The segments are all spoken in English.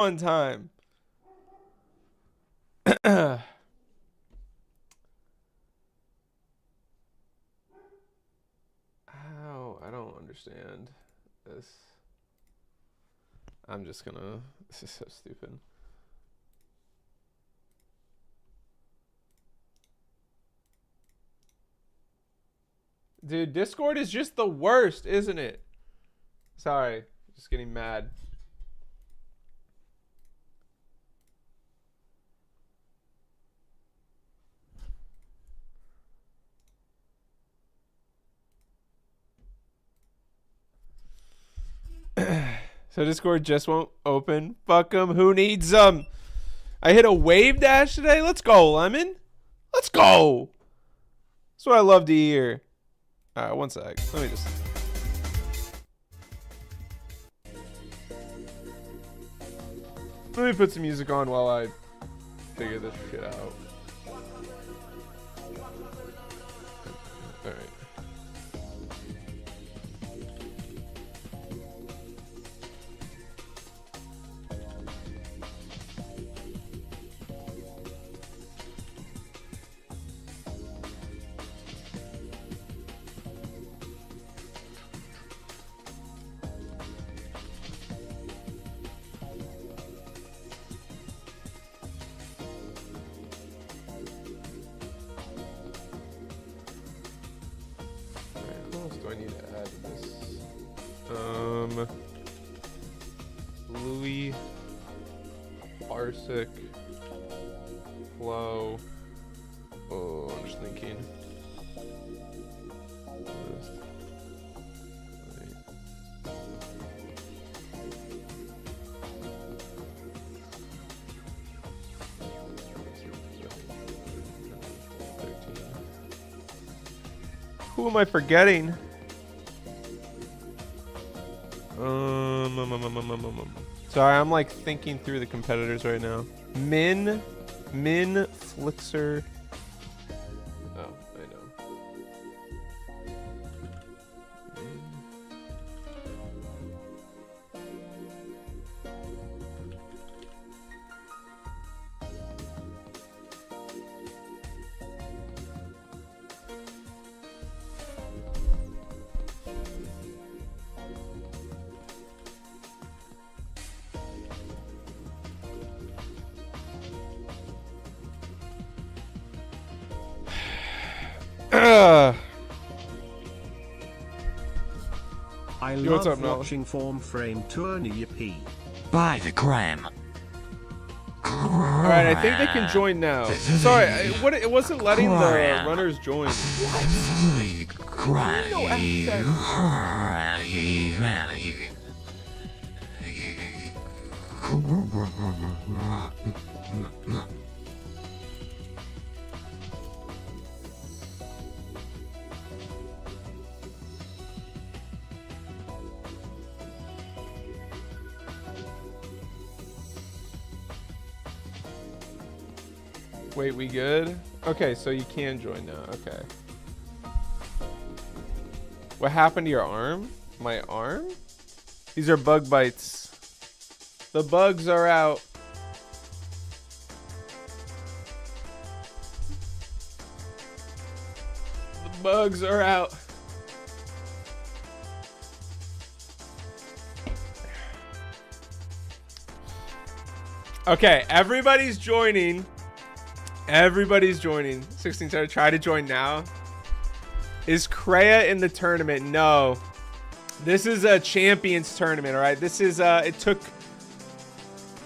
on time. How? I don't understand this. I'm just gonna. This is so stupid. Dude, Discord is just the worst, isn't it? Sorry, just getting mad. So Discord just won't open. Fuck them. Who needs them? I hit a wave dash today. Let's go, Lemon. Let's go. That's what I love to hear. All right, one sec. Let me just. Let me put some music on while I figure this shit out. All right. Louis, Arsic, Flow. Oh, I'm just thinking. Who am I forgetting? Sorry, I'm like thinking through the competitors right now. Min, Flixer. Oh, I know. I Yo, what's love up, watching FormFrame tourney yippee. By the gram. Alright, I think they can join now. Sorry, it wasn't letting the runners join. Wait, we good? Okay, so you can join now. Okay. What happened to your arm? My arm? These are bug bites. The bugs are out. The bugs are out. Okay, everybody's joining. Everybody's joining. 16 started. Try to join now. Is Kreia in the tournament? No. This is a champions tournament, all right? This is, it took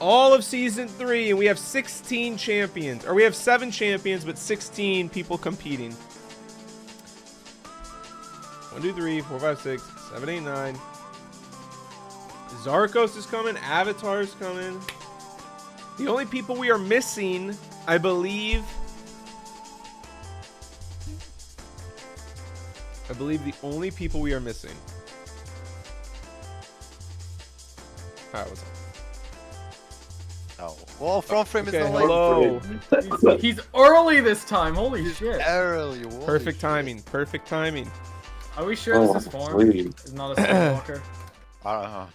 all of season 3, and we have 16 champions. Or we have 7 champions, but 16 people competing. 1, 2, 3, 4, 5, 6, 7, 8, 9. Zarkos is coming. Avatar's coming. The only people we are missing, I believe the only people we are missing. Alright, what's up? Oh, well, FormFrame Okay, is the hello. He's early this time. Holy shit. early. Perfect timing. Perfect timing. Are we sure this is Form? It's not a Skywalker. I don't know.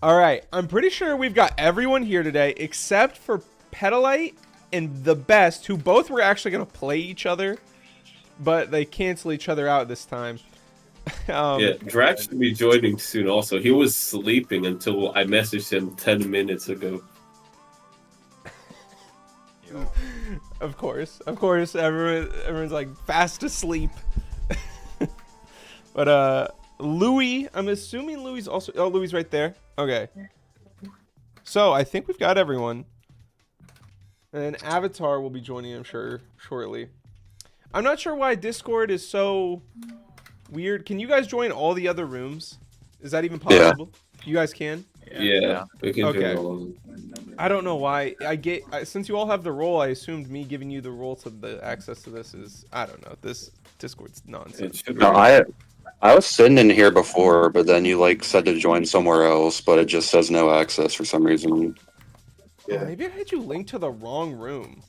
All right, I'm pretty sure we've got everyone here today except for Petalite and the Best, who both were actually going to play each other, but they cancel each other out this time. Yeah, Drax should be joining soon also. He was sleeping until I messaged him 10 minutes ago. Of course, everyone's like fast asleep. But Louis, I'm assuming Louis also. Oh, Louis right there. Okay. So I think we've got everyone, and Avatar will be joining, I'm sure, shortly. I'm not sure why Discord is so weird. Can you guys join all the other rooms? Is that even possible? Yeah. You guys can? Yeah. We can Okay. join all of them. I don't know why. Since you all have the role, I assumed me giving you the role to the access to this is, I don't know. This Discord's nonsense. No, I was sitting in here before, but then you like said to join somewhere else, but it just says no access for some reason. Yeah. Oh, maybe I had you linked to the wrong room.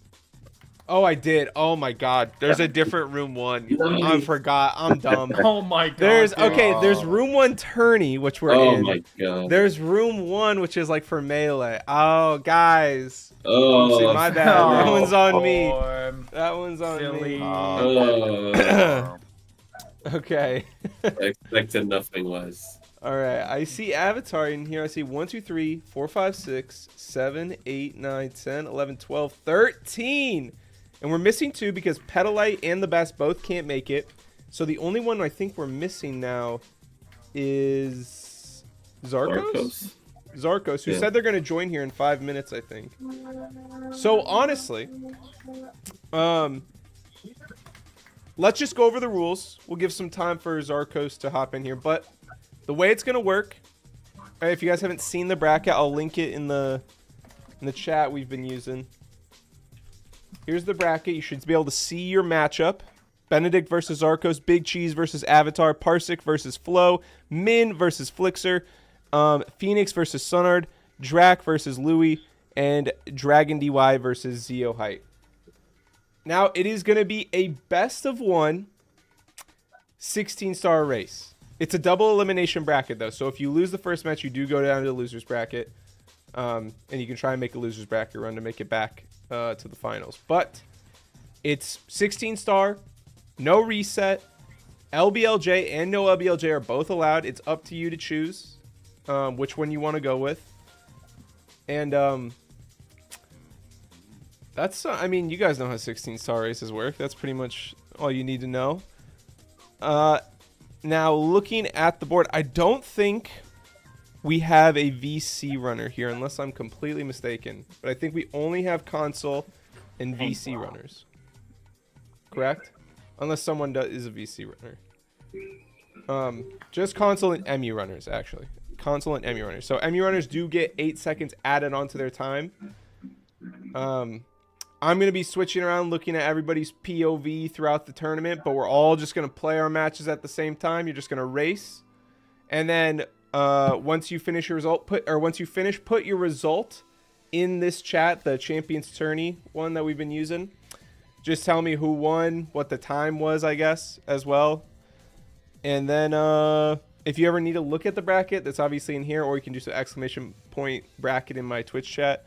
Oh, I did. Oh my God. There's a different room 1. I forgot. I'm dumb. Oh my God. There's room 1 tourney, which we're in. Oh my God. There's room 1, which is like for melee. Oh, guys. Oh, see, my bad. That one's on me. Form. That one's on Silly. me. Okay. Expected nothing less. All right. I see Avatar in here. I see 1, 2, 3, 4, 5, 6, 7, 8, 9, 10, 11, 12, 13. And we're missing 2 because Petalite and the Best both can't make it. So the only one I think we're missing now is Zarkos? Zarkos, who said they're going to join here in 5 minutes, I think. So honestly, let's just go over the rules. We'll give some time for Zarkos to hop in here. But the way it's going to work, if you guys haven't seen the bracket, I'll link it in the chat we've been using. Here's the bracket. You should be able to see your matchup. Benedict versus Zarkos, Big Cheese versus Avatar, Parsec versus Flo, Min versus Flixer, Phoenix versus Sunard, Drac versus Louis, and Dragon DY versus Zeo Height. Now, it is going to be a best of 1 16-star race. It's a double elimination bracket, though. So if you lose the first match, you do go down to the loser's bracket. And you can try and make a loser's bracket run to make it back to the finals. But it's 16-star, no reset. LBLJ and no LBLJ are both allowed. It's up to you to choose which one you want to go with. And that's, I mean, you guys know how 16-star races work. That's pretty much all you need to know. Now, looking at the board, I don't think we have a VC runner here, unless I'm completely mistaken. But I think we only have console and VC runners. Correct? Unless someone is a VC runner. Just console and MU runners, actually. Console and MU runners. So MU runners do get 8 seconds added onto their time. I'm going to be switching around, looking at everybody's POV throughout the tournament, but we're all just going to play our matches at the same time. You're just going to race. And then once you finish your result, put your result in this chat, the Champions Tourney one that we've been using. Just tell me who won, what the time was, I guess, as well. And then if you ever need to look at the bracket, that's obviously in here, or you can do some ! Bracket in my Twitch chat.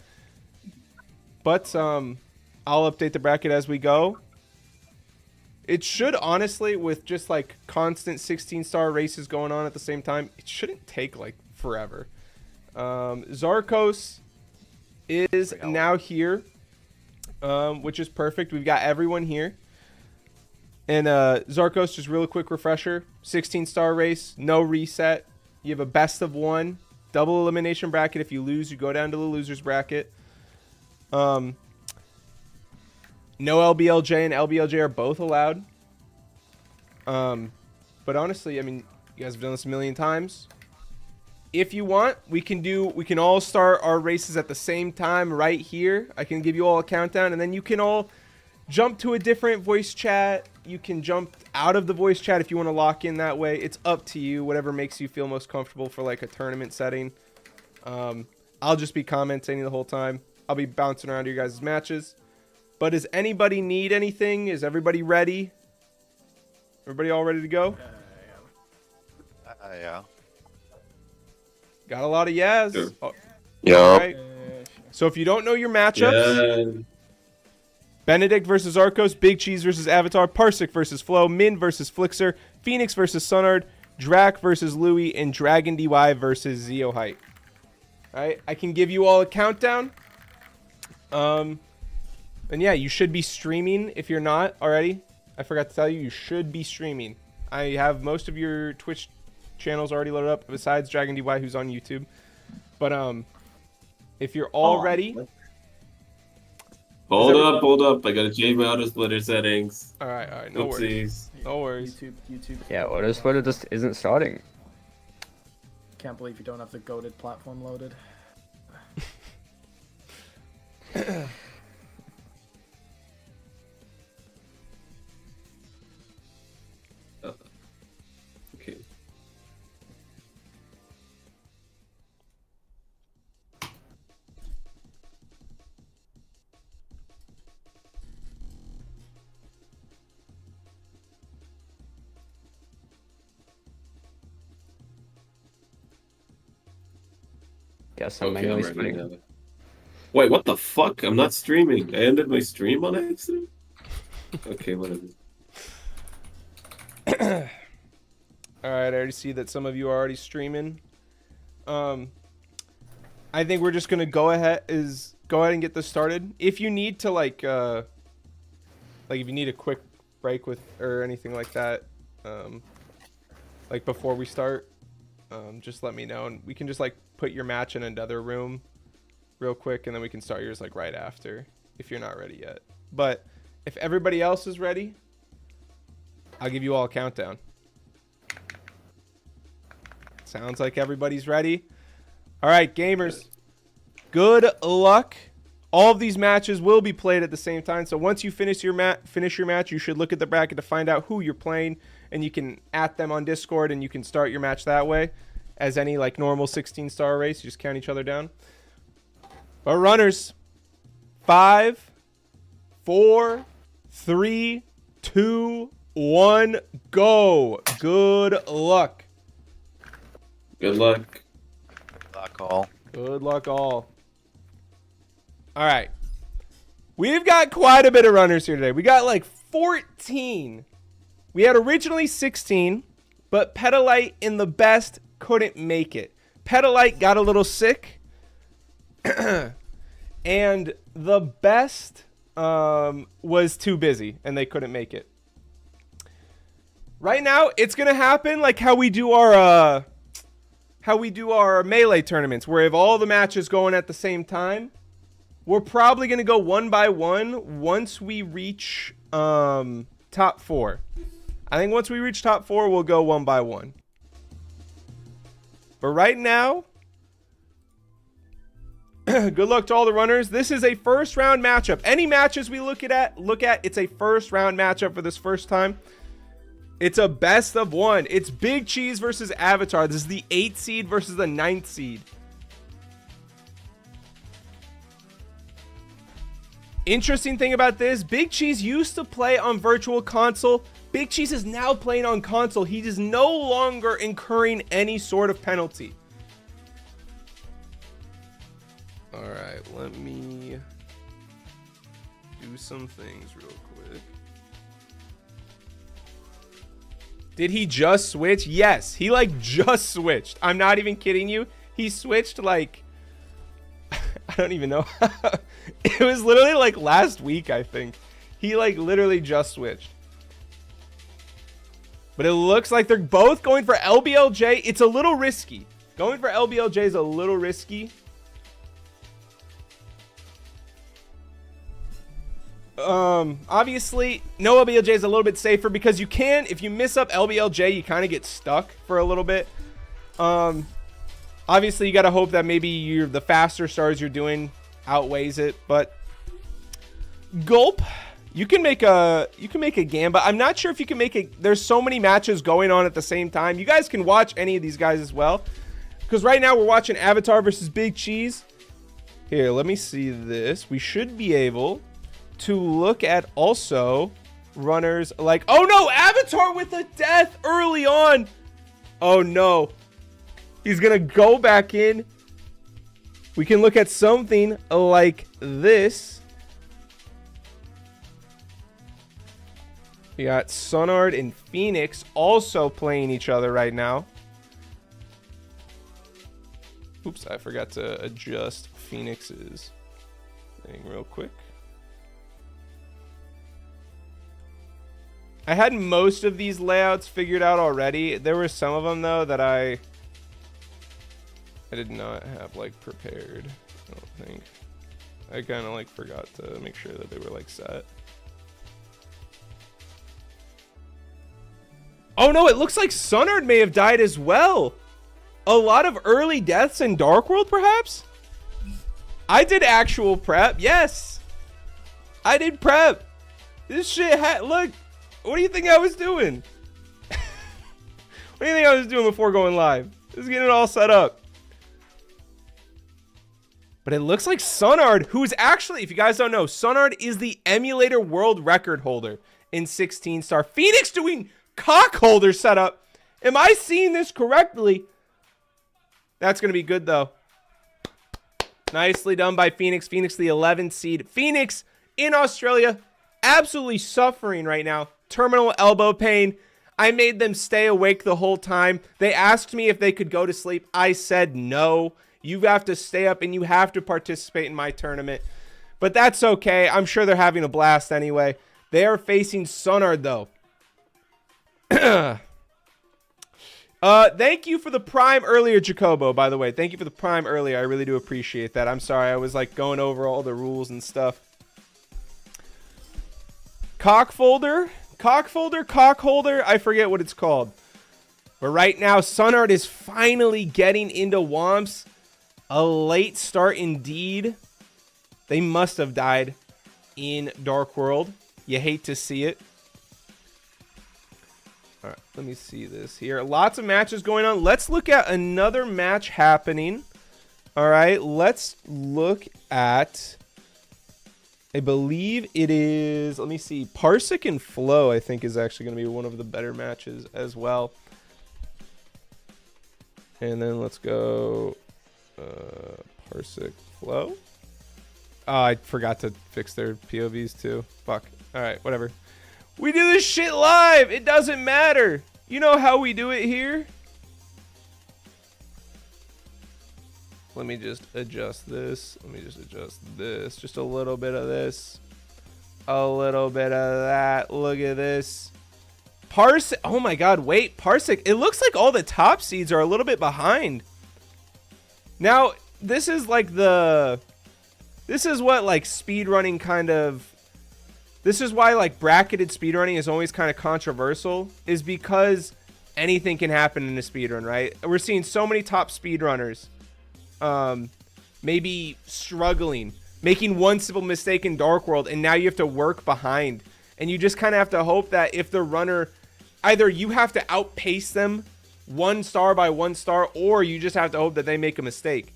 But I'll update the bracket as we go. It should, honestly, with just like constant 16-star races going on at the same time, it shouldn't take like forever. Zarkos is now here, which is perfect. We've got everyone here. And Zarkos, just real quick refresher, 16-star race, no reset. You have a best of 1, double elimination bracket. If you lose, you go down to the loser's bracket. No LBLJ and LBLJ are both allowed. But honestly, I mean, you guys have done this a million times. If you want, we can all start our races at the same time right here. I can give you all a countdown, and then you can all jump to a different voice chat. You can jump out of the voice chat if you want to lock in that way. It's up to you, whatever makes you feel most comfortable for like a tournament setting. I'll just be commenting the whole time. I'll be bouncing around your guys' matches. But does anybody need anything? Is everybody ready? Everybody all ready to go? Yeah. Got a lot of yes. Sure. Oh, Yep. all right. So if you don't know your matchups, Yeah. Benedict versus Arcos, Big Cheese versus Avatar, Parsec versus Flo, Min versus Flixer, Phoenix versus Sunard, Drac versus Louie, and Dragon DY versus Zeohite. All right, I can give you all a countdown. And yeah, you should be streaming if you're not already. I forgot to tell you, you should be streaming. I have most of your Twitch channels already loaded up, besides Dragon DY, who's on YouTube. But if you're all ready. Hold up. I gotta change my auto splitter settings. All right. No worries. Oopsies. No worries. YouTube. Yeah, auto splitter just isn't starting. Can't believe you don't have the goated platform loaded. Okay. Guess I'm Okay, I'm manually ready splitting. now. Wait, what the fuck? I'm not streaming. I ended my stream on accident? Okay, whatever. All right, I already see that some of you are already streaming. I think we're just gonna go ahead and get this started. If you need to like if you need a quick break with or anything like that, like before we start, just let me know and we can just like put your match in another room real quick and then we can start yours like right after if you're not ready yet. But if everybody else is ready, I'll give you all a countdown. Sounds like everybody's ready. All right, gamers. Good luck. All of these matches will be played at the same time. So once you finish your match, you should look at the bracket to find out who you're playing, and you can at them on Discord, and you can start your match that way. As any like normal 16-star race, you just count each other down. But runners, 5, 4, 3, 2, 1, go. Good luck. Good luck. Luck all. Good luck all. All right. We've got quite a bit of runners here today. We got like 14. We had originally 16, but Pedalite in the best couldn't make it. Pedalite got a little sick. And the best was too busy and they couldn't make it. Right now, it's going to happen like how we do our melee tournaments, where if all the matches going at the same time, we're probably going to go one by one once we reach top 4. I think once we reach top 4, we'll go one by one. But right now, good luck to all the runners. This is a first round matchup. Any matches we look at, it's a first round matchup for this first time. It's a best of 1. It's Big Cheese versus Avatar. This is the 8th seed versus the 9th seed. Interesting thing about this, Big Cheese used to play on Virtual Console. Big Cheese is now playing on console. He is no longer incurring any sort of penalty. All right, let me do some things real quick. Did he just switch? Yes, he like just switched. I'm not even kidding you. He switched like, I don't even know. It was literally like last week, I think. He like literally just switched. But it looks like they're both going for LBLJ. It's a little risky. Going for LBLJ is a little risky. Obviously, no LBLJ is a little bit safer because you can, if you miss up LBLJ, you kind of get stuck for a little bit. Obviously, you got to hope that maybe the faster stars you're doing outweighs it, but Gulp, you can make a Gamba. I'm not sure if you can make it. There's so many matches going on at the same time. You guys can watch any of these guys as well, because right now we're watching Avatar versus Big Cheese. Here, let me see this. We should be able to look at also runners like, oh no, Avatar with a death early on. Oh no. He's going to go back in. We can look at something like this. We got Sunard and Phoenix also playing each other right now. Oops, I forgot to adjust Phoenix's thing real quick. I had most of these layouts figured out already. There were some of them, though, that I did not have, like, prepared, I don't think. I kind of, like, forgot to make sure that they were, like, set. Oh, no, it looks like Sunard may have died as well. A lot of early deaths in Dark World, perhaps? I did actual prep. Yes. I did prep. This shit look. What do you think I was doing? What do you think I was doing before going live? Just getting it all set up. But it looks like Sunard, who's actually, if you guys don't know, Sunard is the emulator world record holder in 16-star. Phoenix doing cock holder setup. Am I seeing this correctly? That's going to be good, though. Nicely done by Phoenix. Phoenix, the 11th seed. Phoenix in Australia, absolutely suffering right now. Terminal elbow pain. I made them stay awake the whole time. They asked me if they could go to sleep. I said no. You have to stay up and you have to participate in my tournament. But that's okay. I'm sure they're having a blast anyway. They are facing Sunard, though. Thank you for the prime earlier, Jacobo, by the way. Thank you for the prime earlier. I really do appreciate that. I'm sorry. I was like going over all the rules and stuff. Cock holder. I forget what it's called. But right now, Sunard is finally getting into Womps. A late start indeed. They must have died in Dark World. You hate to see it. All right, let me see this here. Lots of matches going on. Let's look at another match happening. All right, let's look at, I believe it is, let me see, Parsec and Flow, I think, is actually going to be one of the better matches as well. And then let's go Parsec, Flow. Oh, I forgot to fix their POVs too. Fuck. All right, whatever. We do this shit live. It doesn't matter. You know how we do it here. Let me just adjust this. Let me just adjust this. Just a little bit of this. A little bit of that. Look at this. Parsec. Oh my god, wait. Parsec. It looks like all the top seeds are a little bit behind. Now, this is like the... This is what like speedrunning kind of... This is why like bracketed speedrunning is always kind of controversial, is because anything can happen in a speedrun, right? We're seeing so many top speedrunners maybe struggling, making one simple mistake in Dark World, and now you have to work behind. And you just kind of have to hope that if the runner, either you have to outpace them 1 star by 1 star, or you just have to hope that they make a mistake.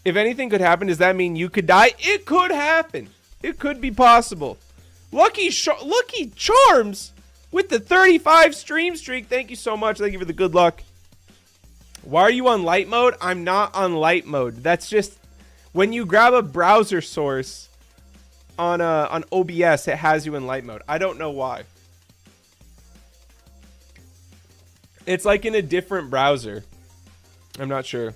If anything could happen, does that mean you could die? It could happen. It could be possible. Lucky Charms with the 35 stream streak. Thank you so much. Thank you for the good luck. Why are you on light mode? I'm not on light mode. That's just when you grab a browser source on OBS, it has you in light mode. I don't know why. It's like in a different browser. I'm not sure.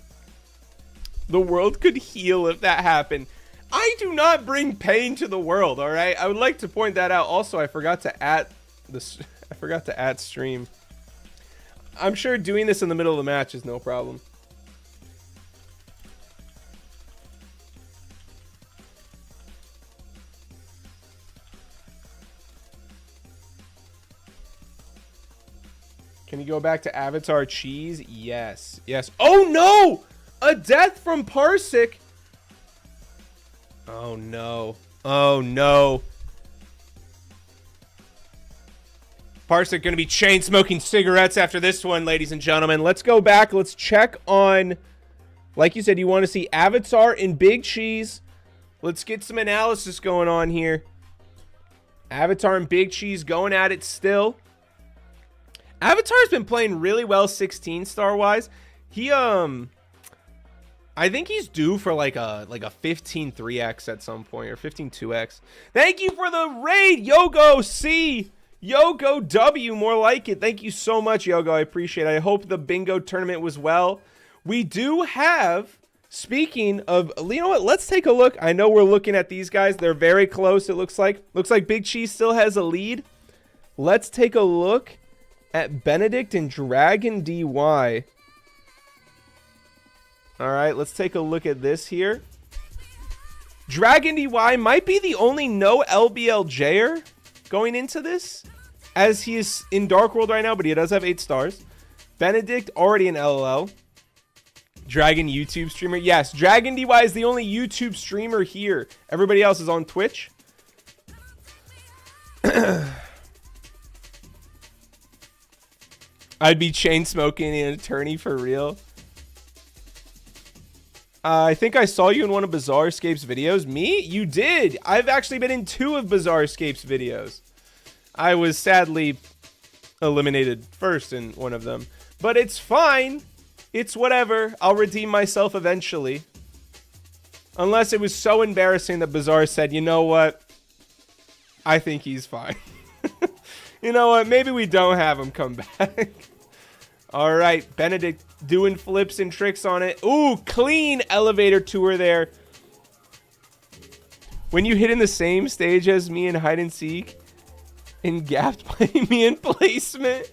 The world could heal if that happened. I do not bring pain to the world, all right? I would like to point that out. Also, I forgot to add this. I forgot to add stream. I'm sure doing this in the middle of the match is no problem. Can you go back to Avatar Cheese? Yes. Yes. Oh, no! A death from Parsec. Oh, no. Oh, no. Parsec going to be chain smoking cigarettes after this one, ladies and gentlemen. Let's go back. Let's check on, like you said, you want to see Avatar and Big Cheese. Let's get some analysis going on here. Avatar and Big Cheese going at it still. Avatar's been playing really well 16 star wise. He I think he's due for like a 15 3x at some point, or 15 2x. Thank you for the raid, Yogo C. Yogo W, more like it. Thank you so much, Yogo. I appreciate it. I hope the bingo tournament was well. We do have, speaking of, you know what? Let's take a look. I know we're looking at these guys. They're very close, it looks like. Looks like Big Cheese still has a lead. Let's take a look at Benedict and Dragon DY. All right, let's take a look at this here. Dragon DY might be the only no LBLJer going into this, as he is in Dark World right now, but he does have 8 stars. Benedict already in LLL. Dragon YouTube streamer. Yes, Dragon DY is the only YouTube streamer here. Everybody else is on Twitch. I'd be chain smoking an attorney for real. I think I saw you in one of Bizarre Escapes videos. Me? You did. I've actually been in 2 of Bizarre Escapes videos. I was sadly eliminated first in one of them. But it's fine. It's whatever. I'll redeem myself eventually. Unless it was so embarrassing that Bizarre said, you know what? I think he's fine. You know what? Maybe we don't have him come back. All right, Benedict doing flips and tricks on it. Ooh, clean elevator tour there. When you hit in the same stage as me in hide and seek, and gapped playing me in placement.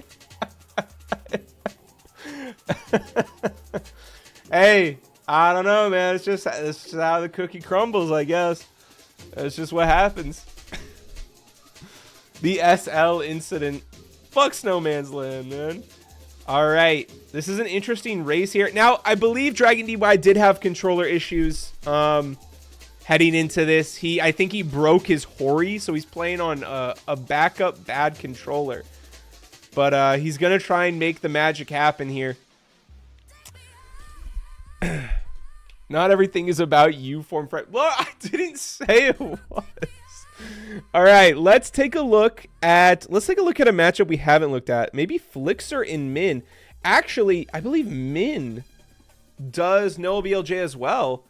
Hey, I don't know, man. It's just how the cookie crumbles, I guess. That's just what happens. The SL incident. Fuck Snowman's Land, man. All right, this is an interesting race here. Now, I believe Dragon DY did have controller issues heading into this. I think he broke his Hori, so he's playing on a backup bad controller. But he's going to try and make the magic happen here. Not everything is about you, FormFrame. Well, I didn't say it was. All right, let's take a look at a matchup we haven't looked at. Maybe Flixer and Min. Actually, I believe Min does no BLJ as well.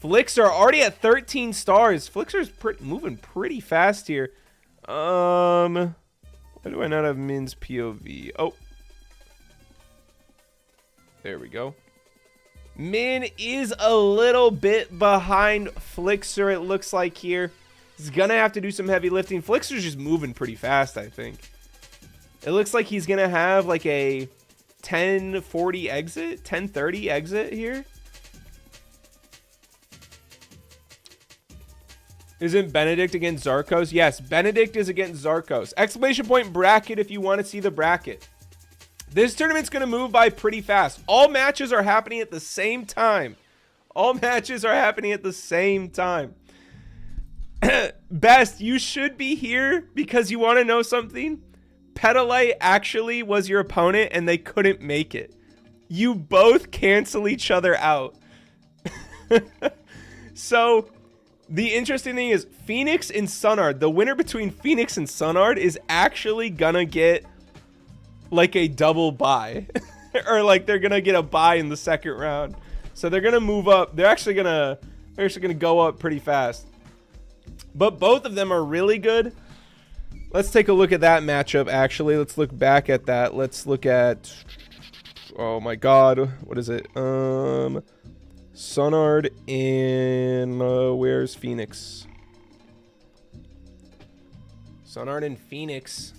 Flixer already at 13 stars. Flixer's moving pretty fast here. Why do I not have Min's POV? Oh. There we go. Min is a little bit behind Flixer, it looks like here. He's going to have to do some heavy lifting. Flixer's just moving pretty fast, I think. It looks like he's going to have like a 1040 exit, 1030 exit here. Isn't Benedict against Zarkos? Yes, Benedict is against Zarkos. Exclamation point bracket if you want to see the bracket. This tournament's going to move by pretty fast. All matches are happening at the same time. All matches are happening at the same time. Best, you should be here because you want to know something. Petalite actually was your opponent and they couldn't make it. You both cancel each other out. So, the interesting thing is Phoenix and Sunard. The winner between Phoenix and Sunard is actually gonna get like a double bye. Or like they're gonna get a bye in the second round. So they're gonna move up. They're actually gonna go up pretty fast. But both of them are really good. Let's take a look at that matchup, actually. Let's look back at that. Let's look at... Oh, my God. What is it? Sunard and... where's Phoenix? Sunard and Phoenix.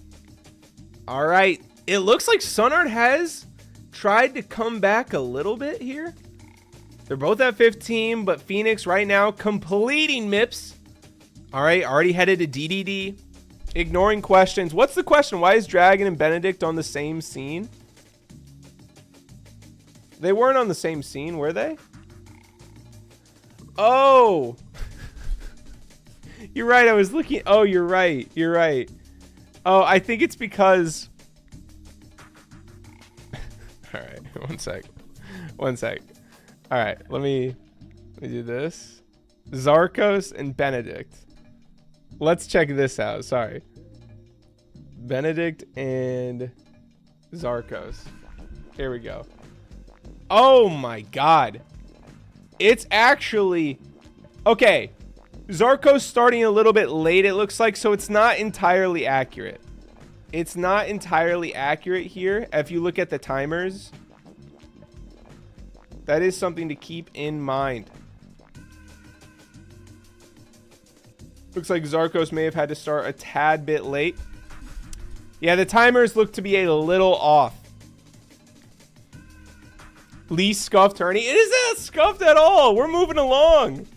All right. It looks like Sunard has tried to come back a little bit here. They're both at 15, but Phoenix right now completing MIPS. All right, already headed to DDD. Ignoring questions. What's the question? Why is Dragon and Benedict on the same scene? They weren't on the same scene, were they? Oh! You're right, I was looking... Oh, you're right. You're right. Oh, I think it's because... All right, one sec. One sec. All right, let me do this. Zarkos and Benedict. Let's check this out. Sorry. Benedict and Zarkos. Here we go. Oh my god. It's actually... Okay. Zarkos starting a little bit late, it looks like, so it's not entirely accurate. It's not entirely accurate here. If you look at the timers, that is something to keep in mind. Looks like Zarkos may have had to start a tad bit late. Yeah, the timers look to be a little off. Lee scuffed Ernie. It isn't scuffed at all. We're moving along.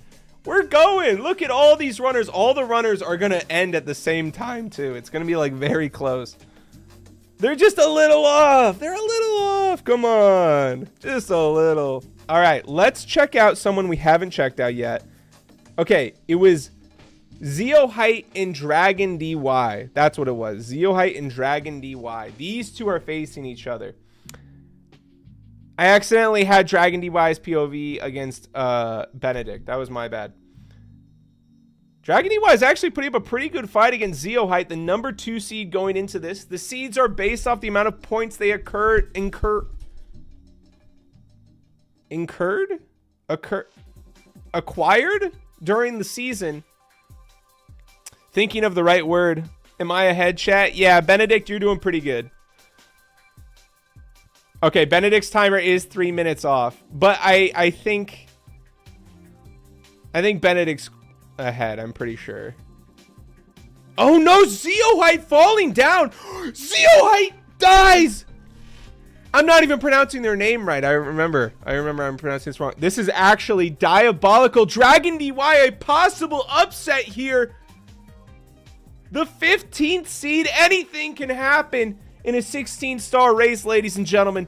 We're going. Look at all these runners. All the runners are going to end at the same time, too. It's going to be, like, very close. They're just a little off. They're a little off. Come on. Just a little. All right. Let's check out someone we haven't checked out yet. Okay. It was Zeo Height and Dragon DY. That's what it was. Zeo Height and Dragon DY. These two are facing each other. I accidentally had Dragon DY's POV against Benedict. That was my bad. Dragon DY is actually putting up a pretty good fight against Zeo Height, the number 2 seed going into this. The seeds are based off the amount of points they acquired during the season. Thinking of the right word. Am I ahead, chat? Yeah, Benedict, you're doing pretty good. Okay, Benedict's timer is 3 minutes off, but I think Benedict's ahead, I'm pretty sure. Oh no, Zeo Height falling down. Zeo Height dies. I'm not even pronouncing their name right. I remember I'm pronouncing this wrong. This is actually diabolical. Dragon DY, a possible upset here. The 15th seed, anything can happen in a 16-star race, ladies and gentlemen.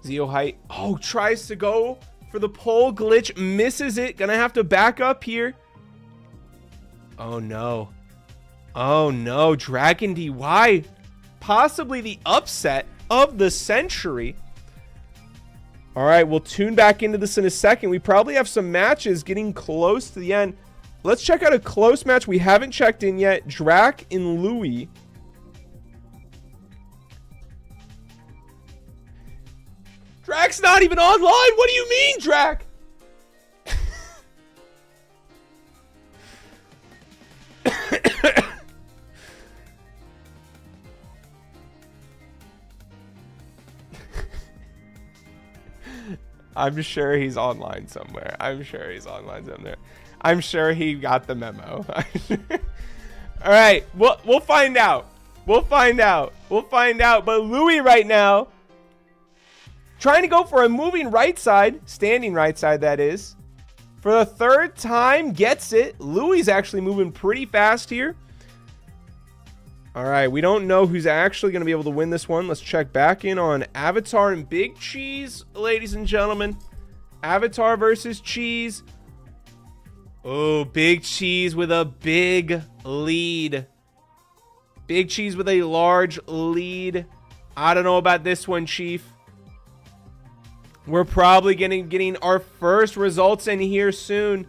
Zeo Height, oh, tries to go for the pole glitch, misses it. Gonna have to back up here. Oh no. Oh no, Dragon DY, possibly the upset of the century. All right, we'll tune back into this in a second. We probably have some matches getting close to the end. Let's check out a close match we haven't checked in yet. Drac and Louis. Drac's not even online. What do you mean, Drac? I'm sure he's online somewhere. I'm sure he's online somewhere. I'm sure he got the memo. All right, we'll find out. We'll find out. We'll find out. But Louis right now, trying to go for a moving right side, standing right side, that is. For the third time, gets it. Louis actually moving pretty fast here. All right, we don't know who's actually going to be able to win this one. Let's check back in on Avatar and Big Cheese, ladies and gentlemen. Avatar versus Cheese. Oh, Big Cheese with a big lead. Big Cheese with a large lead. I don't know about this one, Chief. We're probably getting our first results in here soon.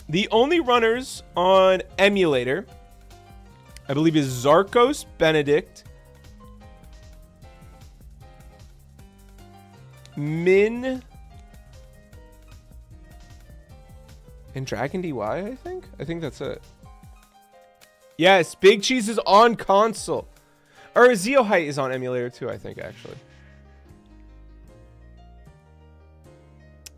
The only runners on emulator, I believe, is Zarkos, Benedict, Min, and Dragon DY, I think. I think that's it. Yes, Big Cheese is on console. Or Zeo Height is on emulator too, I think, actually.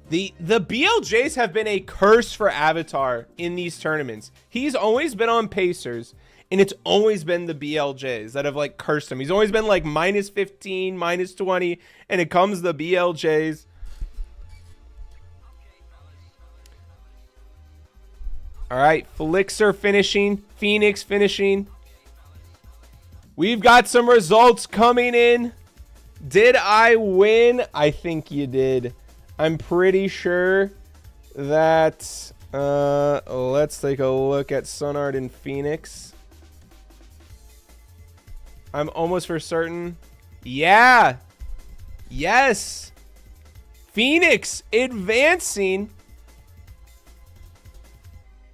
The BLJs have been a curse for Avatar in these tournaments. He's always been on Pacers, and it's always been the BLJs that have, like, cursed him. He's always been, like, minus 15, minus 20, and it comes the BLJs. All right, Felixer finishing, Phoenix finishing. We've got some results coming in. Did I win? I think you did. I'm pretty sure that... let's take a look at Sunart and Phoenix. I'm almost for certain. Yeah! Yes! Phoenix advancing.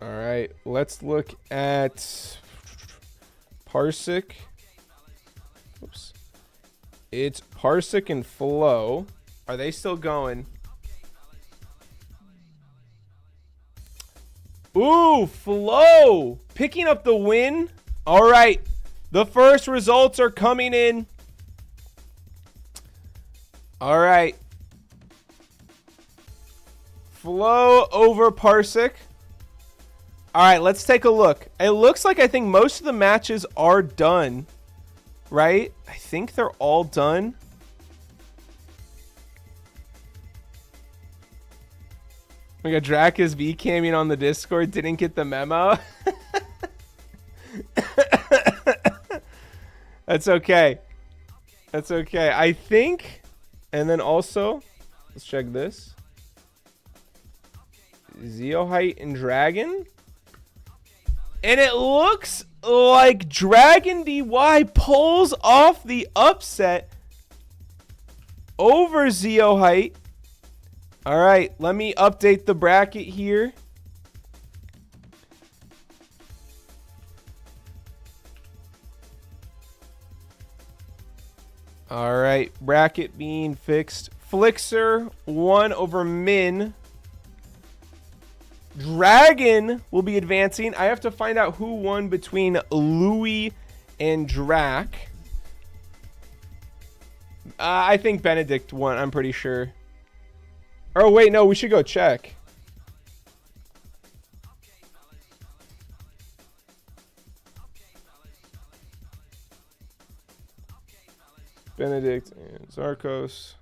All right, let's look at Parsec. Oops. It's Parsec and Flow. Are they still going? Ooh, Flow picking up the win. All right, the first results are coming in. All right. Flow over Parsec. All right, let's take a look. It looks like I think most of the matches are done, right? I think they're all done. We got Dracus V camming on the Discord. Didn't get the memo. That's okay. That's okay. I think, and then also, let's check this. Zeohite and Dragon. And it looks like Dragon DY pulls off the upset over Zeohite. All right, let me update the bracket here. All right, bracket being fixed. Flixer won over Min. Dragon will be advancing. I have to find out who won between Louis and Drac. I think Benedict won, I'm pretty sure. Oh, wait, no, we should go check. Benedict and Zarkos.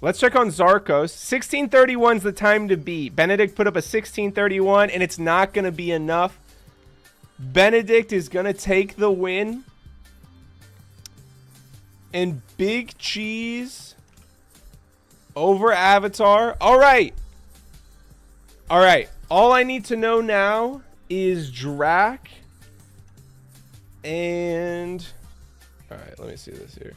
Let's check on Zarkos. 1631 is the time to beat. Benedict put up a 1631, and it's not going to be enough. Benedict is going to take the win. And Big Cheese over Avatar. All right. All right. All I need to know now is Drac. And... all right, let me see this here.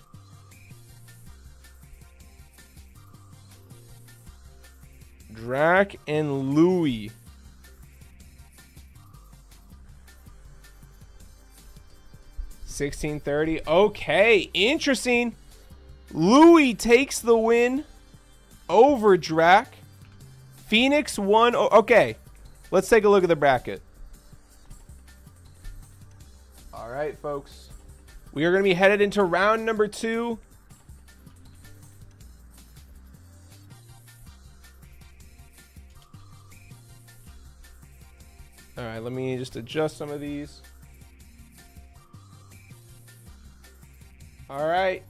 Drac and Louis. $16.30. Okay, interesting. Louis takes the win over Drac. Phoenix won. Okay, let's take a look at the bracket. All right, folks. We are going to be headed into round number 2. All right, let me just adjust some of these. All right.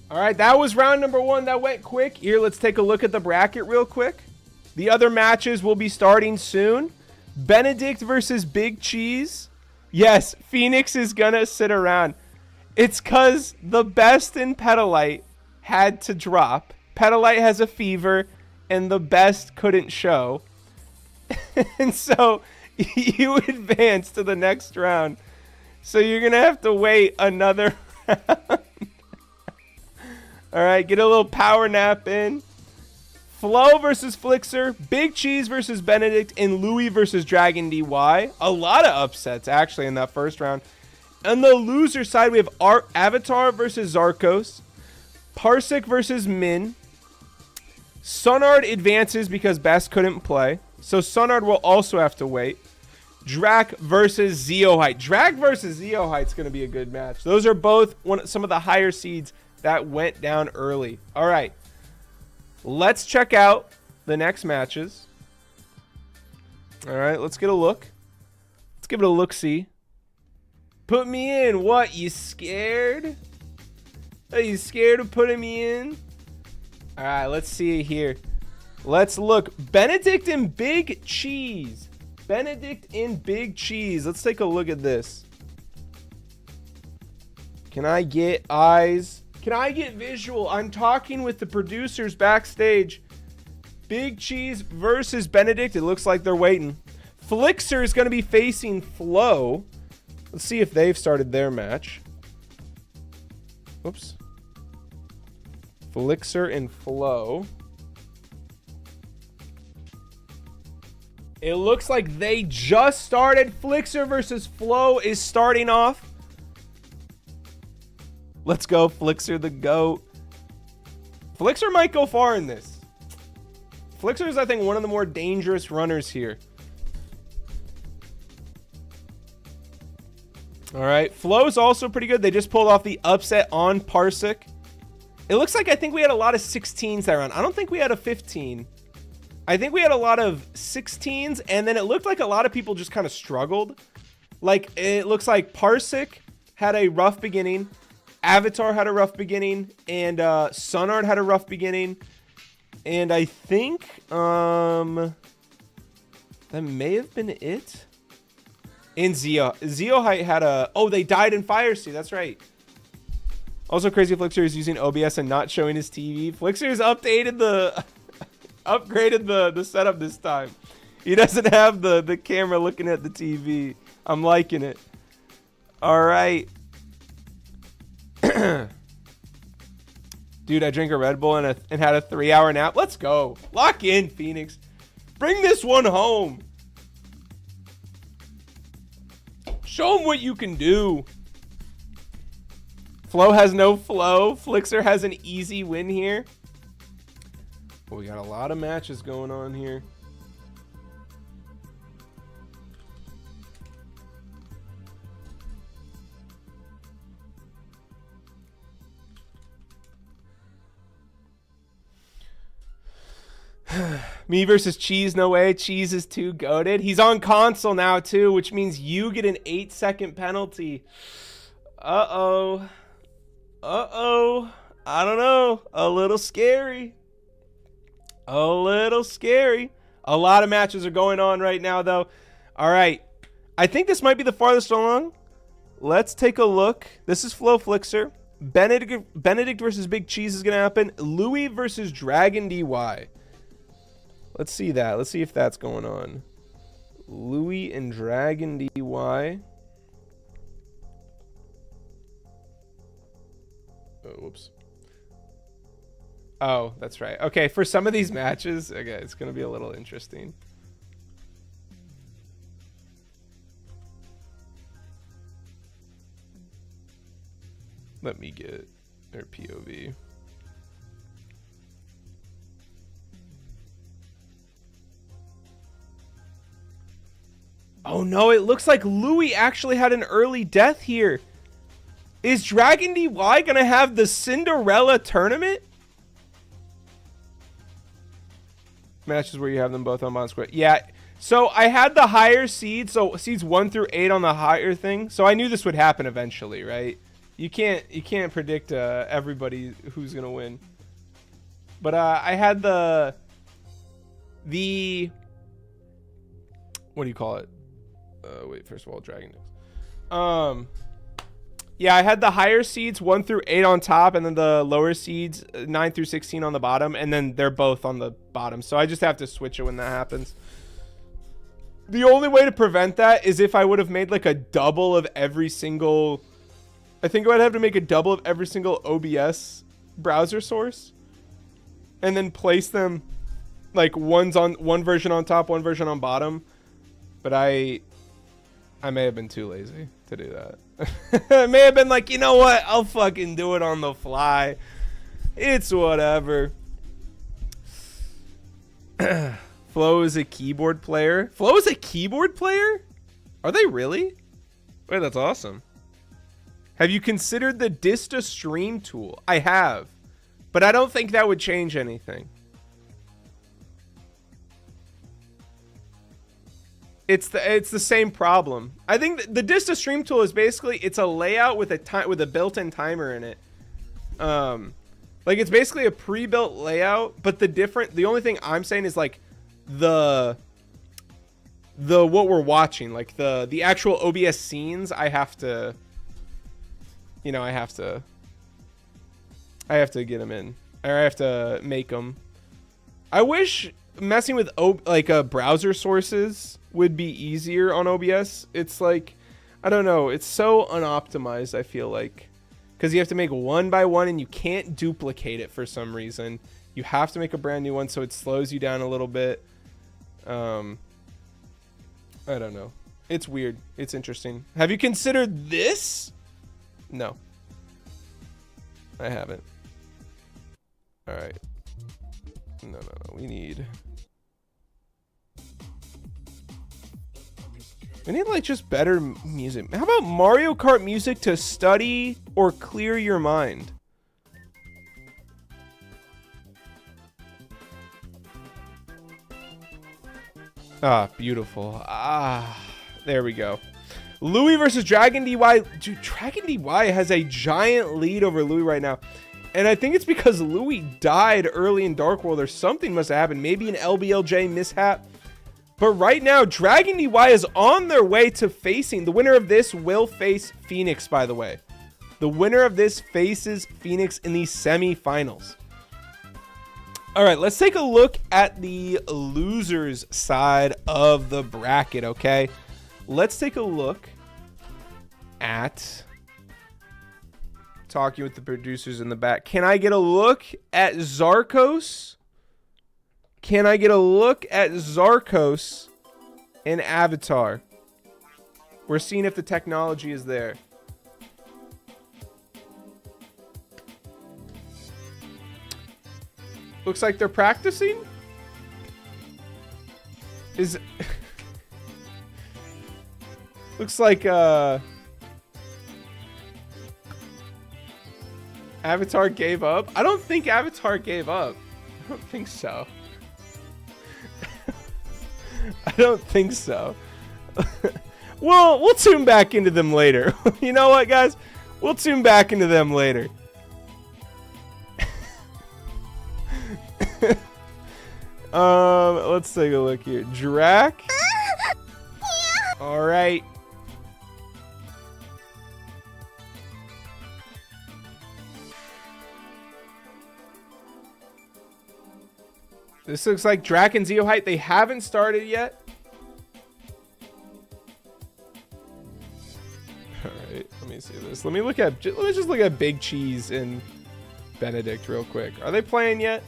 All right, that was round number 1. That went quick. Here, let's take a look at the bracket real quick. The other matches will be starting soon. Benedict versus Big Cheese. Yes, Phoenix is going to sit around. It's because the best in Petalite had to drop. Petalite has a fever, and the best couldn't show. And so you advance to the next round. So you're going to have to wait another round. All right, get a little power nap in. Flo versus Flixer, Big Cheese versus Benedict, and Louis versus Dragon DY. A lot of upsets, actually, in that first round. On the loser side, we have Avatar versus Zarkos, Parsec versus Min. Sunard advances because Best couldn't play, so Sunard will also have to wait. Drac versus Zeohite. Drac versus Zeohite is going to be a good match. Those are both some of the higher seeds that went down early. All right. Let's check out the next matches. All right, let's get a look. Let's give it a look-see. Put me in. What, you scared? Are you scared of putting me in? All right, let's see here. Let's look. Benedict and Big Cheese. Benedict and Big Cheese. Let's take a look at this. Can I get eyes? Can I get visual? I'm talking with the producers backstage. Big Cheese versus Benedict. It looks like they're waiting. Flixer is going to be facing Flo. Let's see if they've started their match. Oops. Flixer and Flo. It looks like they just started. Flixer versus Flo is starting off. Let's go, Flixer the GOAT. Flixer might go far in this. Flixer is, I think, one of the more dangerous runners here. All right. Flo's also pretty good. They just pulled off the upset on Parsec. It looks like I think we had a lot of 16s that round. I don't think we had a 15. I think we had a lot of 16s, and then it looked like a lot of people just kind of struggled. Like, it looks like Parsec had a rough beginning. Avatar had a rough beginning, and Sunart had a rough beginning. And I think that may have been it. And Zeohite had a... Oh, they died in Fire Sea. That's right. Also, Crazy Flixer is using OBS and not showing his TV. Flixer's updated the... upgraded the setup this time. He doesn't have the camera looking at the TV. I'm liking it. All right. Dude, I drank a Red Bull and had a 3-hour nap. Let's go. Lock in, Phoenix. Bring this one home. Show them what you can do. Flo has no flow. Flixer has an easy win here. Well, we got a lot of matches going on here. Me versus Cheese, no way. Cheese is too goated. He's on console now too, which means you get an 8-second penalty. Uh-oh. Uh-oh. I don't know. A little scary. A little scary. A lot of matches are going on right now, though. All right. I think this might be the farthest along. Let's take a look. This is Flo Flixer. Benedict versus Big Cheese is going to happen. Louis versus Dragon DY. Let's see that. Let's see if that's going on. Louis and Dragon DY. Oh, whoops. Oh, that's right. Okay, for some of these matches, okay, it's going to be a little interesting. Let me get their POV. Oh no, it looks like Louis actually had an early death here. Is Dragon DY going to have the Cinderella tournament? Matches where you have them both on bottom square. Yeah, so I had the higher seeds, so seeds 1 through 8 on the higher thing. So I knew this would happen eventually, right? You can't predict everybody who's going to win. But I had the what do you call it? Wait, first of all, Dragon Dicks. Yeah, I had the higher seeds 1 through 8 on top, and then the lower seeds 9 through 16 on the bottom, and then they're both on the bottom. So I just have to switch it when that happens. The only way to prevent that is if I would have made like a double of every single... I think I would have to make a double of every single OBS browser source, and then place them like one version on top, one version on bottom. But I may have been too lazy to do that. I may have been like, you know what? I'll fucking do it on the fly. It's whatever. Flo is a keyboard player. Flo is a keyboard player? Are they really? Wait, that's awesome. Have you considered the Dista Stream tool? I have, but I don't think that would change anything. It's the same problem. I think the Dista Stream tool is basically, it's a layout with a built-in timer in it. Like it's basically a pre-built layout, but the only thing I'm saying is like the what we're watching, like the actual OBS scenes, I have to get them in, or I have to make them. I wish messing with browser sources would be easier on OBS. It's like, I don't know, it's so unoptimized, I feel like, because you have to make one by one and you can't duplicate it for some reason. You have to make a brand new one, so it slows you down a little bit. I don't know. It's weird. It's interesting. Have you considered this? No. I haven't. All right. No. We need like just better music. How about Mario Kart music to study or clear your mind? Ah, beautiful. Ah, there we go. Louis versus Dragon DY. Dude, Dragon DY has a giant lead over Louis right now. And I think it's because Louis died early in Dark World or something must have happened. Maybe an LBLJ mishap. But right now, Dragon DY is on their way to facing. The winner of this will face Phoenix, by the way. The winner of this faces Phoenix in the semifinals. All right, let's take a look at the losers side of the bracket, okay? Let's take a look at talking with the producers in the back. Can I get a look at Zarkos? Can I get a look at Zarkos and Avatar? We're seeing if the technology is there. Looks like they're practicing. Looks like Avatar gave up. I don't think Avatar gave up. I don't think so. I don't think so. We'll tune back into them later. You know what, guys? We'll tune back into them later. Let's take a look here. Drac. All right. This looks like Drac and Zeohite. They haven't started yet. All right, let me see this. Let me just look at Big Cheese and Benedict real quick. Are they playing yet?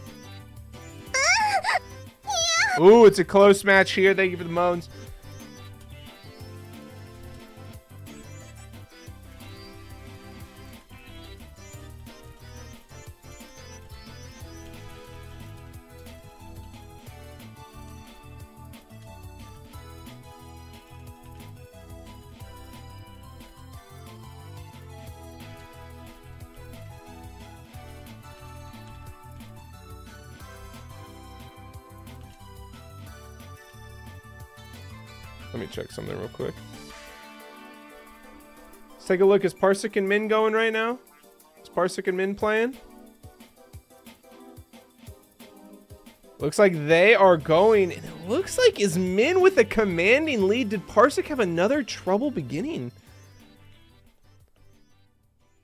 Ooh, it's a close match here. Thank you for the moans. Let me check something real quick. Let's take a look. Is Parsec and Min going right now? Is Parsec and Min playing? Looks like they are going. And it looks like is Min with a commanding lead. Did Parsec have another trouble beginning?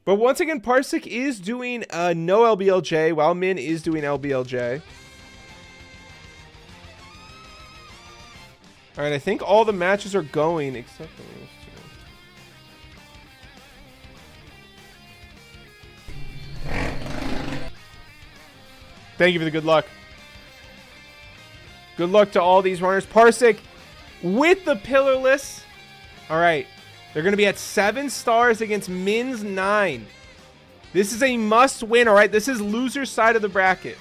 But once again, Parsec is doing no LBLJ while Min is doing LBLJ. All right, I think all the matches are going except for these two. Thank you for the good luck. Good luck to all these runners. Parsec with the pillarless. All right, they're going to be at 7 stars against Min's 9. This is a must win, all right? This is loser side of the bracket.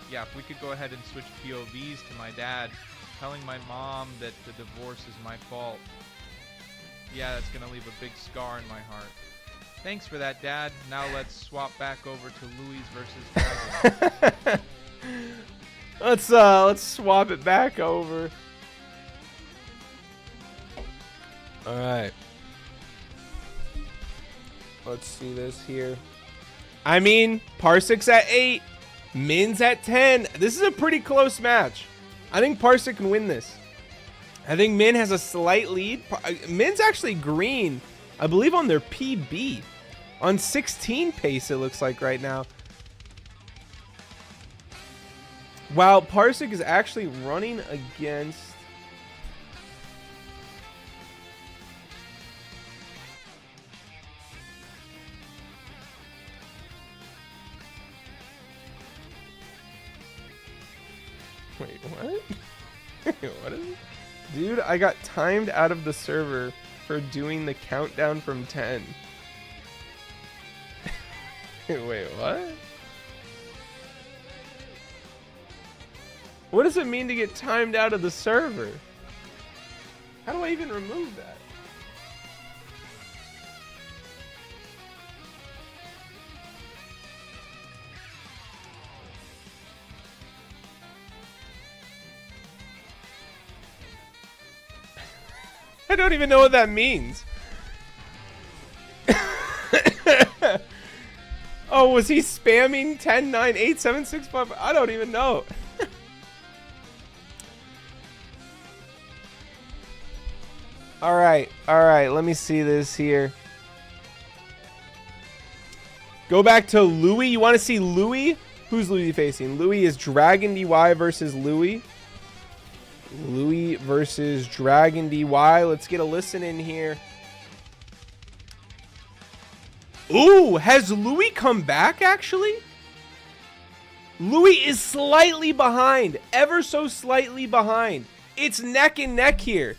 Yeah, if we could go ahead and switch POVs to my dad telling my mom that the divorce is my fault. Yeah, that's going to leave a big scar in my heart. Thanks for that, Dad. Now let's swap back over to Louis versus Dragon. Let's swap it back over. All right. Let's see this here. I mean, Parsec's at 8. Min's at 10. This is a pretty close match. I think Parsec can win this. I think Min has a slight lead. Min's actually green, I believe, on their PB. On 16 pace, it looks like right now. Wow, Parsec is actually running against... Wait, what? What is it? Dude, I got timed out of the server for doing the countdown from 10. Wait, what? What does it mean to get timed out of the server? How do I even remove that? I don't even know what that means. Oh, was he spamming 10, 9, 8, 7, 6, 5? I don't even know. All right, let me see this here. Go back to Louis. You want to see Louis? Who's Louis facing? Louis is Dragon DY versus Louis. Louis versus Dragon DY. Let's get a listen in here. Ooh, has Louis come back actually? Louis is slightly behind. Ever so slightly behind. It's neck and neck here.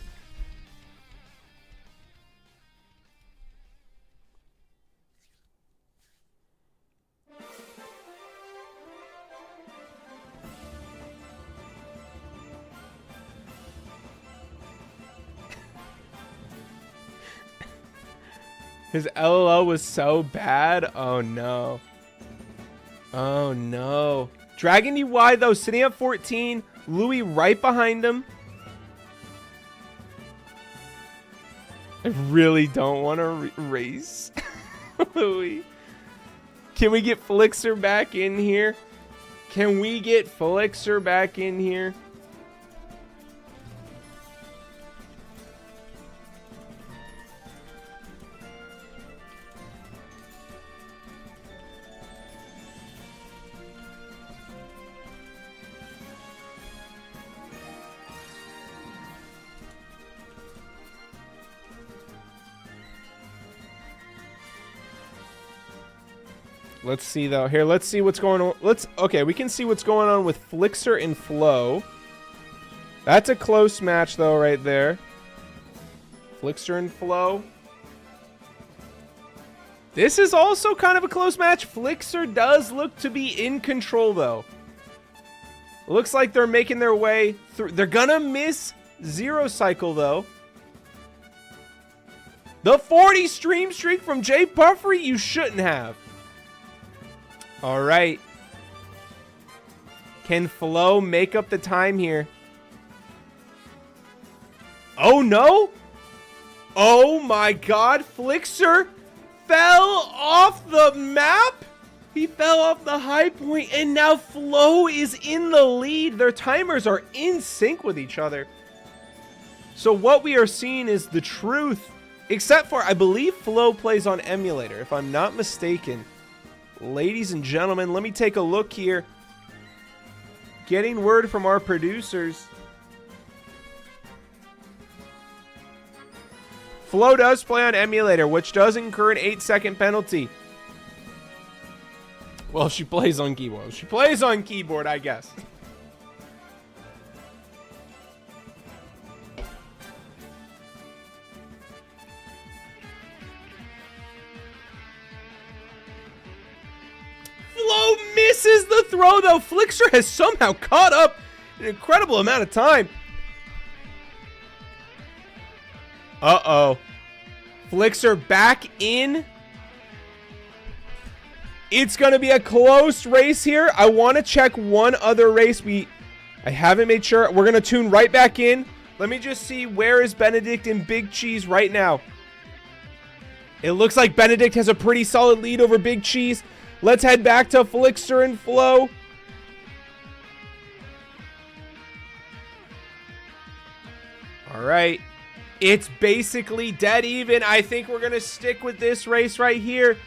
His LOL was so bad. Oh no. Oh no. Dragon DY though sitting at 14. Louis right behind him. I really don't want to race Louis. Can we get Flixer back in here? Can we get Flixer back in here? Let's see though. Here, let's see what's going on. Okay, we can see what's going on with Flixer and Flo. That's a close match though right there. Flixer and Flo. This is also kind of a close match. Flixer does look to be in control though. Looks like they're making their way through. They're gonna miss Zero Cycle though. The 40 stream streak from Jay Puffery, you shouldn't have. All right. Can Flo make up the time here? Oh, no. Oh, my God. Flixer fell off the map. He fell off the high point, and now Flo is in the lead. Their timers are in sync with each other. So what we are seeing is the truth, except for, I believe Flo plays on emulator, if I'm not mistaken. Ladies and gentlemen, let me take a look here. Getting word from our producers. Flo does play on emulator, which does incur an 8-second penalty. Well, she plays on keyboard. She plays on keyboard, I guess. Flo misses the throw, though. Flixer has somehow caught up an incredible amount of time. Uh-oh. Flixer back in. It's going to be a close race here. I want to check one other race. I haven't made sure. We're going to tune right back in. Let me just see, where is Benedict and Big Cheese right now? It looks like Benedict has a pretty solid lead over Big Cheese. Let's head back to Flixer and Flo. All right. It's basically dead even. I think we're going to stick with this race right here.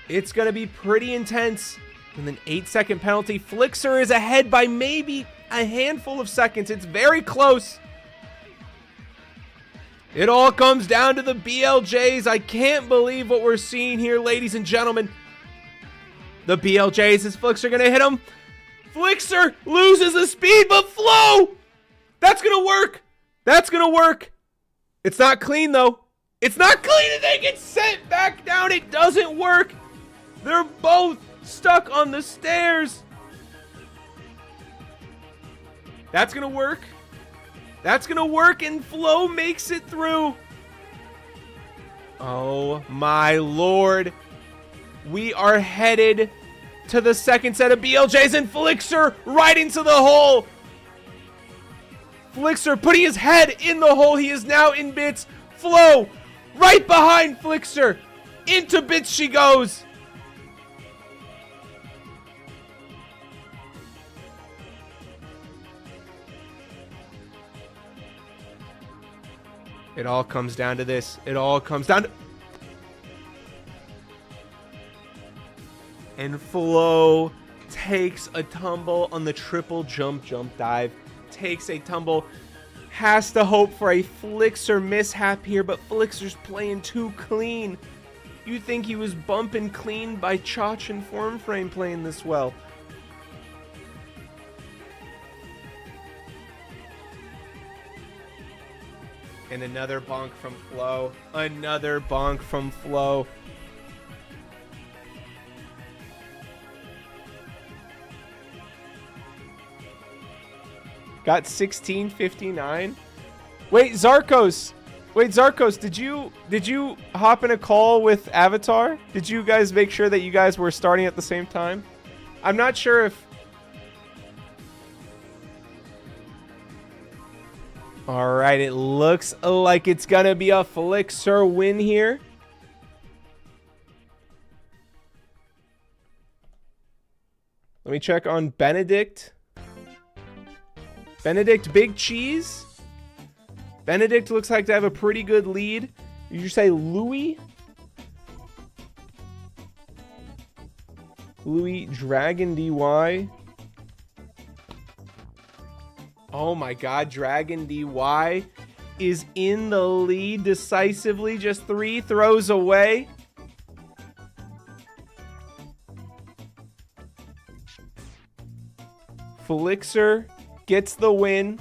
It's going to be pretty intense. And an 8-second penalty. Flixer is ahead by maybe a handful of seconds. It's very close. It all comes down to the BLJs. I can't believe what we're seeing here, ladies and gentlemen. The BLJs, is Flixer going to hit him? Flixer loses the speed, but Flow! That's going to work. That's going to work. It's not clean, though. It's not clean, and they get sent back down. It doesn't work. They're both stuck on the stairs. That's going to work. That's going to work, and Flo makes it through. Oh, my Lord. We are headed to the second set of BLJs, and Flixer right into the hole. Flixer putting his head in the hole. He is now in bits. Flo right behind Flixer. Into bits she goes. It all comes down to this. It all comes down to... And Flo takes a tumble on the triple jump dive. Takes a tumble. Has to hope for a Flixer mishap here, but Flixer's playing too clean. You think he was bumping clean by Chach and FormFrame playing this well. And another bonk from Flo. Another bonk from Flo. Got 1659. Wait, Zarkos. Wait, Zarkos, did you hop in a call with Avatar? Did you guys make sure that you guys were starting at the same time? I'm not sure if... All right, it looks like it's going to be a Flixer win here. Let me check on Benedict. Benedict Big Cheese. Benedict looks like to have a pretty good lead. Did you say Louis? Louis Dragon DY. Oh my God, Dragon DY is in the lead decisively, just 3 throws away. Flixer gets the win.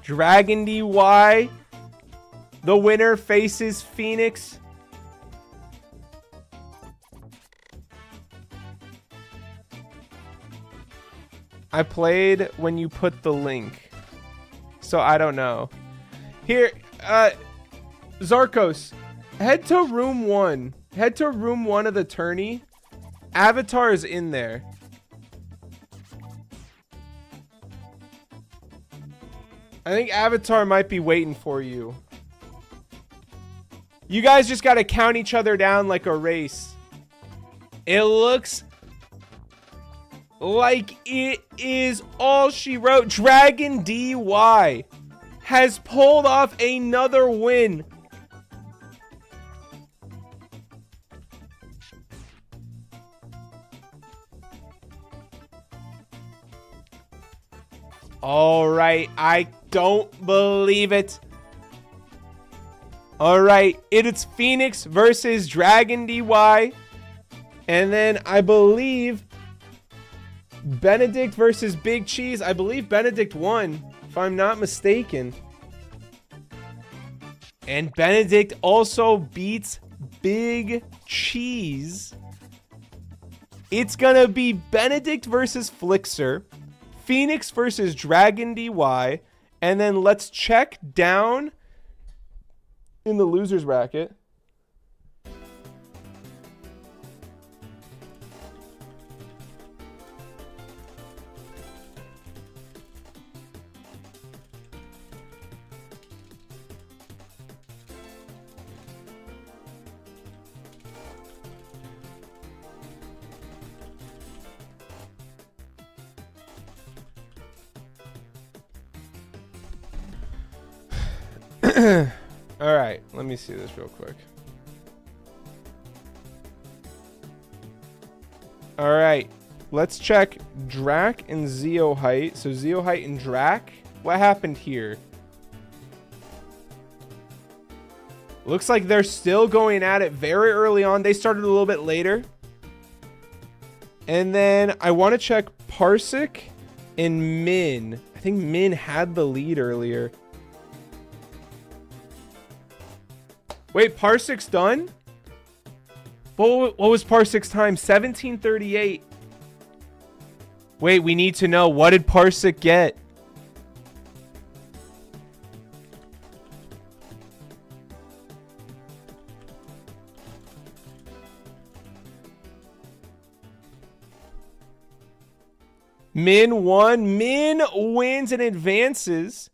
Dragon DY, the winner, faces Phoenix. I played when you put the link, so I don't know. Here, Zarkos, head to room 1. Head to room 1 of the tourney. Avatar is in there. I think Avatar might be waiting for you. You guys just got to count each other down like a race. It looks like it is all she wrote. Dragon DY has pulled off another win. All right, I don't believe it. All right, it's Phoenix versus Dragon DY. And then I believe Benedict versus Big Cheese. I believe Benedict won, if I'm not mistaken. And Benedict also beats Big Cheese. It's gonna be Benedict versus Flixer, Phoenix versus Dragon DY, and then let's check down in the losers bracket. All right, let me see this real quick. All right. Let's check Drac and Zeo Height. So Zeo Height and Drac. What happened here? Looks like they're still going at it very early on. They started a little bit later. And then I want to check Parsec and Min. I think Min had the lead earlier. Wait, Parsec's done? What was Parsec's time? 17:38. Wait, we need to know. What did Parsec get? Min won. Min wins and advances.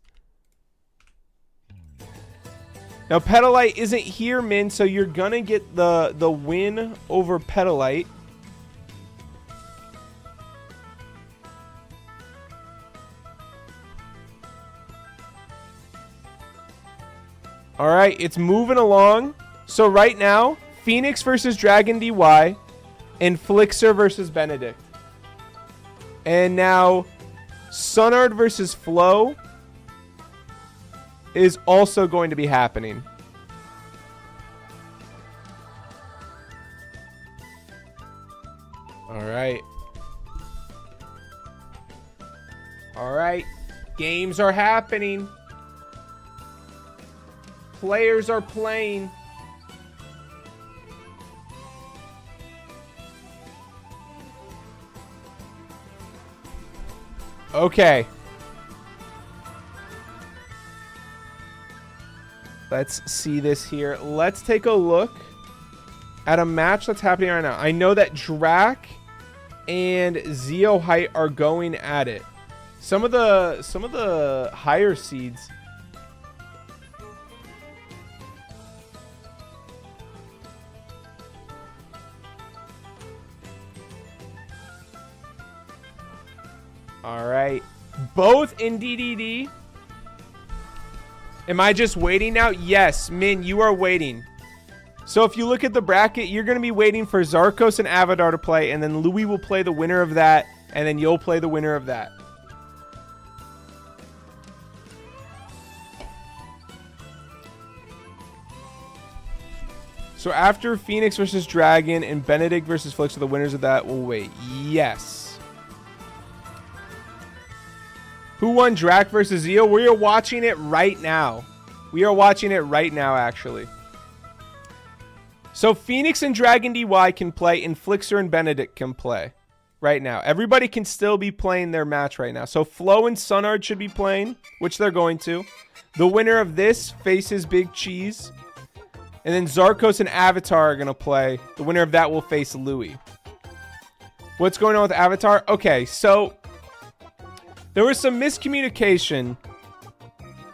Now, Petalite isn't here, Min, so you're going to get the win over Petalite. All right, it's moving along. So right now, Phoenix versus Dragon DY and Flixer versus Benedict. And now, Sunard versus Flo is also going to be happening. All right. All right. Games are happening. Players are playing. Okay. Let's see this here. Let's take a look at a match that's happening right now. I know that Drac and Zeo Height are going at it. Some of the higher seeds. All right. Both in DDD. Am I just waiting now? Yes, Min, you are waiting. So if you look at the bracket, you're going to be waiting for Zarkos and Avadar to play, and then Louis will play the winner of that, and then you'll play the winner of that. So after Phoenix versus Dragon and Benedict versus Flix are the winners of that, we'll wait. Yes. Who won Drac versus Zeo? We are watching it right now. We are watching it right now, actually. So Phoenix and Dragon DY can play, and Flixer and Benedict can play right now. Everybody can still be playing their match right now. So Flo and Sunard should be playing, which they're going to. The winner of this faces Big Cheese. And then Zarkos and Avatar are going to play. The winner of that will face Louis. What's going on with Avatar? Okay, so there was some miscommunication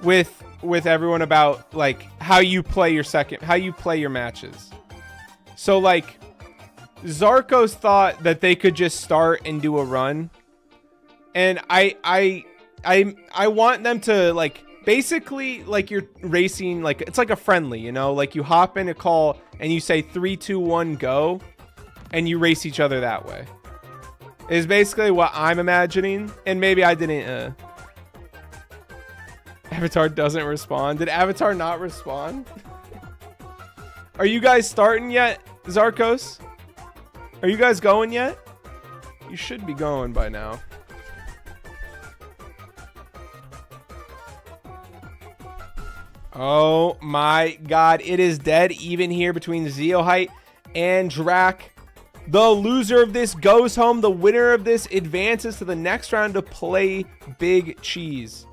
with everyone about like how you play your matches. So like Zarkos thought that they could just start and do a run. And I want them to like basically like you're racing, like it's like a friendly, you know, like you hop in a call and you say 3, 2, 1, go, and you race each other that way. Is basically what I'm imagining. And maybe I didn't Avatar doesn't respond. Did Avatar not respond? Are you guys starting yet, Zarkos? Are you guys going yet? You should be going by now. Oh my god, it is dead even here between Zeo Height and Drac. The loser of this goes home. The winner of this advances to the next round to play Big Cheese.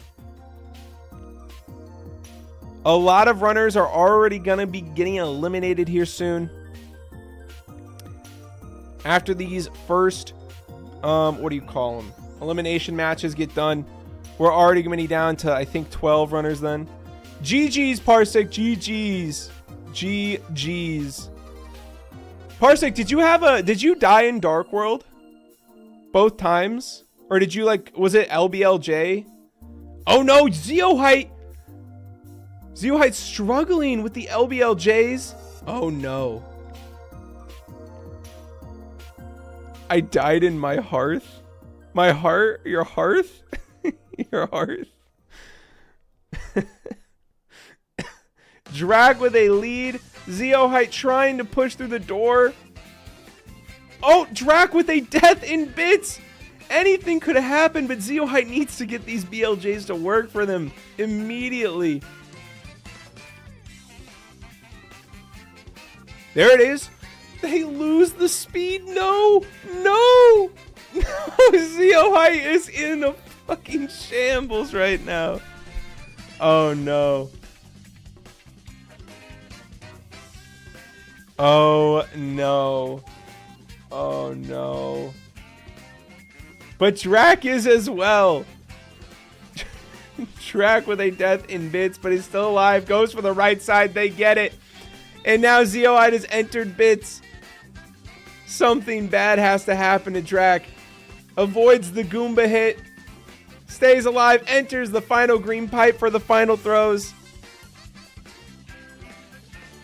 A lot of runners are already going to be getting eliminated here soon. After these first, what do you call them? Elimination matches get done. We're already going to be down to, I think, 12 runners then. GG's, Parsec. GG's. GG's. Parsec, did you die in Dark World? Both times? Or did you was it LBLJ? Oh no, Zeo Height! Zeo Height's struggling with the LBLJs. Oh no. I died in my hearth. My heart? Your hearth? Your hearth? Drag with a lead. Zeohite trying to push through the door. Oh, Drac with a death in bits. Anything could have happened, but Zeohite needs to get these BLJs to work for them immediately. There it is. They lose the speed. No, no, no. Zeohite is in a fucking shambles right now. Oh no. Oh no. Oh no. But Drac is as well. Drac with a death in bits, but he's still alive. Goes for the right side. They get it. And now Zeohite has entered bits. Something bad has to happen to Drac. Avoids the Goomba hit. Stays alive. Enters the final green pipe for the final throws.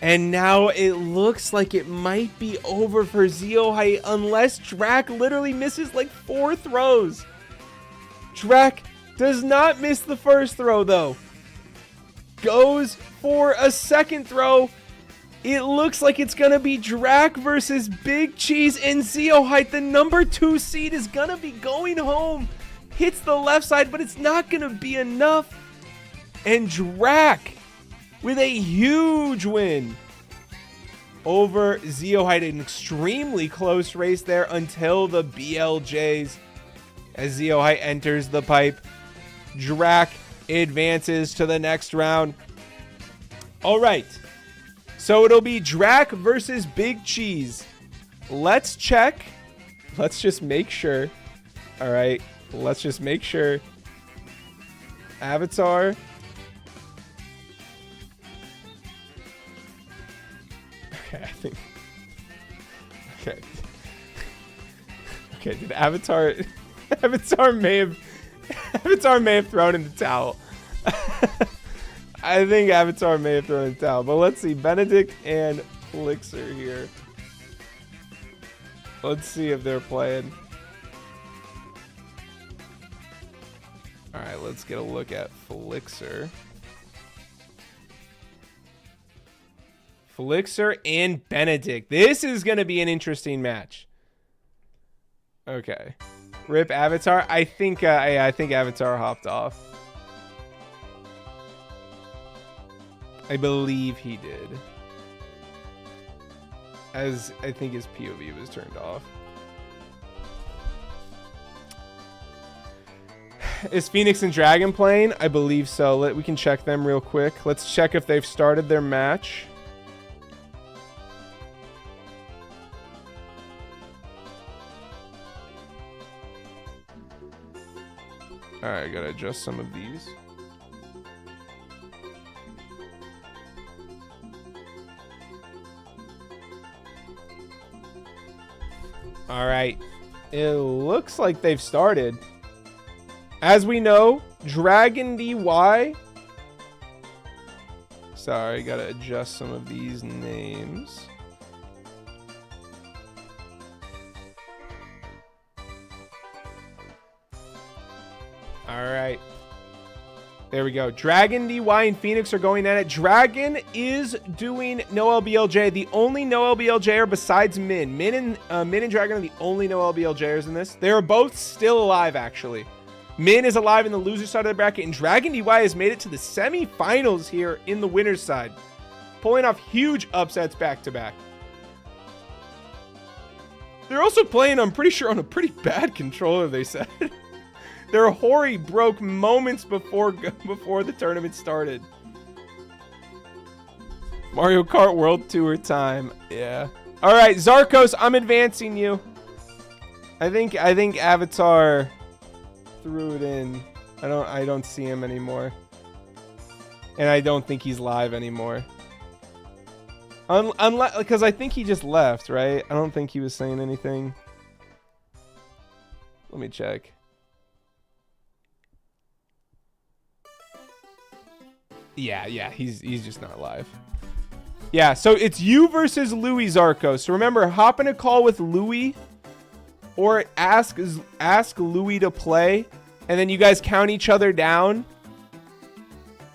And now it looks like it might be over for Zeohite unless Drac literally misses like 4 throws. Drac does not miss the first throw though. Goes for a second throw. It looks like it's going to be Drac versus Big Cheese and Zeohite. The number 2 seed is going to be going home. Hits the left side, but it's not going to be enough. And Drac with a huge win over Zeohite. An extremely close race there until the BLJs. As Zeohite enters the pipe, Drac advances to the next round. All right. So it'll be Drac versus Big Cheese. Let's check. Let's just make sure. All right. Let's just make sure. Avatar. Okay, I think. Okay. Okay, did Avatar may have thrown in the towel. I think Avatar may have thrown in the towel. But let's see. Benedict and Flixer here. Let's see if they're playing. Alright, let's get a look at Flixer. Flixer and Benedict. This is going to be an interesting match. Okay. Rip Avatar. I think Avatar hopped off. I believe he did. As I think his POV was turned off. Is Phoenix and Dragon playing? I believe so. We can check them real quick. Let's check if they've started their match. Alright, I gotta adjust some of these. Alright. It looks like they've started. As we know, Dragon DY. Sorry, gotta adjust some of these names. Alright. There we go. Dragon DY and Phoenix are going at it. Dragon is doing no LBLJ. The only no LBLJer besides Min. Min and Dragon are the only no LBLJers in this. They are both still alive, actually. Min is alive in the loser side of the bracket, and Dragon DY has made it to the semifinals here in the winner's side. Pulling off huge upsets back-to-back. They're also playing, I'm pretty sure, on a pretty bad controller, they said. Their Hori broke moments before the tournament started. Mario Kart World Tour time. Yeah. All right, Zarkos, I'm advancing you. I think Avatar threw it in. I don't see him anymore. And I don't think he's live anymore. Unless, because I think he just left, right? I don't think he was saying anything. Let me check. Yeah, he's just not live. Yeah, so it's you versus Louis, Zarko. So remember, hop in a call with Louis. or ask Louis to play, and then you guys count each other down,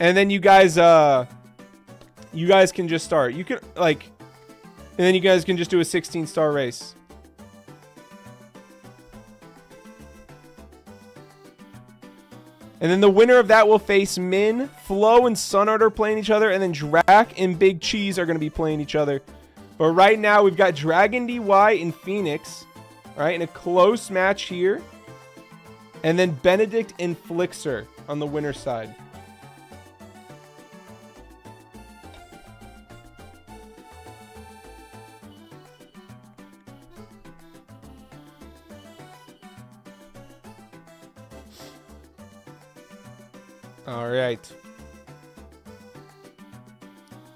and then you guys can just start. You can like, and then you guys can just do a 16-star race. And then the winner of that will face Min, Flo, and Sunart are playing each other, and then Drac and Big Cheese are going to be playing each other. But right now, we've got Dragon DY and Phoenix, all right, in a close match here. And then Benedict and Flixer on the winner's side. All right.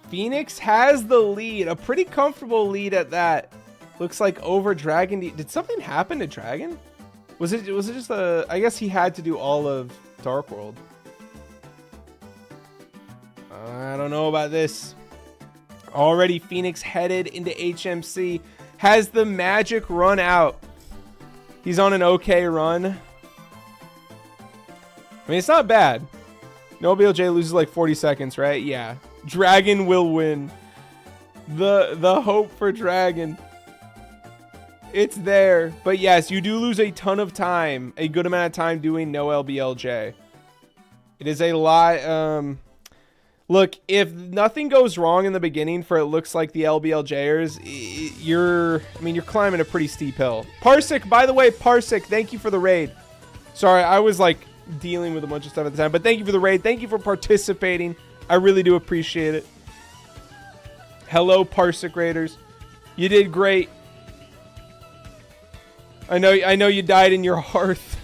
Phoenix has the lead, a pretty comfortable lead at that. Looks like over Dragon. Did something happen to Dragon? Was it just a? I guess he had to do all of Dark World. I don't know about this. Already Phoenix headed into HMC, has the magic run out. He's on an okay run. I mean, it's not bad. No BLJ loses like 40 seconds, right? Yeah. Dragon will win. The hope for Dragon. It's there. But yes, you do lose a ton of time. A good amount of time doing no LBLJ. It is a lot. Look, if nothing goes wrong in the beginning for it looks like the LBLJers, you're climbing a pretty steep hill. Parsec, by the way, Parsec, thank you for the raid. Sorry, I was like dealing with a bunch of stuff at the time, but thank you for the raid. Thank you for participating. I really do appreciate it. Hello, Parsec Raiders. You did great. I know you died in your hearth.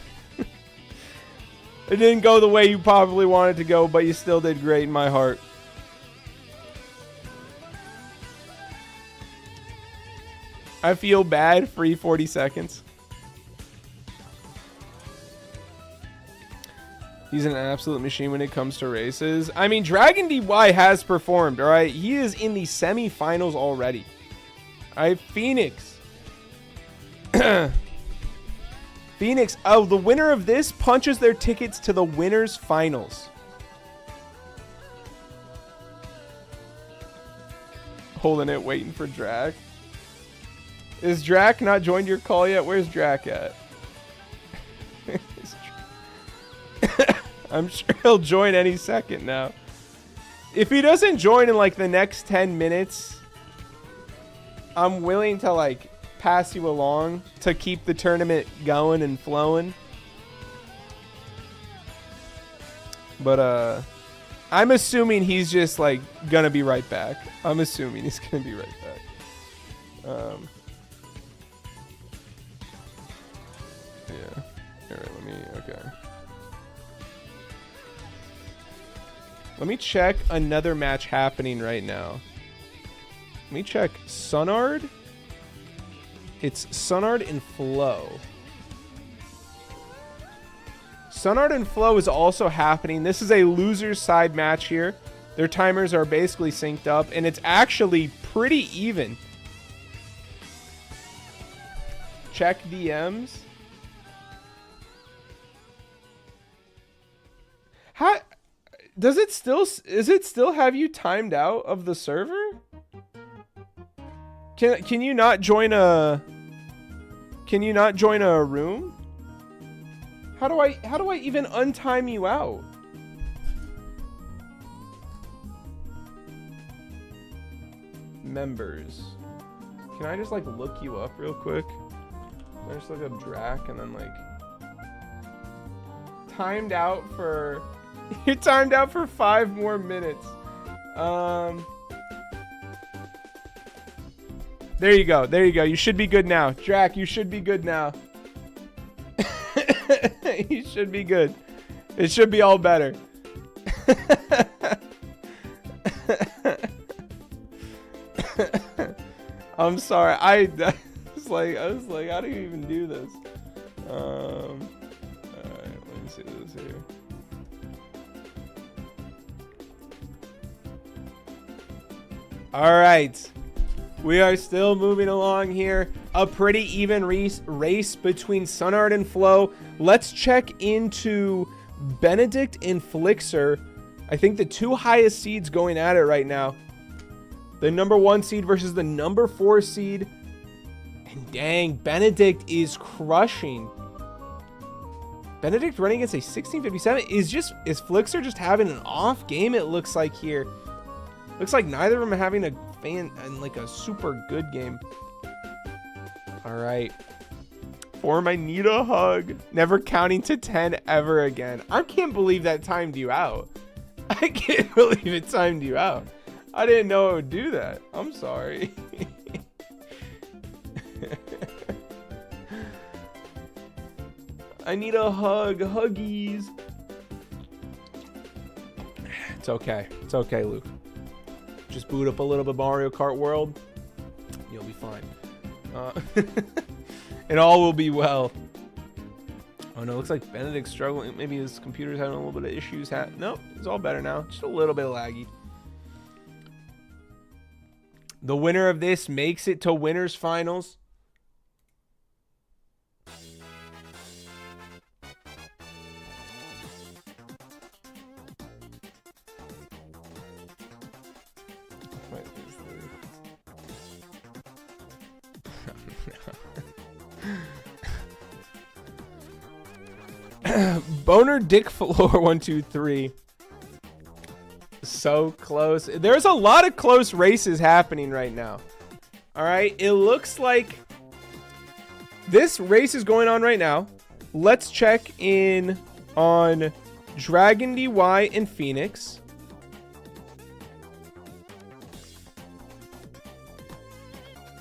It didn't go the way you probably wanted to go, but you still did great in my heart. I feel bad. Free 40 seconds. He's an absolute machine when it comes to races. I mean, Dragon DY has performed, all right? He is in the semifinals already. All right, Phoenix. Phoenix, oh, the winner of this punches their tickets to the winners finals. Holding it, waiting for Drac. Is Drac not joined your call yet? Where's Drac at? I'm sure he'll join any second now. If he doesn't join in like the next 10 minutes, I'm willing to like pass you along to keep the tournament going and flowing. But I'm assuming he's just like gonna be right back. I'm assuming he's gonna be right back. Yeah. All right, okay. Let me check another match happening right now. Let me check Sunard. It's Sunard and Flo. Sunard and Flo is also happening. This is a loser's side match here. Their timers are basically synced up, and it's actually pretty even. Check DMs. How does it still? Is it still have you timed out of the server? Can you not join a? Can you not join a room? How do I even untime you out? Members. Can I just like look you up real quick? I just look up Drac and then like timed out for. You're timed out for 5 more minutes. There you go. There you go. You should be good now. Drac, you should be good now. You should be good. It should be all better. I'm sorry. I was like, how do you even do this? All right, let me see this here. All right. We are still moving along here. A pretty even race between Sunart and Flo. Let's check into Benedict and Flixer. I think the two highest seeds going at it right now. The number 1 seed versus the number 4 seed. And dang, Benedict is crushing. Benedict running against a 1657. Is Flixer just having an off game, it looks like here. Looks like neither of them are having a super good game. All right. Form, I need a hug. Never counting to 10 ever again. I can't believe that timed you out. I can't believe it timed you out. I didn't know it would do that. I'm sorry. I need a hug. Huggies. It's okay. It's okay, Luke. Just boot up a little bit Mario Kart World. You'll be fine. And all will be well. Oh no, looks like Benedict's struggling. Maybe his computer's having a little bit of issues. Nope, it's all better now. Just a little bit laggy. The winner of this makes it to winners finals. Boner Dick Floor 1 2 3. So close. There's a lot of close races happening right now. All right, it looks like this race is going on right now. Let's check in on Dragon DY and Phoenix.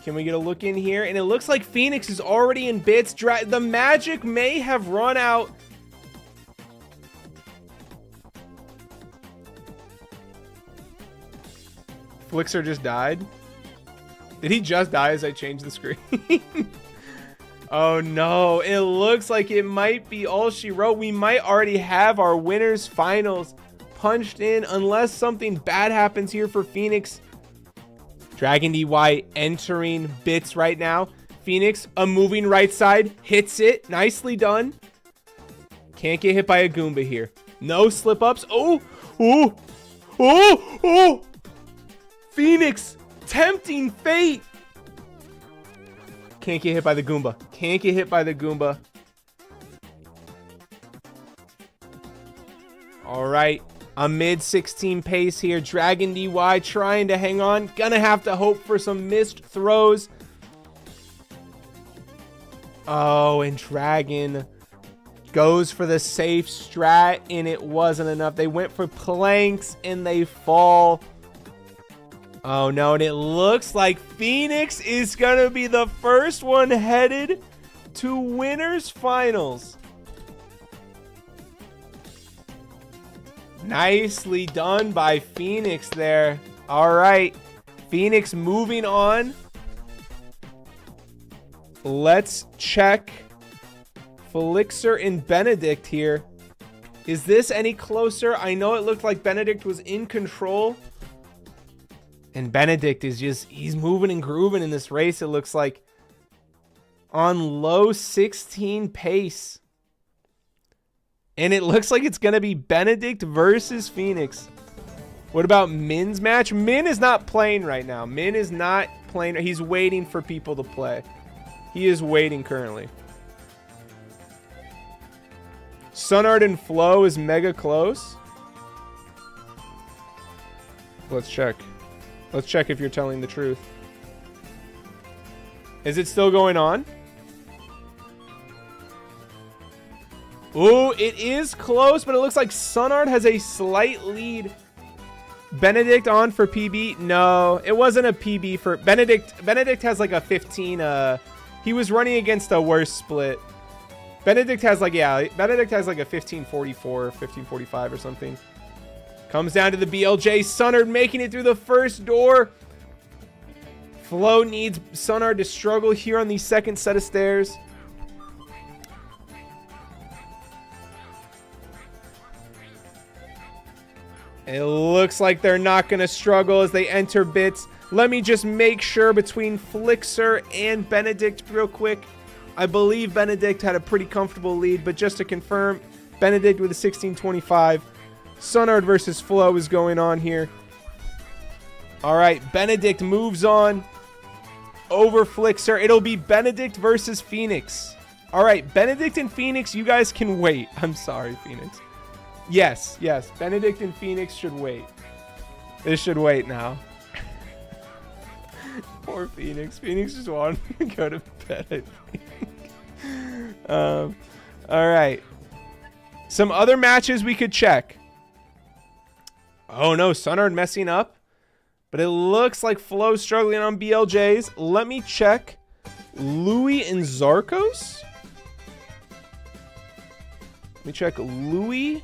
Can we get a look in here? And it looks like Phoenix is already in bits. The magic may have run out. Flixer just died. Did he just die as I changed the screen? Oh no, it looks like it might be all she wrote. We might already have our winners finals punched in unless something bad happens here for Phoenix. Dragon DY entering bits right now. Phoenix, a moving right side, hits it. Nicely done. Can't get hit by a Goomba here. No slip ups. Oh, oh, oh, oh. Phoenix, tempting fate. Can't get hit by the Goomba. Can't get hit by the Goomba. All right. A mid-16 pace here. Dragon DY trying to hang on. Gonna have to hope for some missed throws. Oh, and Dragon goes for the safe strat, and it wasn't enough. They went for planks, and they fall. Oh, no, and it looks like Phoenix is gonna be the first one headed to winners finals. Nicely done by Phoenix there. All right. Phoenix moving on. Let's check Flixer and Benedict here. Is this any closer? I know it looked like Benedict was in control. And Benedict is just, he's moving and grooving in this race, it looks like. On low 16 pace. And it looks like it's going to be Benedict versus Phoenix. What about Min's match? Min is not playing right now. Min is not playing. He's waiting for people to play. He is waiting currently. Sunart and Flo is mega close. Let's check. Let's check if you're telling the truth. Is it still going on? Ooh, it is close, but it looks like Sunart has a slight lead. Benedict on for PB. No, it wasn't a PB for Benedict. Benedict has like a 15. He was running against a worse split. Benedict has like, yeah, Benedict has like a 1544, 1545 or something. Comes down to the BLJ. Sunart making it through the first door. Flo needs Sunart to struggle here on the second set of stairs. It looks like they're not going to struggle as they enter bits. Let me just make sure between Flixer and Benedict real quick. I believe Benedict had a pretty comfortable lead, but just to confirm, Benedict with a 16.25. Sunard versus Flo is going on here. All right, Benedict moves on over Flixer. It'll be Benedict versus Phoenix. All right, Benedict and Phoenix, you guys can wait. I'm sorry, Phoenix. Yes, Benedict and Phoenix should wait. They should wait now. Poor Phoenix. Phoenix just wanted to go to bed, I think. All right. Some other matches we could check. Oh no, Sunard messing up. But it looks like Flo's struggling on BLJs. Let me check Louis and Zarkos. Let me check Louis.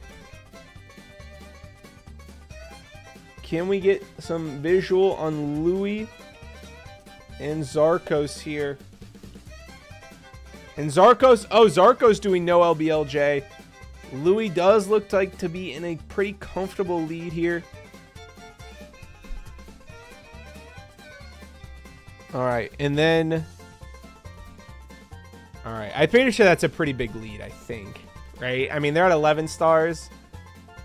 Can we get some visual on Louis and Zarkos here? And Zarkos, oh, Zarkos doing no LBLJ. Louis does look like to be in a pretty comfortable lead here. All right, and then... All right, I'm pretty sure that's a pretty big lead, I think. Right? I mean, they're at 11 stars.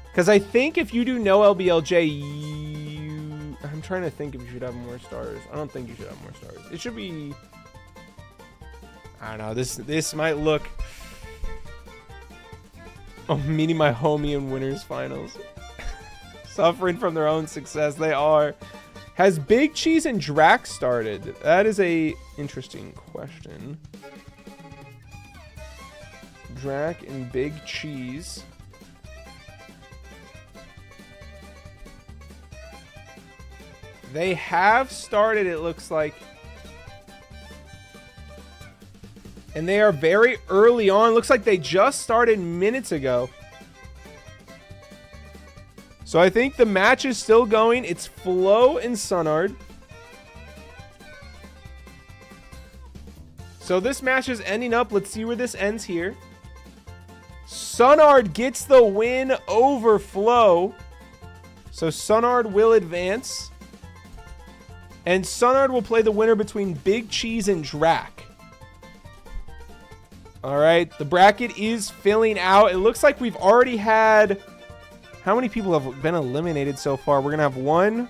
Because I think if you do no LBLJ, you... I'm trying to think if you should have more stars. I don't think you should have more stars. It should be... I don't know. This might look... Oh, meeting my homie in winners finals. Suffering from their own success. They are. Has Big Cheese and Drac started? That is a interesting question. Drac and Big Cheese. They have started, it looks like. And they are very early on. Looks like they just started minutes ago. So I think the match is still going. It's Flo and Sunard. So this match is ending up. Let's see where this ends here. Sunard gets the win over Flo. So Sunard will advance. And Sunard will play the winner between Big Cheese and Drac. All right, the bracket is filling out. It looks like we've already had... How many people have been eliminated so far? We're going to have 1,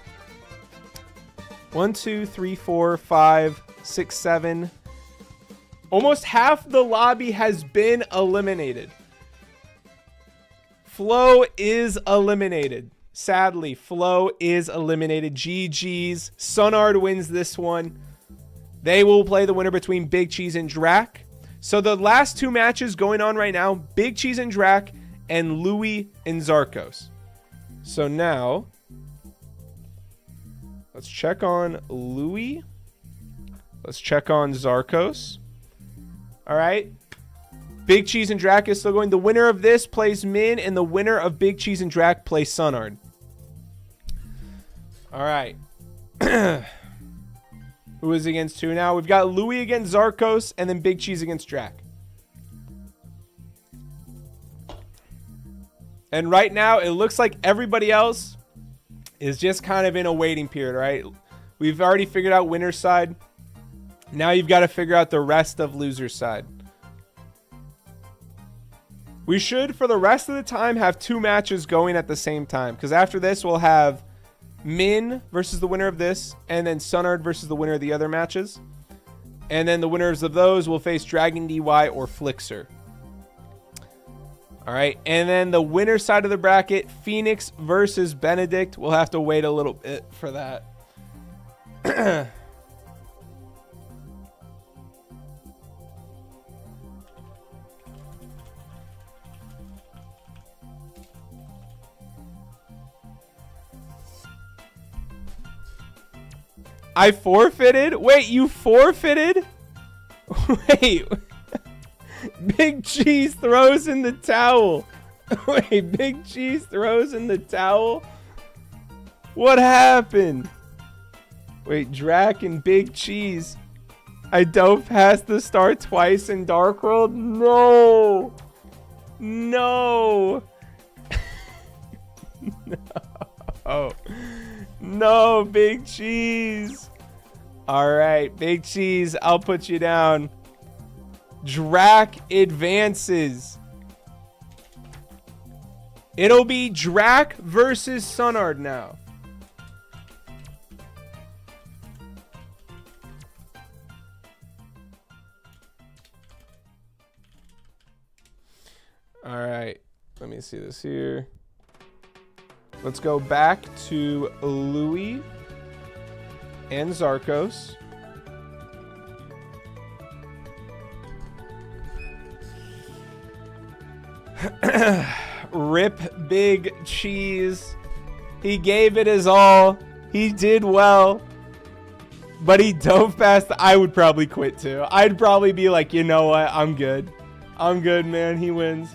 2, 3, 4, 5, 6, 7. Almost half the lobby has been eliminated. Flo is eliminated. Sadly, Flo is eliminated. GG's. Sunard wins this one. They will play the winner between Big Cheese and Drac. So the last two matches going on right now, Big Cheese and Drac and Louis and Zarkos. So now, let's check on Louis. Let's check on Zarkos. All right. Big Cheese and Drac is still going. The winner of this plays Min, and the winner of Big Cheese and Drac plays Sunard. All right. Who is against who now? We've got Louis against Zarkos, and then Big Cheese against Drac. And right now, it looks like everybody else is just kind of in a waiting period, right? We've already figured out winner's side. Now you've got to figure out the rest of loser's side. We should, for the rest of the time, have 2 matches going at the same time. Because after this, we'll have Min versus the winner of this, and then Sunard versus the winner of the other matches. And then the winners of those will face Dragon DY or Flixer. All right, and then the winner side of the bracket, Phoenix versus Benedict. We'll have to wait a little bit for that. I forfeited? Wait, you forfeited? Wait. Big Cheese throws in the towel. Wait, Big Cheese throws in the towel? What happened? Wait, Drac and Big Cheese. I dove past the star twice in Dark World? No. No. No. No. No, Big Cheese. All right, Big Cheese, I'll put you down. Drac advances. It'll be Drac versus Sunard now. All right, let me see this here. Let's go back to Louis and Zarkos. Rip Big Cheese. He gave it his all. He did well. But he dove past. I would probably quit too. I'd probably be like, you know what? I'm good. I'm good, man. He wins.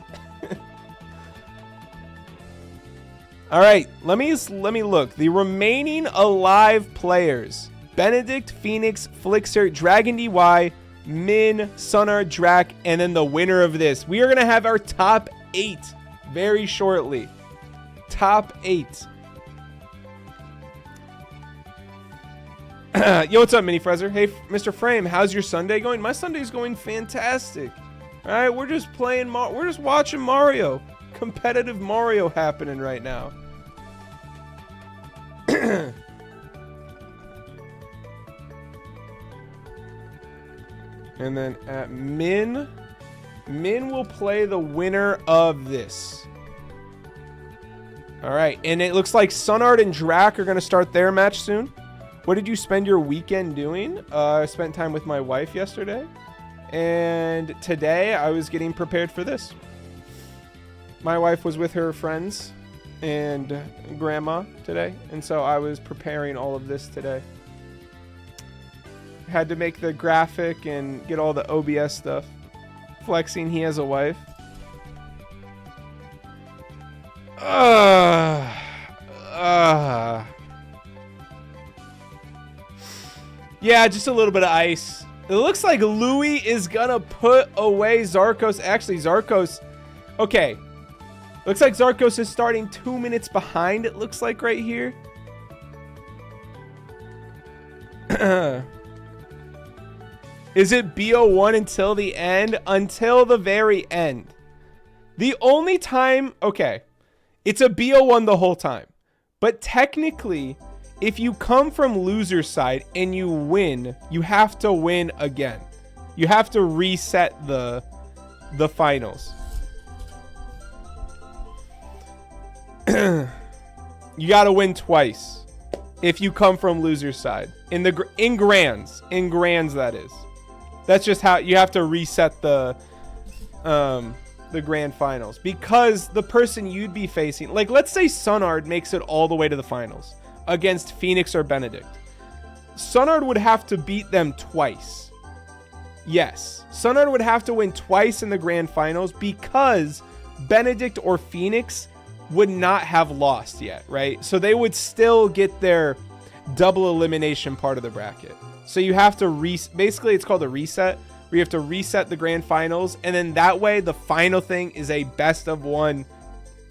All right, let me look. The remaining alive players: Benedict, Phoenix, Flixer, Dragon DY, Min, Sunard, Drac, and then the winner of this. We are going to have our top 8 very shortly. Top 8. Yo, what's up, Mini Frezzer? Hey, Mr. Frame, how's your Sunday going? My Sunday's going fantastic. All right, we're just playing, we're just watching Mario. Competitive Mario happening right now. And then at Min will play the winner of this. All right, and it looks like Sunard and Drac are going to start their match soon. What did you spend your weekend doing? I spent time with my wife yesterday, and today I was getting prepared for this. My wife was with her friends and grandma today, and so I was preparing all of this today. Had to make the graphic and get all the OBS stuff. Flexing he has a wife. Yeah, just a little bit of ice. It looks like Louis is gonna put away Zarkos. Actually, Zarkos... Okay. Looks like Zarkos is starting 2 minutes behind, it looks like right here. Is it BO1 until the end? Until the very end. The only time... Okay. It's a BO1 the whole time. But technically, if you come from loser side and you win, you have to win again. You have to reset the finals. You got to win twice if you come from loser side. In grands that is. That's just how you have to reset the grand finals, because the person you'd be facing, like let's say Sunard makes it all the way to the finals against Phoenix or Benedict. Sunard would have to beat them twice. Yes, Sunard would have to win twice in the grand finals because Benedict or Phoenix would not have lost yet, right? So they would still get their double elimination part of the bracket. So you have to basically it's called a reset, where you have to reset the grand finals, and then that way the final thing is a best of one,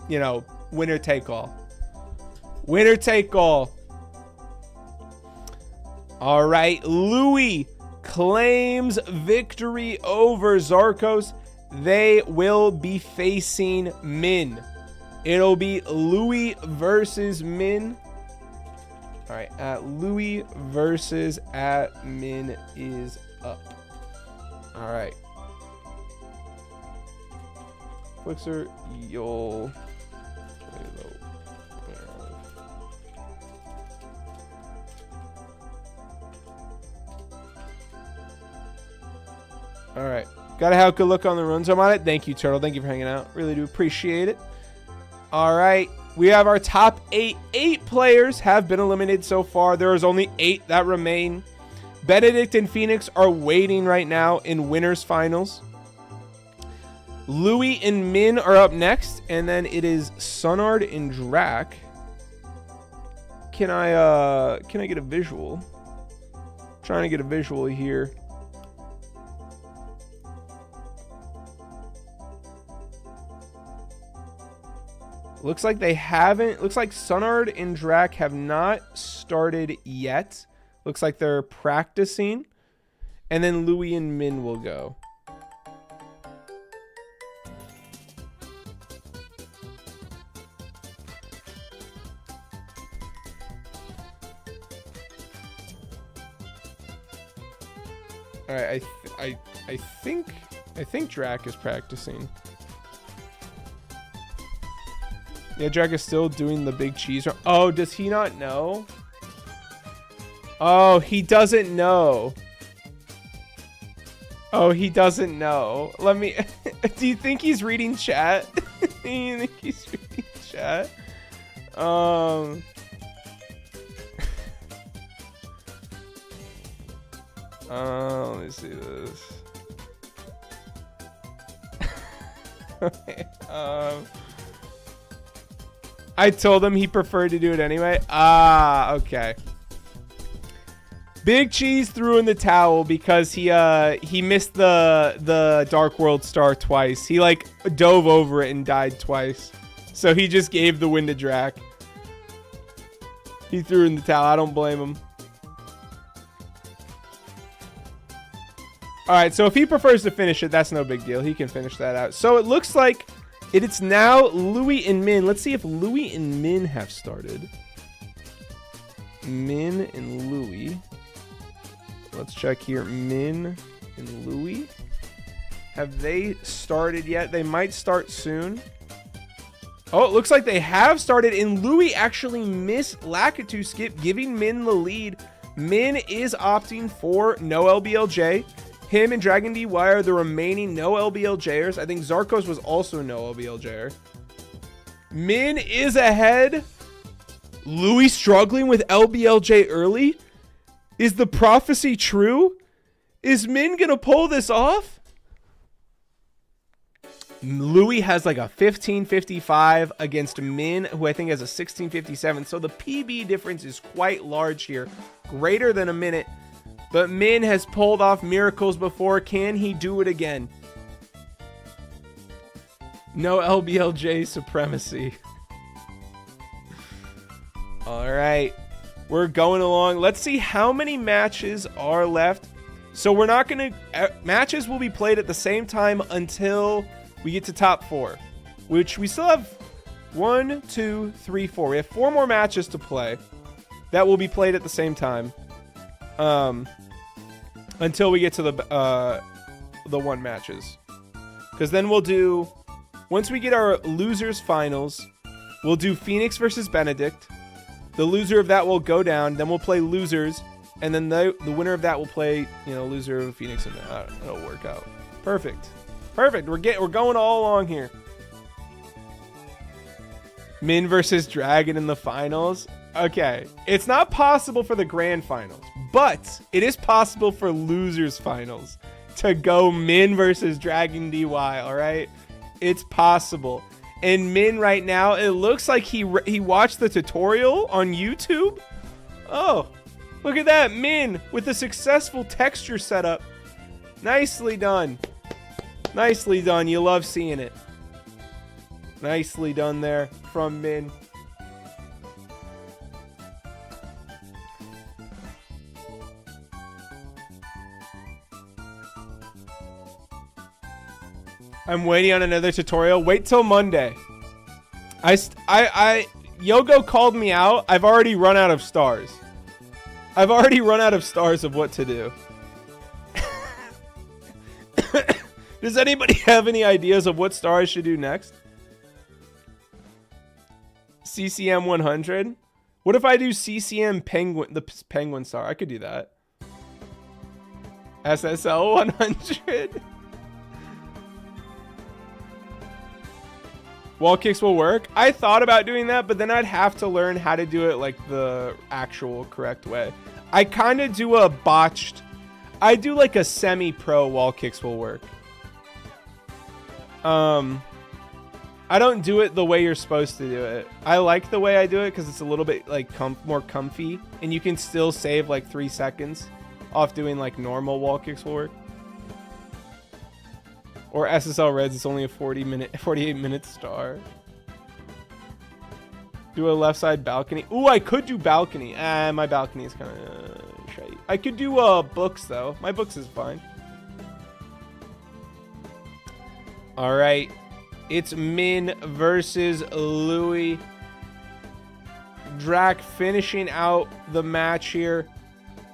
you know, winner take all. Winner take all. All right, Louis claims victory over Zarkos. They will be facing Min. It'll be Louis versus Min. All right, at Louis versus at Min is up. All right. Flixer, you'll... All right. Gotta have a good look on the runs. I'm on it. Thank you, Turtle. Thank you for hanging out. Really do appreciate it. All right. We have our top 8. 8 players have been eliminated so far. There is only 8 that remain. Benedict and Phoenix are waiting right now in winners finals. Louis and Min are up next, and then it is Sunard and Drac. Can I get a visual? I'm trying to get a visual here. Looks like they haven't. Looks like Sunard and Drac have not started yet. Looks like they're practicing. And then Louis and Min will go. All right, I think Drac is practicing. Yeah, Drac is still doing the big cheese run. Oh, does he not know? Oh, he doesn't know. Oh, he doesn't know. Let me... Do you think he's reading chat? Do you think he's reading chat? Let me see this. Okay, I told him he preferred to do it anyway. Ah, okay. Big Cheese threw in the towel because he missed the Dark World star twice. He like dove over it and died twice. So he just gave the win to Drac. He threw in the towel. I don't blame him. All right, so if he prefers to finish it, that's no big deal. He can finish that out. So it looks like it's now Louis and Min. Let's see if Louis and Min have started. Min and Louis. Let's check here. Min and Louis. Have they started yet? They might start soon. Oh, it looks like they have started, and Louis actually missed Lakitu skip, giving Min the lead. Min is opting for no LBLJ. Him and Dragon DY are the remaining no LBLJers. I think Zarkos was also no LBLJer. Min is ahead. Louis struggling with LBLJ early. Is the prophecy true? Is Min gonna pull this off? Louis has like a 15.55 against Min, who I think has a 16.57. So the PB difference is quite large here. Greater than a minute. But Min has pulled off miracles before. Can he do it again? No LBLJ supremacy. All right. We're going along. Let's see how many matches are left. So we're not going to... matches will be played at the same time until we get to top 4. Which we still have 1, 2, 3, 4. We have 4 more matches to play. That will be played at the same time. Until we get to the 1 matches. Because then we'll do... Once we get our losers finals, we'll do Phoenix versus Benedict. The loser of that will go down. Then we'll play losers. And then the winner of that will play, you know, loser of Phoenix. And it'll work out. Perfect. Perfect. We're going all along here. Min versus Dragon in the finals. Okay. It's not possible for the grand finals. But it is possible for losers finals to go Min versus Dragon DY, all right? It's possible. And Min right now, it looks like he watched the tutorial on YouTube. Oh, look at that. Min with a successful texture setup. Nicely done. Nicely done. You love seeing it. Nicely done there from Min. I'm waiting on another tutorial. Wait till Monday. Yogo called me out. I've already run out of stars. I've already run out of stars of what to do. Does anybody have any ideas of what star I should do next? CCM 100? What if I do CCM Penguin, the Penguin star? I could do that. SSL 100? Wall kicks will work. I thought about doing that, but then I'd have to learn how to do it like the actual correct way. I kind of do a botched... I do like a semi-pro wall kicks will work. I don't do it the way you're supposed to do it. I like the way I do it because it's a little bit like more comfy, and you can still save like 3 seconds off doing like normal wall kicks will work. Or SSL Reds, it's only a 48 minute star. Do a left side balcony. Ooh, I could do balcony. My balcony is kind of shitty. I could do books though. My books is fine. All right, it's Min versus Louis. Drac finishing out the match here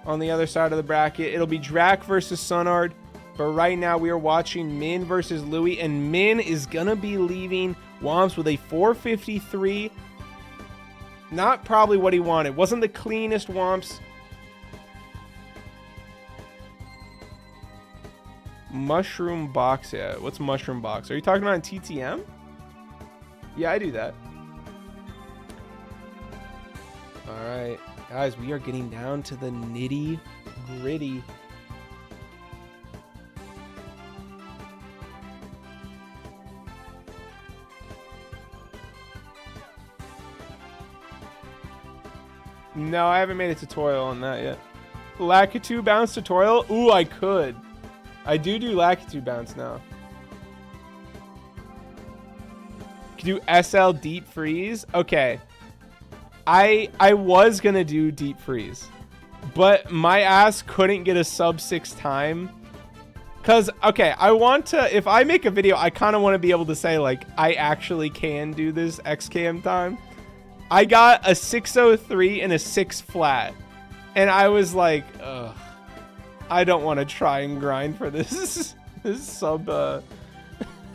on the other side of the bracket. It'll be Drac versus Sunard, but right now we are watching Min versus Louis, and Min is gonna be leaving Womps with a 453. Not probably what he wanted. Wasn't the cleanest Womps. Mushroom box, yeah. What's mushroom box? Are you talking about TTM? Yeah, I do that. All right, guys, we are getting down to the nitty gritty. No, I haven't made a tutorial on that yet. Lakitu bounce tutorial? Ooh, I could. I do Lakitu bounce now. Can do SL deep freeze? Okay. I was gonna do deep freeze, but my ass couldn't get a sub 6 time. Cause okay, I want to, if I make a video, I kind of want to be able to say like, I actually can do this XKM time. I got a 603 and a 6 flat. And I was like, ugh, I don't want to try and grind for this. This sub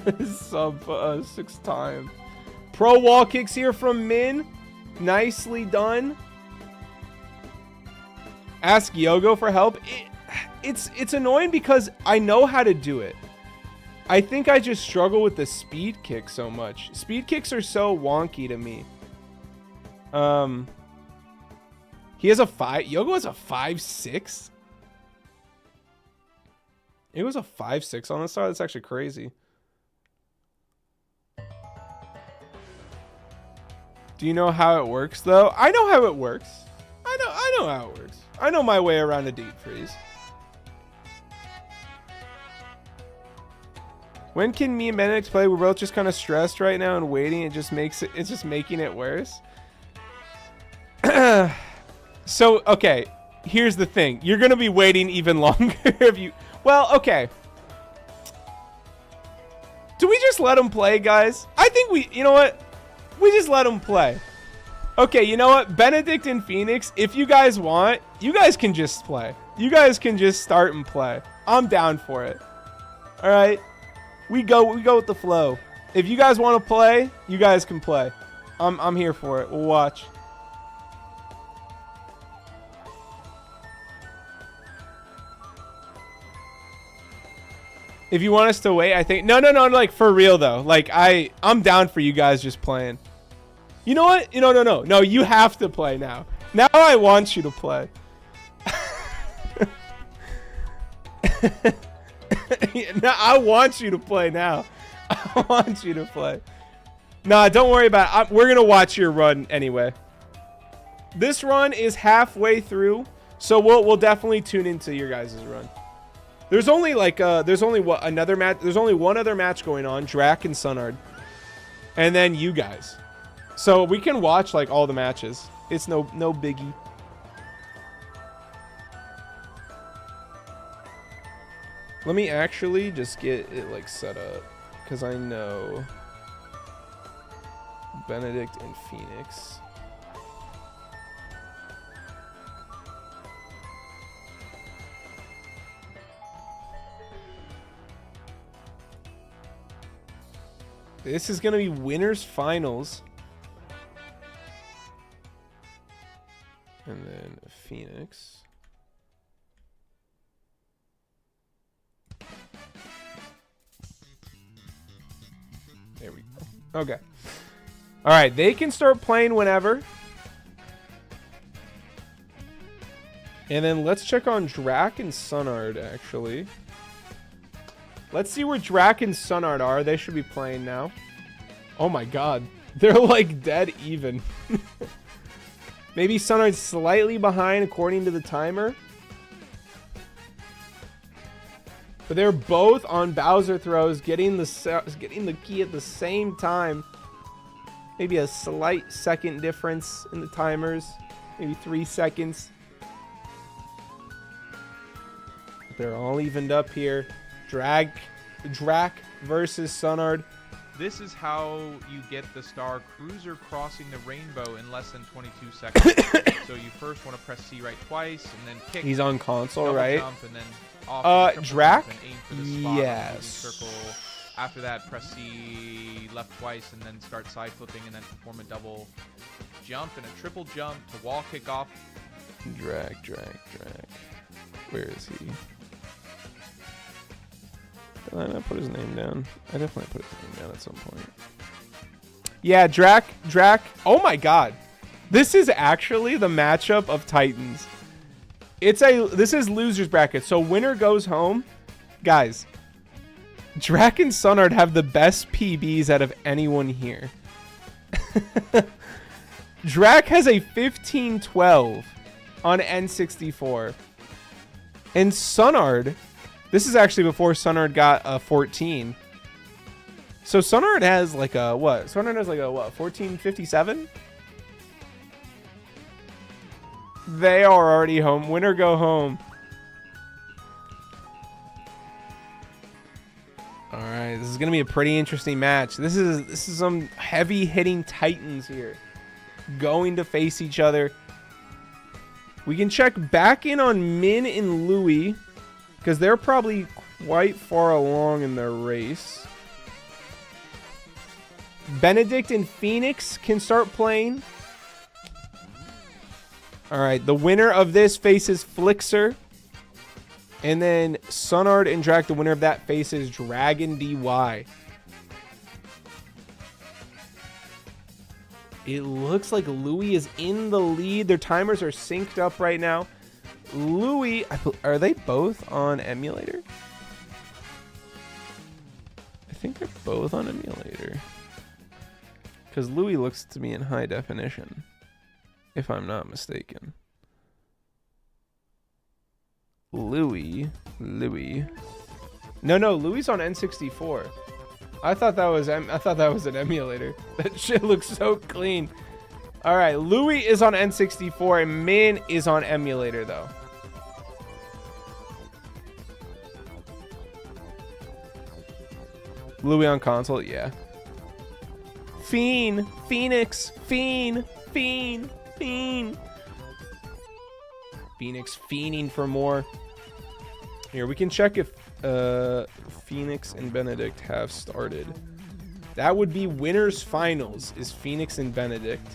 6 time. Pro wall kicks here from Min. Nicely done. Ask Yogo for help. It's annoying because I know how to do it. I think I just struggle with the speed kick so much. Speed kicks are so wonky to me. He has a 5. Yogo has a 5.6. It was a 5.6 on the side. That's actually crazy. Do you know how it works though? I know how it works. I know how it works. I know my way around a deep freeze. When can me and Benedict play? We're both just kind of stressed right now and waiting. It's just making it worse. So, okay, here's the thing. You're going to be waiting even longer if you... Well, okay. Do we just let him play, guys? I think we... You know what? We just let him play. Okay, you know what? Benedict and Phoenix, if you guys want, you guys can just play. You guys can just start and play. I'm down for it. All right? We go with the flow. If you guys want to play, you guys can play. I'm here for it. We'll watch. If you want us to wait, I think... No, like, for real, though. Like, I'm down for you guys just playing. You know what? No, you have to play now. Now I want you to play. No, I want you to play now. I want you to play. Nah, don't worry about it. We're going to watch your run anyway. This run is halfway through, so we'll definitely tune into your guys' run. There's only like there's only another match. There's only one other match going on, Drac and Sunard, and then you guys. So we can watch like all the matches. It's no biggie. Let me actually just get it like set up because I know Benedict and Phoenix. This is going to be winners finals. And then Phoenix. There we go. Okay. All right. They can start playing whenever. And then let's check on Drac and Sunard, actually. Let's see where Drac and Sunard are. They should be playing now. Oh my god. They're like dead even. Maybe Sunard's slightly behind according to the timer. But they're both on Bowser throws, getting the key at the same time. Maybe a slight second difference in the timers. Maybe 3 seconds. They're all evened up here. Drac versus Sunard. This is how you get the Star Cruiser crossing the rainbow in less than 22 seconds. So you first want to press C right twice, and then kick. He's on console, double right? Jump, and then off and triple Drac? jump and aim for the spot on the Yes. circle. After that, press C left twice, and then start side flipping, and then perform a double jump and a triple jump to wall kick off. Drac. Where is he? Did I not put his name down? I definitely put his name down at some point. Yeah, Drac. Oh my god. This is actually the matchup of Titans. This is losers bracket. So winner goes home. Guys, Drac and Sunard have the best PBs out of anyone here. Drac has a 15-12 on N64. And Sunard, this is actually before Sunard got a 14. So Sunard has like a what? Sunard has like a what? 1457? They are already home. Winner go home. All right, this is gonna be a pretty interesting match. This is some heavy hitting Titans here, going to face each other. We can check back in on Min and Louis, because they're probably quite far along in their race. Benedict and Phoenix can start playing. All right, the winner of this faces Flixer. And then Sunard and Drac, the winner of that, faces Dragon DY. It looks like Louis is in the lead. Their timers are synced up right now. Louis, are they both on emulator? I think they're both on emulator. Because Louis looks to be in high definition, if I'm not mistaken. Louis. No, Louis on N64. I thought that was an emulator. That shit looks so clean. All right, Louis is on N64 and Min is on emulator though. Louis on console, yeah. Phoenix fiending for more. Here, we can check if Phoenix and Benedict have started. That would be winners finals, is Phoenix and Benedict.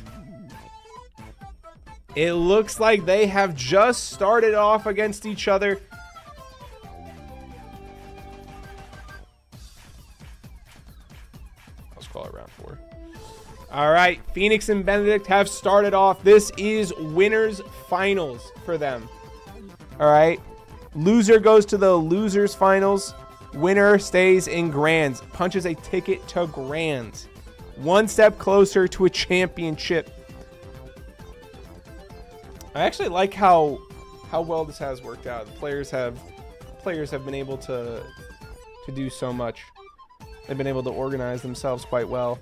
It looks like they have just started off against each other. Let's call it round 4. All right, Phoenix and Benedict have started off. This is winners finals for them. All right, loser goes to the losers finals. Winner stays in grands, punches a ticket to grands. One step closer to a championship. I actually like how well this has worked out. The players have been able to do so much. They've been able to organize themselves quite well.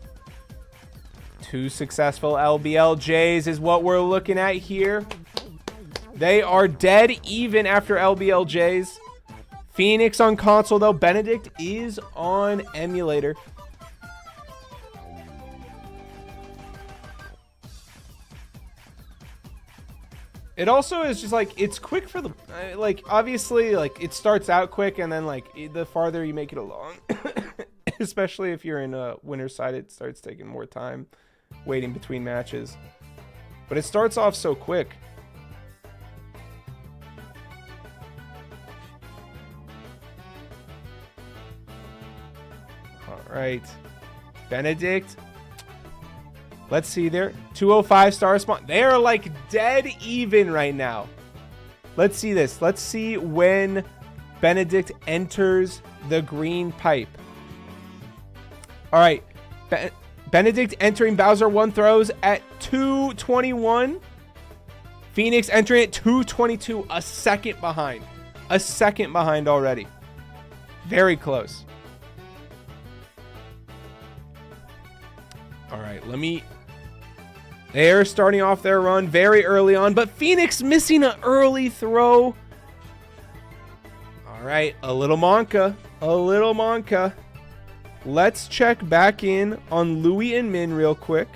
2 successful LBLJs is what we're looking at here. They are dead even after LBLJs. Phoenix on console though. Benedict is on emulator. It also is just like, it's quick for the, like, obviously, like, it starts out quick and then, like, the farther you make it along, especially if you're in a winner's side, it starts taking more time waiting between matches. But it starts off so quick. All right. Benedict. Let's see there. 205 star spawn. They are like dead even right now. Let's see this. Let's see when Benedict enters the green pipe. All right. Benedict entering Bowser 1 throws at 221. Phoenix entering at 222. A second behind. A second behind already. Very close. All right. right, they're starting off their run very early on, but Phoenix missing an early throw. All right, a little Monka. Let's check back in on Louis and Min real quick.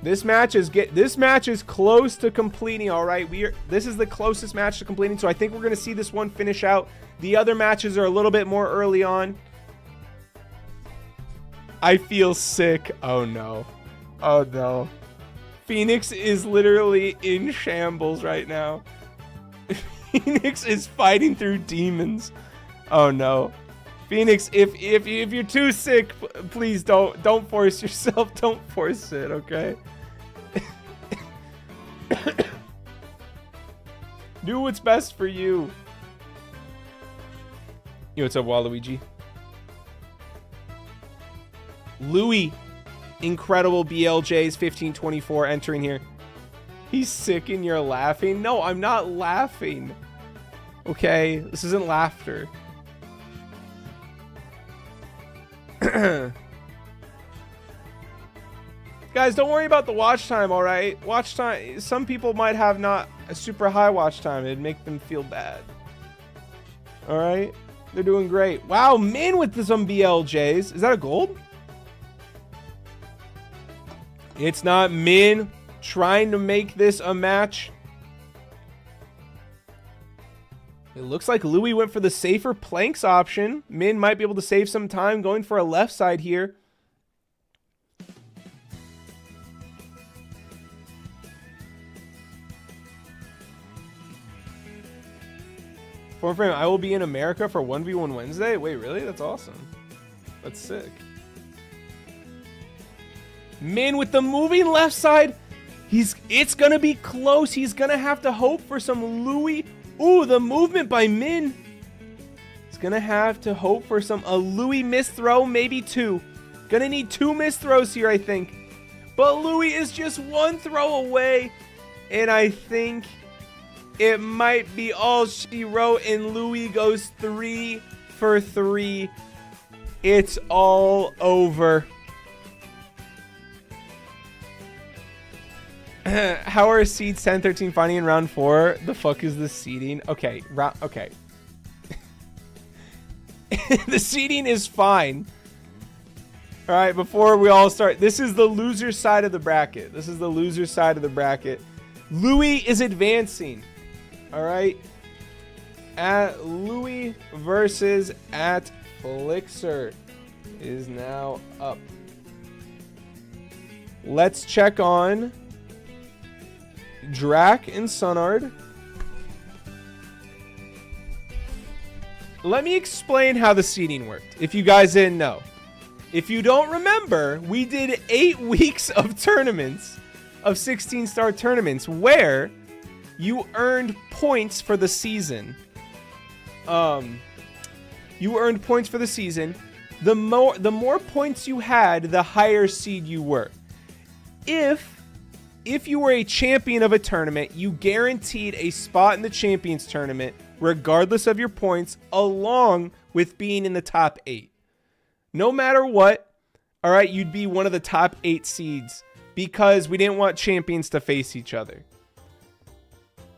This match is close to completing, all right? This is the closest match to completing, so I think we're going to see this one finish out. The other matches are a little bit more early on. I feel sick. Oh no. Oh no. Phoenix is literally in shambles right now. Phoenix is fighting through demons. Oh no. Phoenix, if you're too sick, please don't force yourself. Don't force it, okay? Do what's best for you. Yo, what's up, Waluigi? Louis, incredible BLJ's 1524 entering here. He's sick and you're laughing. No, I'm not laughing. Okay, this isn't laughter. Guys, don't worry about the watch time, all right? Watch time, some people might have not a super high watch time. It'd make them feel bad. All right, they're doing great. Wow, Min with some BLJs. Is that a gold? It's not. Min trying to make this a match. It looks like Louis went for the safer planks option. Min might be able to save some time going for a left side here. FormFrame, I will be in America for 1v1 Wednesday. Wait, really? That's awesome. That's sick. Min with the moving left side. It's going to be close. He's going to have to hope for some Louis. Ooh, the movement by Min. He's going to have to hope for a Louis missed throw, maybe two. Going to need two missed throws here, I think. But Louis is just one throw away. And I think it might be all she wrote. And Louis goes 3 for 3. It's all over. How are seeds 10, 13 finding in round 4? The fuck is the seeding? Okay, okay. The seeding is fine. All right, before we all start, this is the loser side of the bracket. Louis is advancing. All right. At Louis versus at Flixer is now up. Let's check on Drac and Sunard. Let me explain how the seeding worked, if you guys didn't know. If you don't remember, we did 8 weeks of tournaments, of 16-star tournaments, where you earned points for the season. You earned points for the season. The more points you had, the higher seed you were. If you were a champion of a tournament, you guaranteed a spot in the champions tournament, regardless of your points, along with being in the top 8. No matter what, all right, you'd be one of the top 8 seeds because we didn't want champions to face each other.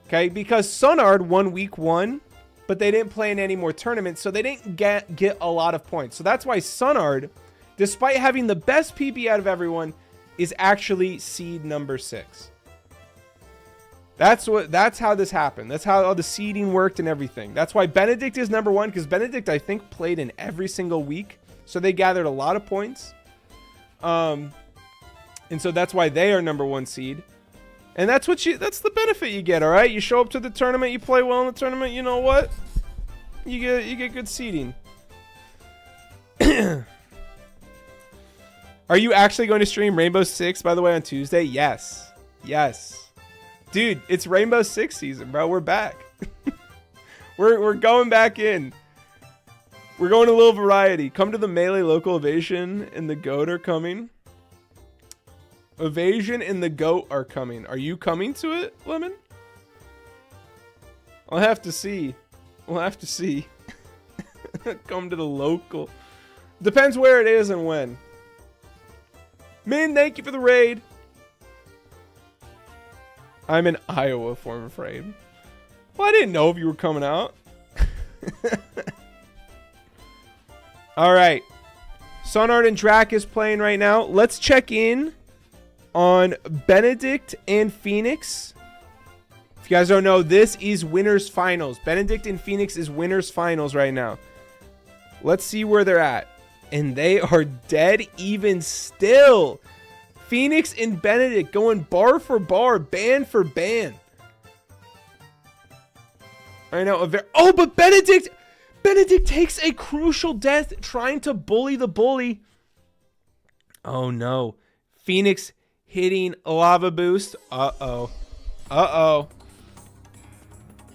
Okay, because Sunard won week 1, but they didn't play in any more tournaments, so they didn't get a lot of points. So that's why Sunard, despite having the best PB out of everyone, is actually seed number 6. That's how this happened. That's how all the seeding worked and everything. That's why Benedict is number 1, because Benedict, I think, played in every single week. So they gathered a lot of points. And so that's why they are number 1 seed. And that's the benefit you get, all right? You show up to the tournament, you play well in the tournament, you know what? You get good seeding. Are you actually going to stream Rainbow Six, by the way, on Tuesday? Yes. Yes. Dude, it's Rainbow Six season, bro. We're back. We're going back in. We're going to a little variety. Come to the Melee local Evasion and the GOAT are coming. Evasion and the GOAT are coming. Are you coming to it, Lemon? I'll have to see. We'll have to see. Come to the local. Depends where it is and when. Min, thank you for the raid. I'm in Iowa, FormFrame. Well, I didn't know if you were coming out. All right. Sunart and Drac is playing right now. Let's check in on Benedict and Phoenix. If you guys don't know, this is winners finals. Benedict and Phoenix is winners finals right now. Let's see where they're at. And they are dead even still. Phoenix and Benedict going bar for bar, ban for ban. I know. Oh, but Benedict takes a crucial death trying to bully the bully. Oh no. Phoenix hitting lava boost. Uh-oh. Uh-oh.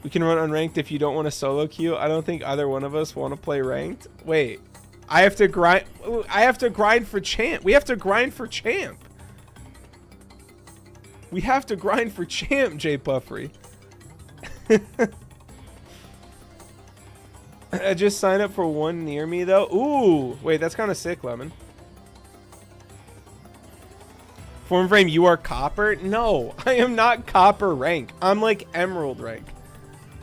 We can run unranked if you don't want a solo queue. I don't think either one of us want to play ranked. Wait. I have to grind for champ. We have to grind for champ. We have to grind for champ, Jay Puffery. I just signed up for one near me, though. Ooh. Wait, that's kind of sick, Lemon. FormFrame, you are copper? No, I am not copper rank. I'm like emerald rank.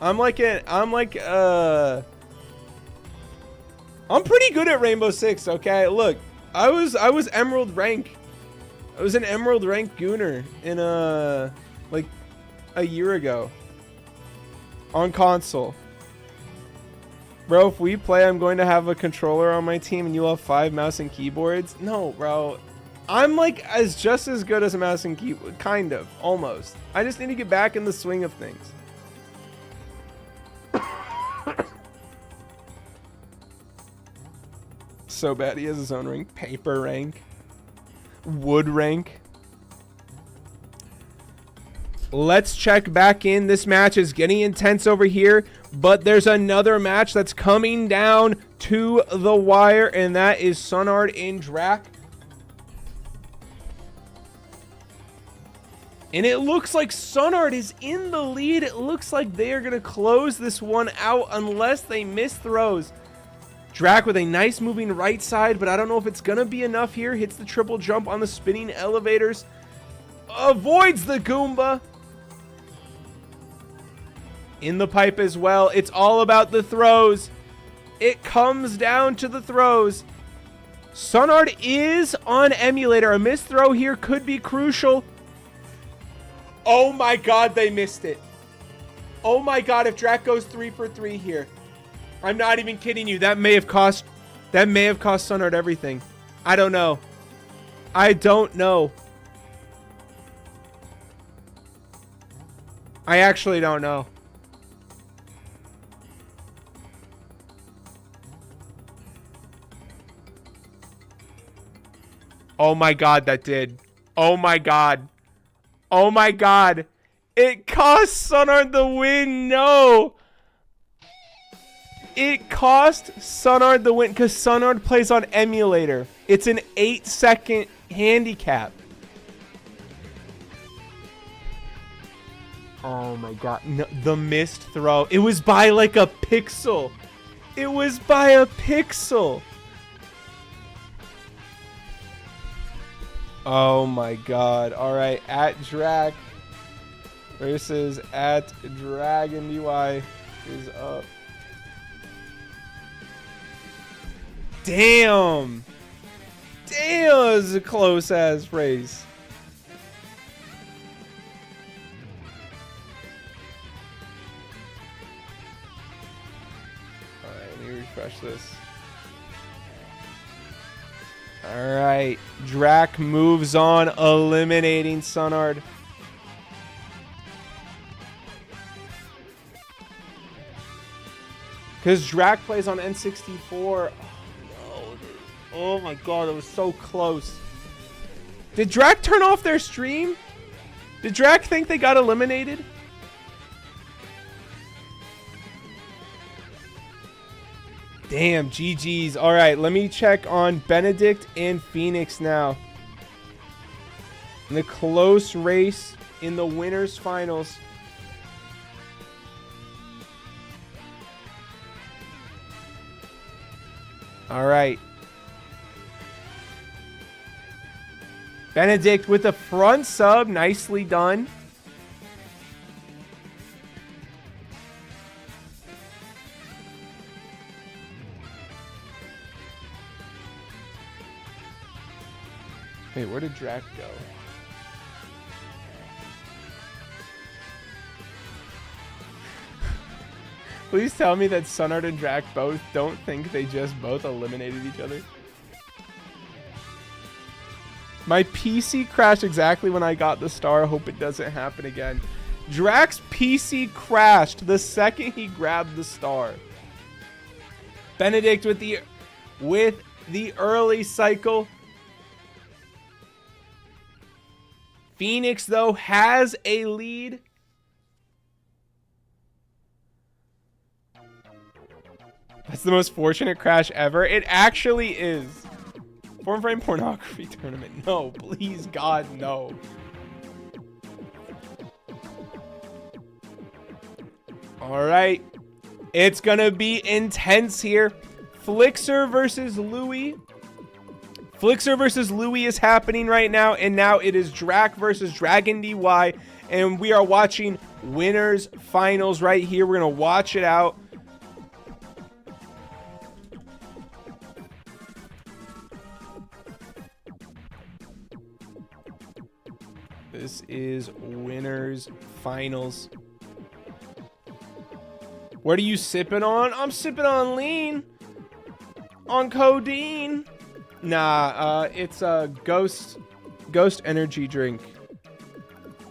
I'm pretty good at Rainbow Six, okay? Look, I was emerald rank. I was an emerald rank gooner in like a year ago on console. Bro, if we play, I'm going to have a controller on my team and you'll have 5 mouse and keyboards. No, bro. I'm like just as good as a mouse and keyboard. Kind of. Almost. I just need to get back in the swing of things. So bad he has his own rank. Paper rank. Wood rank. Let's check back in. This match is getting intense over here, but there's another match that's coming down to the wire, and that is Sunard and Drac. And it looks like Sunard is in the lead. It looks like they are going to close this one out unless they miss throws. Drac with a nice moving right side, but I don't know if it's going to be enough here. Hits the triple jump on the spinning elevators. Avoids the Goomba. In the pipe as well. It's all about the throws. It comes down to the throws. Sunard is on emulator. A missed throw here could be crucial. Oh my god, they missed it. Oh my god, if Drac goes 3 for 3 here. I'm not even kidding you. That may have cost Sunard everything. I don't know. I don't know. I actually don't know. Oh my god, that did. Oh my god. Oh my god. It cost Sunard the win. No. It cost Sunard the win because Sunard plays on emulator. It's an 8-second handicap. Oh my god. No, the missed throw. It was by like a pixel. It was by a pixel. Oh my god. Alright, at Drac versus at Dragon DY is up. Damn. Damn, it was a close ass race. Alright, let me refresh this. Alright, Drac moves on, eliminating Sunard. Because Drac plays on N64. Oh my god, it was so close. Did Drac turn off their stream? Did Drac think they got eliminated? Damn, GG's. Alright, let me check on Benedict and Phoenix now. In the close race in the winners finals. Alright. Benedict with the front sub. Nicely done. Wait, where did Drac go? Please tell me that Sunart and Drac both don't think they just both eliminated each other. My PC crashed exactly when I got the star. Hope it doesn't happen again. Drac's PC crashed the second he grabbed the star. Benedict with the early cycle. Phoenix, though, has a lead. That's the most fortunate crash ever. It actually is. FormFrame pornography tournament. No, please, God, no. All right. It's going to be intense here. Flixer versus Louis. Flixer versus Louis is happening right now, and now it is Drac versus Dragon DY, and we are watching winners finals right here. We're going to watch it out. This is winners finals. What are you sipping on? I'm sipping on lean. On codeine. Nah, it's a ghost energy drink.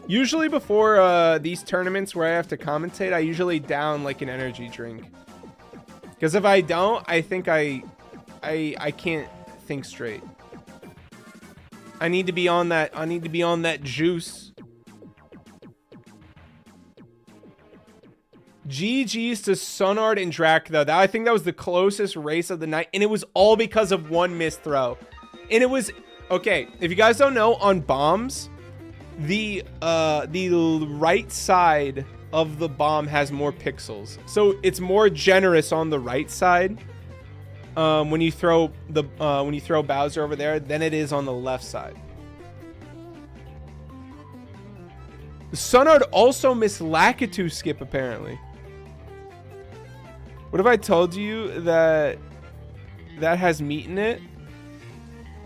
Usually before these tournaments where I have to commentate, I usually down like an energy drink. Because if I don't, I think I can't think straight. I need to be on that. I need to be on that juice. GG's to Sunart and Drac, though. I think that was the closest race of the night, and it was all because of one missed throw. And it was okay. If you guys don't know, on bombs, the right side of the bomb has more pixels, so it's more generous on the right side when you throw Bowser over there than it is on the left side. Sunart also missed Lakitu skip apparently. What if I told you that has meat in it?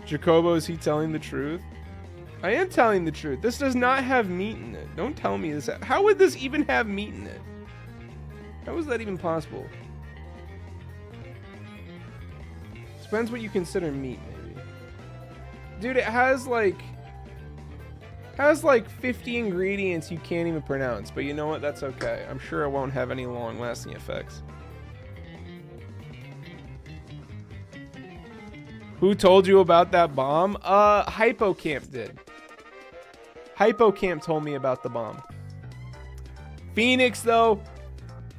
Jacobo, is he telling the truth? I am telling the truth. This does not have meat in it. Don't tell me this. How would this even have meat in it? How is that even possible? Depends what you consider meat, maybe. Dude, it has like 50 ingredients you can't even pronounce, but you know what? That's okay. I'm sure it won't have any long-lasting effects. Who told you about that bomb? Hypocamp did. Hypocamp told me about the bomb. Phoenix, though,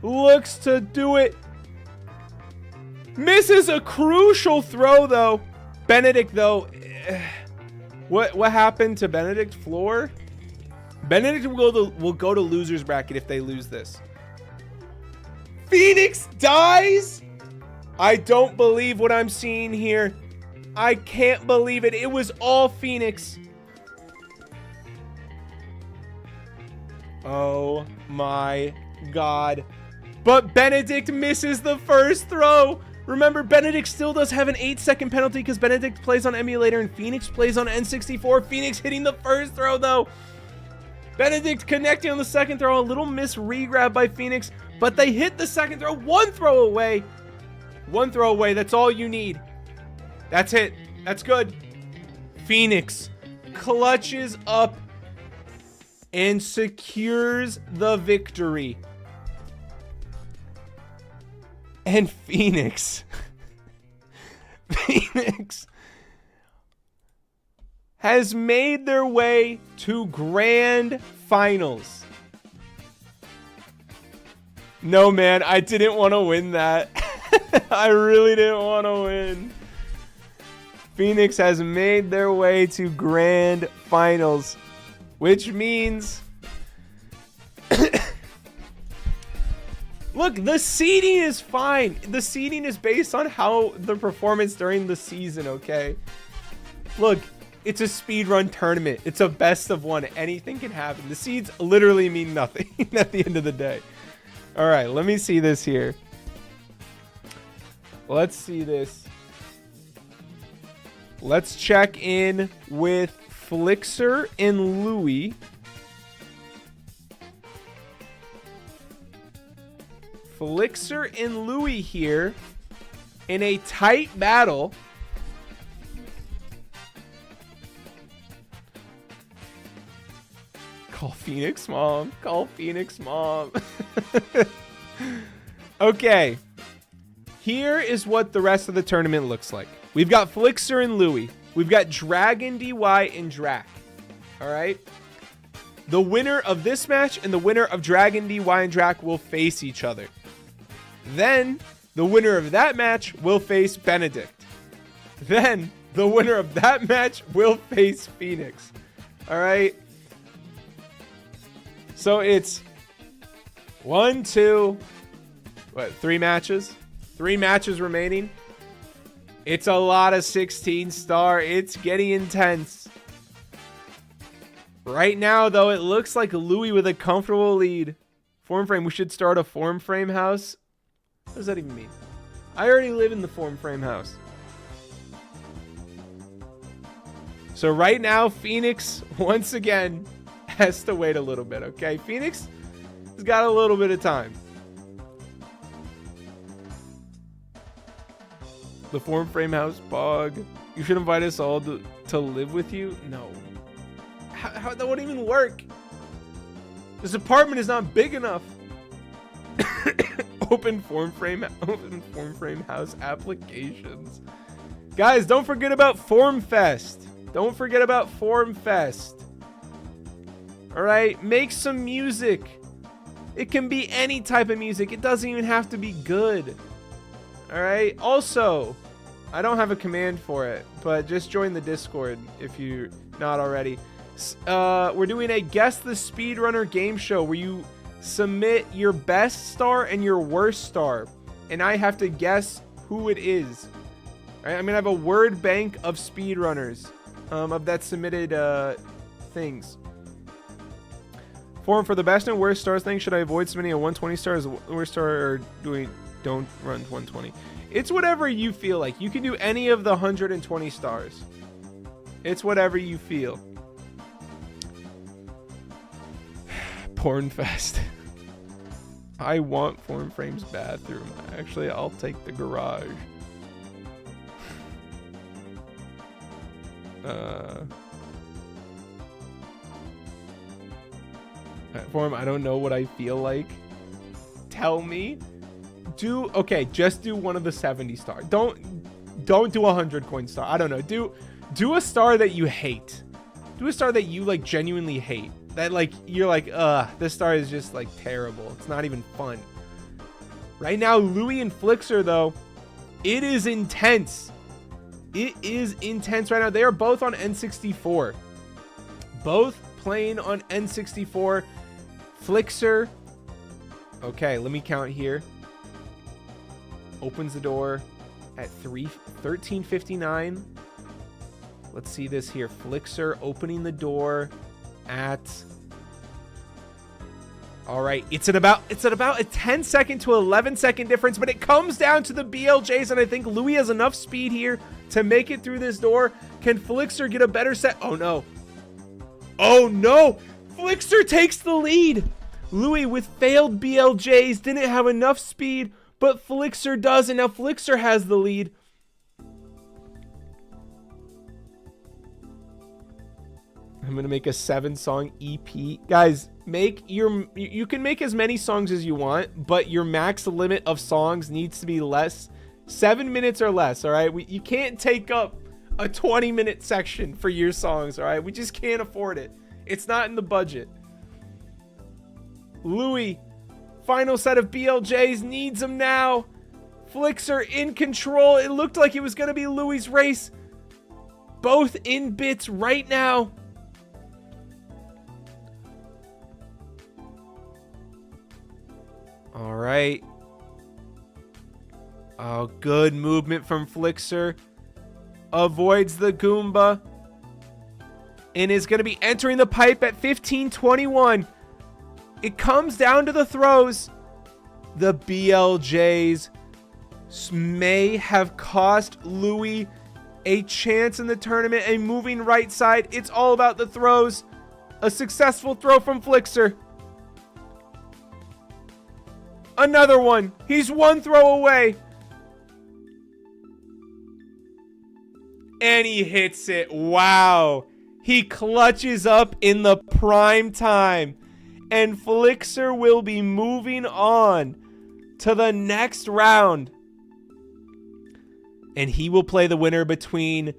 looks to do it. Misses a crucial throw, though. Benedict, though. What happened to Benedict? Floor? Benedict will go to loser's bracket if they lose this. Phoenix dies? I don't believe what I'm seeing here. I can't believe it. It was all Phoenix. Oh my God. But Benedict misses the first throw. Remember, Benedict still does have an 8-second penalty because Benedict plays on emulator and Phoenix plays on N64. Phoenix hitting the first throw, though. Benedict connecting on the second throw. A little miss re-grab by Phoenix, but they hit the second throw. One throw away. One throw away. That's all you need. That's it. That's good. Phoenix clutches up and secures the victory. And Phoenix has made their way to grand finals. No, man, I didn't want to win that. I really didn't want to win. Phoenix has made their way to grand finals, which means... Look, the seeding is fine. The seeding is based on how the performance during the season, okay? Look, It's a speedrun tournament. It's a best of one. Anything can happen. The seeds literally mean nothing at the end of the day. All right, let me see this here. Let's see this. Let's check in with Flixer and Louie. Flixer and Louie here in a tight battle. Call Phoenix Mom. Call Phoenix Mom. Okay. Here is what the rest of the tournament looks like. We've got Flixer and Louie. We've got Dragon, DY, and Drac. All right. The winner of this match and the winner of Dragon, DY, and Drac will face each other. Then the winner of that match will face Benedict. Then the winner of that match will face Phoenix. All right. So it's 1, 2, what, 3 matches? 3 matches remaining. It's a lot of 16 star. It's getting intense. Right now, though, it looks like Louie with a comfortable lead. FormFrame, we should start a FormFrame house. What does that even mean? I already live in the FormFrame house. So right now, Phoenix, once again, has to wait a little bit, okay? Phoenix has got a little bit of time. The FormFrame house, Bog. You should invite us all to live with you? No. How that wouldn't even work. This apartment is not big enough. Open FormFrame house applications. Guys, don't forget about FormFest. Don't forget about FormFest. All right, make some music. It can be any type of music. It doesn't even have to be good. All right. Also, I don't have a command for it, but just join the Discord if you're not already. We're doing a Guess the Speedrunner game show where you submit your best star and your worst star, and I have to guess who it is. All right, I'm gonna have a word bank of speedrunners of that submitted things. For the best and worst stars thing, should I avoid submitting a 120 star as a worst star, or don't run 120? It's whatever you feel like. You can do any of the 120 stars. It's whatever you feel. Pornfest. I want FormFrame's bathroom. Actually, I'll take the garage. Form, I don't know what I feel like. Tell me. Okay, just do one of the 70 star. Don't do 100 coin star. I don't know. Do a star that you hate. Do a star that you like genuinely hate. That like you're like, this star is just like terrible. It's not even fun. Right now, Louie and Flixer though, it is intense. It is intense right now. They are both on N64. Both playing on N64. Flixer. Okay, let me count here. Opens the door at 13:59. Let's see this here. Flixer opening the door at. All right, it's at about a 10-second to 11-second difference, but it comes down to the BLJs, and I think Louie has enough speed here to make it through this door. Can Flixer get a better set? Oh no. Oh no! Flixer takes the lead. Louie with failed BLJs didn't have enough speed, but Flixer does, and now Flixer has the lead. I'm gonna make a 7-song EP. Guys, you can make as many songs as you want, but your max limit of songs needs to be less. 7 minutes or less, all right? You can't take up a 20-minute section for your songs, all right? We just can't afford it. It's not in the budget. Louie, final set of BLJs, needs them now. Flixer in control. It looked like it was going to be Louie's race. Both in bits right now. All right. Oh, good movement from Flixer. Avoids the Goomba. and is going to be entering the pipe at 15:21. It comes down to the throws. The BLJs may have cost Louis a chance in the tournament. A moving right side. It's all about the throws. A successful throw from Flixer. Another one. He's one throw away. And he hits it. Wow. He clutches up in the prime time. And Flixer will be moving on to the next round. And he will play the winner between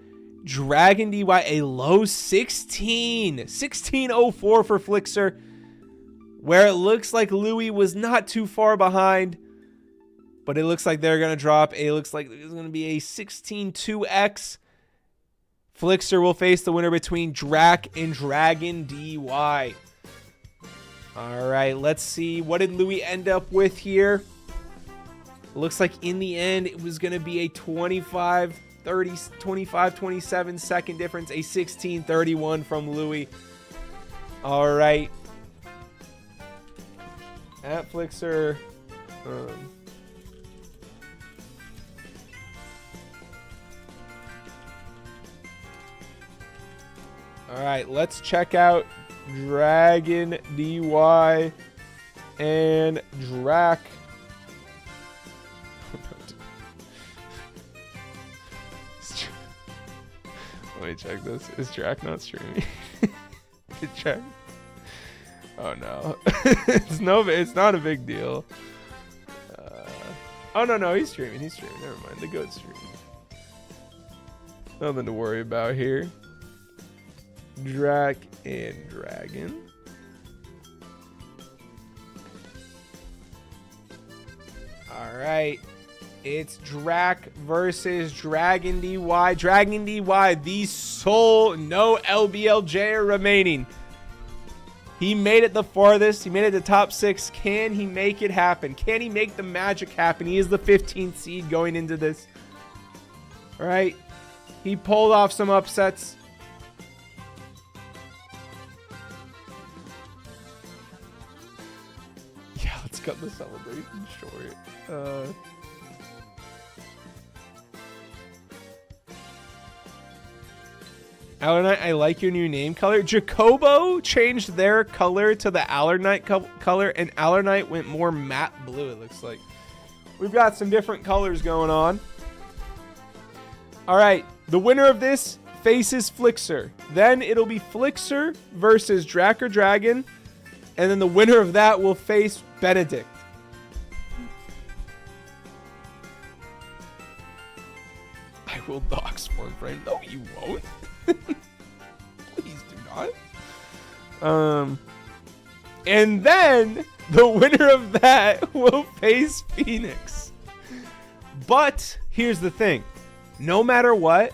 Dragon DY, a low 16.04 for Flixer, where it looks like Louis was not too far behind, but it looks like they're going to drop. It looks like it's going to be a 16.2x. Flixer will face the winner between Drac and Dragon DY. All right, let's see. What did Louis end up with here? Looks like in the end, it was going to be a 25-27 second difference, a 16:31 from Louis. All right. At Flixer. All right, let's check out Dragon DY and Drac. Let me check this. Is Drac not streaming? Did Drac? Oh no. It's not a big deal. Oh no, he's streaming. He's streaming. Never mind. The goat's streaming. Nothing to worry about here. Drac and Dragon. All right. It's Drac versus Dragon DY. Dragon DY, the sole no LBLJ remaining. He made it the farthest. He made it to top 6. Can he make it happen? Can he make the magic happen? He is the 15th seed going into this. All right. He pulled off some upsets. Yeah, let's cut the celebration short. Allernite, I like your new name color. Jacobo changed their color to the Allernite color, and Allernite went more matte blue, it looks like. We've got some different colors going on. All right, the winner of this faces Flixer. Then it'll be Flixer versus Drac or Dragon, and then the winner of that will face Benedict. I will dox FormFrame. No, you won't. Please do not. And then the winner of that will face Phoenix. But here's the thing. No matter what,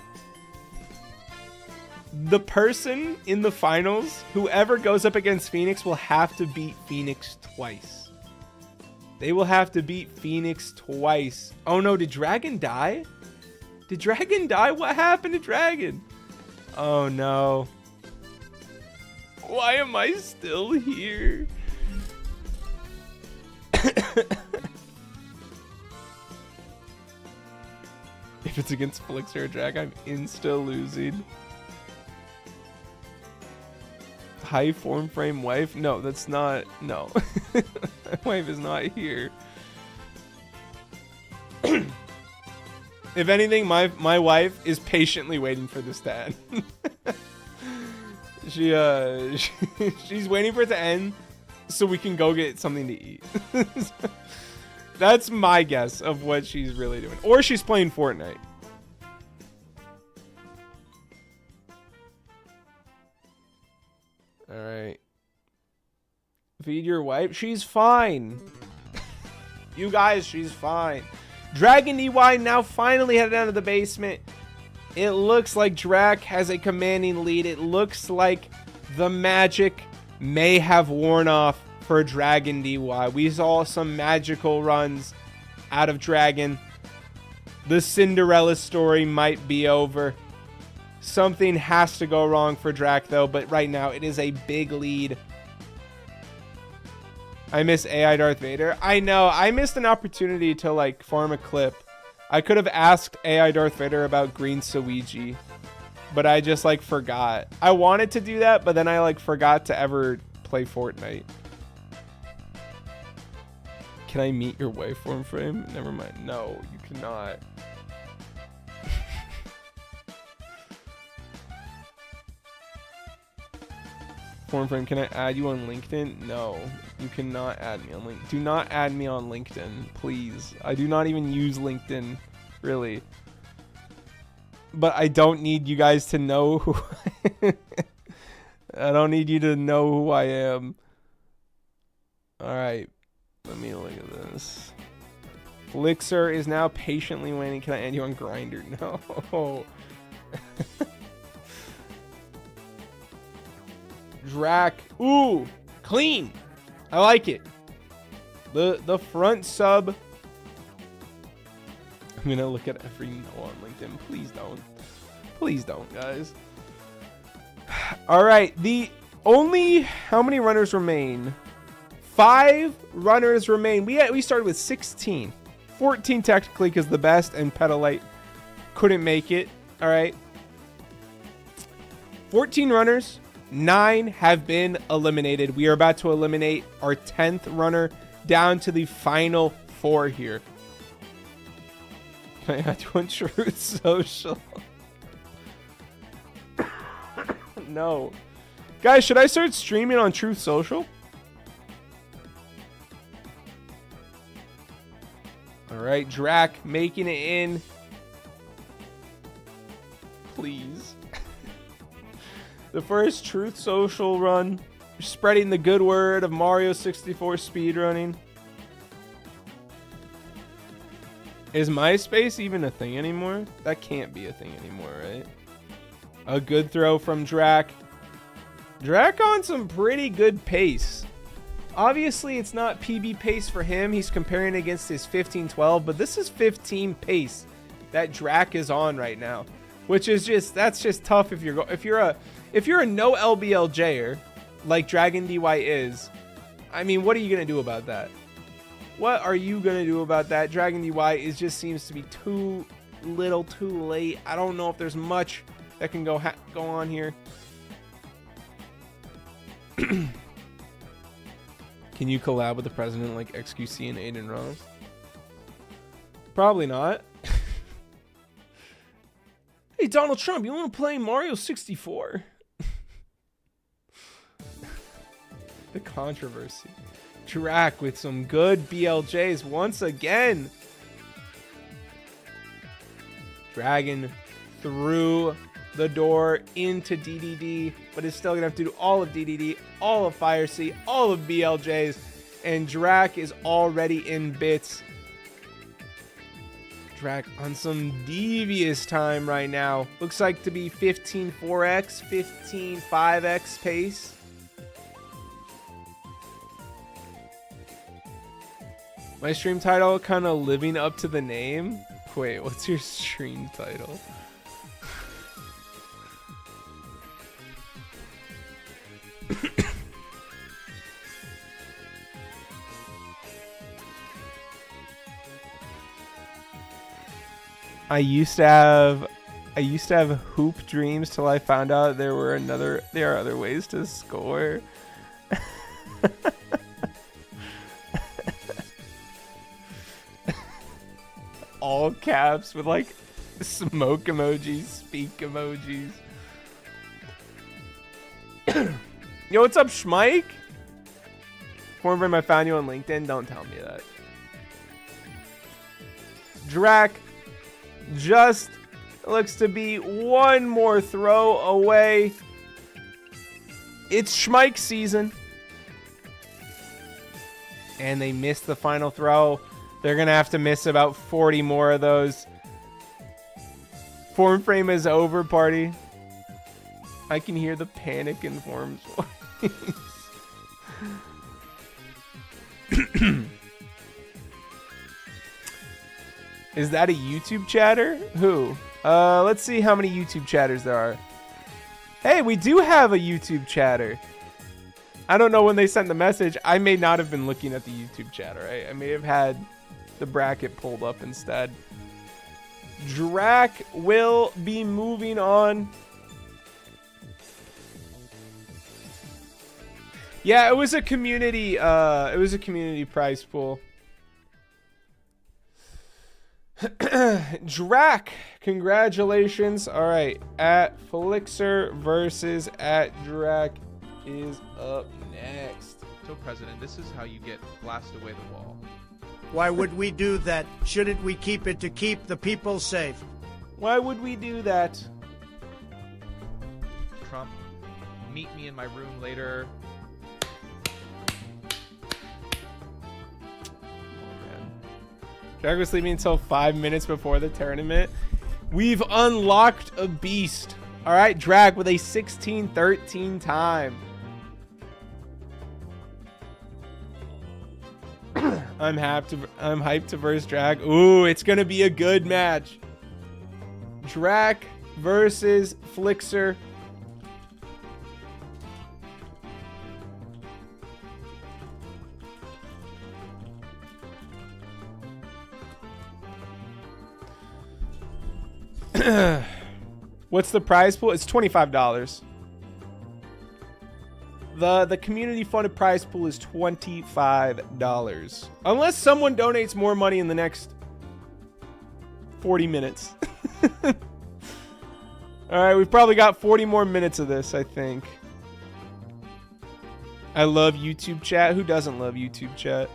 the person in the finals, whoever goes up against Phoenix, will have to beat Phoenix twice. They will have to beat Phoenix twice. Oh no, did Dragon die? Did Dragon die? What happened to Dragon? Oh no. Why am I still here? If it's against Flixer or Drag, I'm insta losing. Hi, FormFrame wife? No, that's not. No. My wife is not here. If anything, my wife is patiently waiting for this to end. She's waiting for it to end so we can go get something to eat. That's my guess of what she's really doing. Or she's playing Fortnite. All right. Feed your wife. She's fine. You guys, she's fine. Dragon DY now finally headed down to the basement. It looks like Drac has a commanding lead. It looks like the magic may have worn off for Dragon DY. We saw some magical runs out of Dragon. The Cinderella story might be over. Something has to go wrong for Drac, though, but right now it is a big lead. I miss AI Darth Vader. I know. I missed an opportunity to, like, farm a clip. I could have asked AI Darth Vader about Green Suiji, but I just, like, forgot. I wanted to do that, but then I, like, forgot to ever play Fortnite. Can I meet your wife, FormFrame? Never mind. No, you cannot. FormFrame, can I add you on LinkedIn? No, you cannot add me on LinkedIn. Do not add me on LinkedIn, please. I do not even use LinkedIn, really. But I don't need you guys to know who I don't need you to know who I am. Alright, let me look at this. Flixer is now patiently waiting. Can I add you on Grindr? No. Drac. Ooh, clean. I like it. The front sub. I'm gonna look at every no on LinkedIn. Please don't. Please don't, guys. All right. How many runners remain? 5 runners remain. We started with 16. 14 technically because the best and Pedalite couldn't make it. All right. 14 runners. 9 have been eliminated. We are about to eliminate our 10th runner down to the final 4 here. Can I add you on Truth Social? No. Guys, should I start streaming on Truth Social? Alright, Drac making it in. Please. The first Truth Social run. Spreading the good word of Mario 64 speedrunning. Is MySpace even a thing anymore? That can't be a thing anymore, right? A good throw from Drac. Drac on some pretty good pace. Obviously, it's not PB pace for him. He's comparing against his 15-12, but this is 15 pace that Drac is on right now, which is that's just tough if you're a no LBLJer like Dragon DY is. I mean, what are you gonna do about that? What are you gonna do about that? Dragon DY just seems to be too little, too late. I don't know if there's much that can go on here. Can you collab with the president like XQC and Aiden Ross? Probably not. Hey, Donald Trump, you want to play Mario 64? The controversy. Drac with some good BLJs once again. Dragon through the door into DDD, but is still gonna have to do all of DDD, all of Fire C, all of BLJs, and Drac is already in bits. Drac on some devious time right now. Looks like to be 15.4x, 15.5x pace. My stream title kind of living up to the name. Wait, what's your stream title? I used to have hoop dreams till I found out there are other ways to score. All caps with like smoke emojis, speak emojis. Yo, what's up, Schmike? FormFrame, I found you on LinkedIn. Don't tell me that. Drac just looks to be one more throw away. It's Schmike season. And they missed the final throw. They're going to have to miss about 40 more of those. FormFrame is over, party. I can hear the panic in Form's voice. Is that a YouTube chatter? Who? Let's see how many YouTube chatters there are. Hey, we do have a YouTube chatter. I don't know when they sent the message. I may not have been looking at the YouTube chat, right? I may have had the bracket pulled up instead. Drac will be moving on. Yeah, it was a community prize pool. Drac, congratulations. All right, at Flixer versus at Drac is up next. So, President, this is how you get blast away the wall. Why would we do that? Shouldn't we keep it to keep the people safe? Why would we do that? Trump, meet me in my room later. Drac was sleeping until 5 minutes before the tournament. We've unlocked a beast. All right, Drac with a 16-13 time. I'm hyped to verse Drac. Ooh, it's gonna be a good match. Drac versus Flixer. What's the prize pool? It's $25. The community funded prize pool is $25. Unless someone donates more money in the next 40 minutes. All right, we've probably got 40 more minutes of this, I think. I love YouTube chat. Who doesn't love YouTube chat?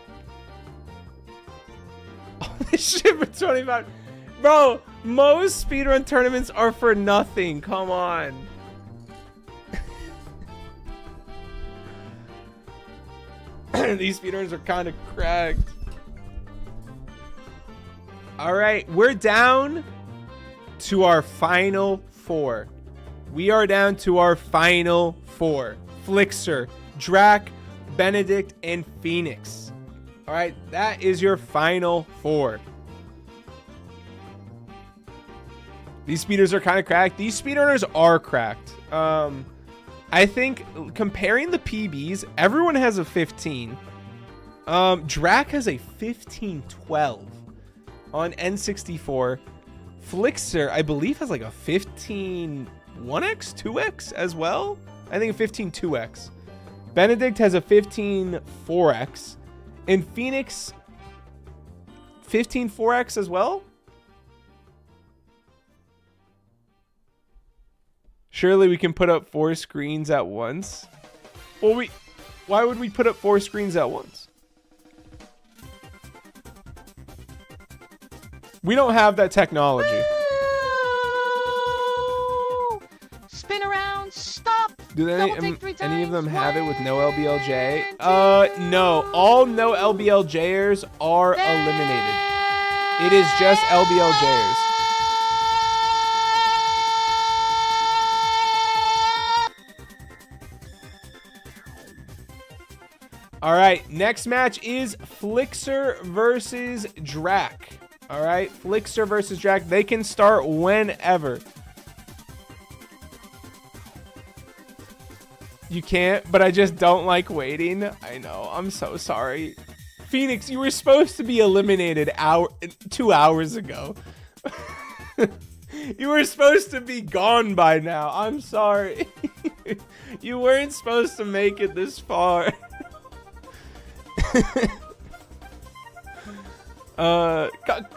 All this shit for 25. Bro, most speedrun tournaments are for nothing. Come on. These speedruns are kind of cracked. All right, we're down to our final four. We are down to our final four. Flixer, Drac, Benedict, and Phoenix. All right, that is your final four. These speeders are kind of cracked. These speedrunners are cracked. I think comparing the PBs, everyone has a 15. Drac has a 15-12 on N64. Flixer, I believe, has like a 15 1x, 2x as well. I think a 15 2x. Benedict has a 15 4x. And Phoenix, 15 4x as well. Surely we can put up 4 screens at once. Well, why would we put up 4 screens at once? We don't have that technology. Spin around, stop. Do Double take 3 any of them times. have it with no LBLJ? No. All no LBLJers are eliminated. It is just LBLJers. All right, next match is Flixer versus Drac. All right, Flixer versus Drac. They can start whenever. You can't, but I just don't like waiting. I know, I'm so sorry. Phoenix, you were supposed to be eliminated 2 hours ago. You were supposed to be gone by now. I'm sorry. You weren't supposed to make it this far.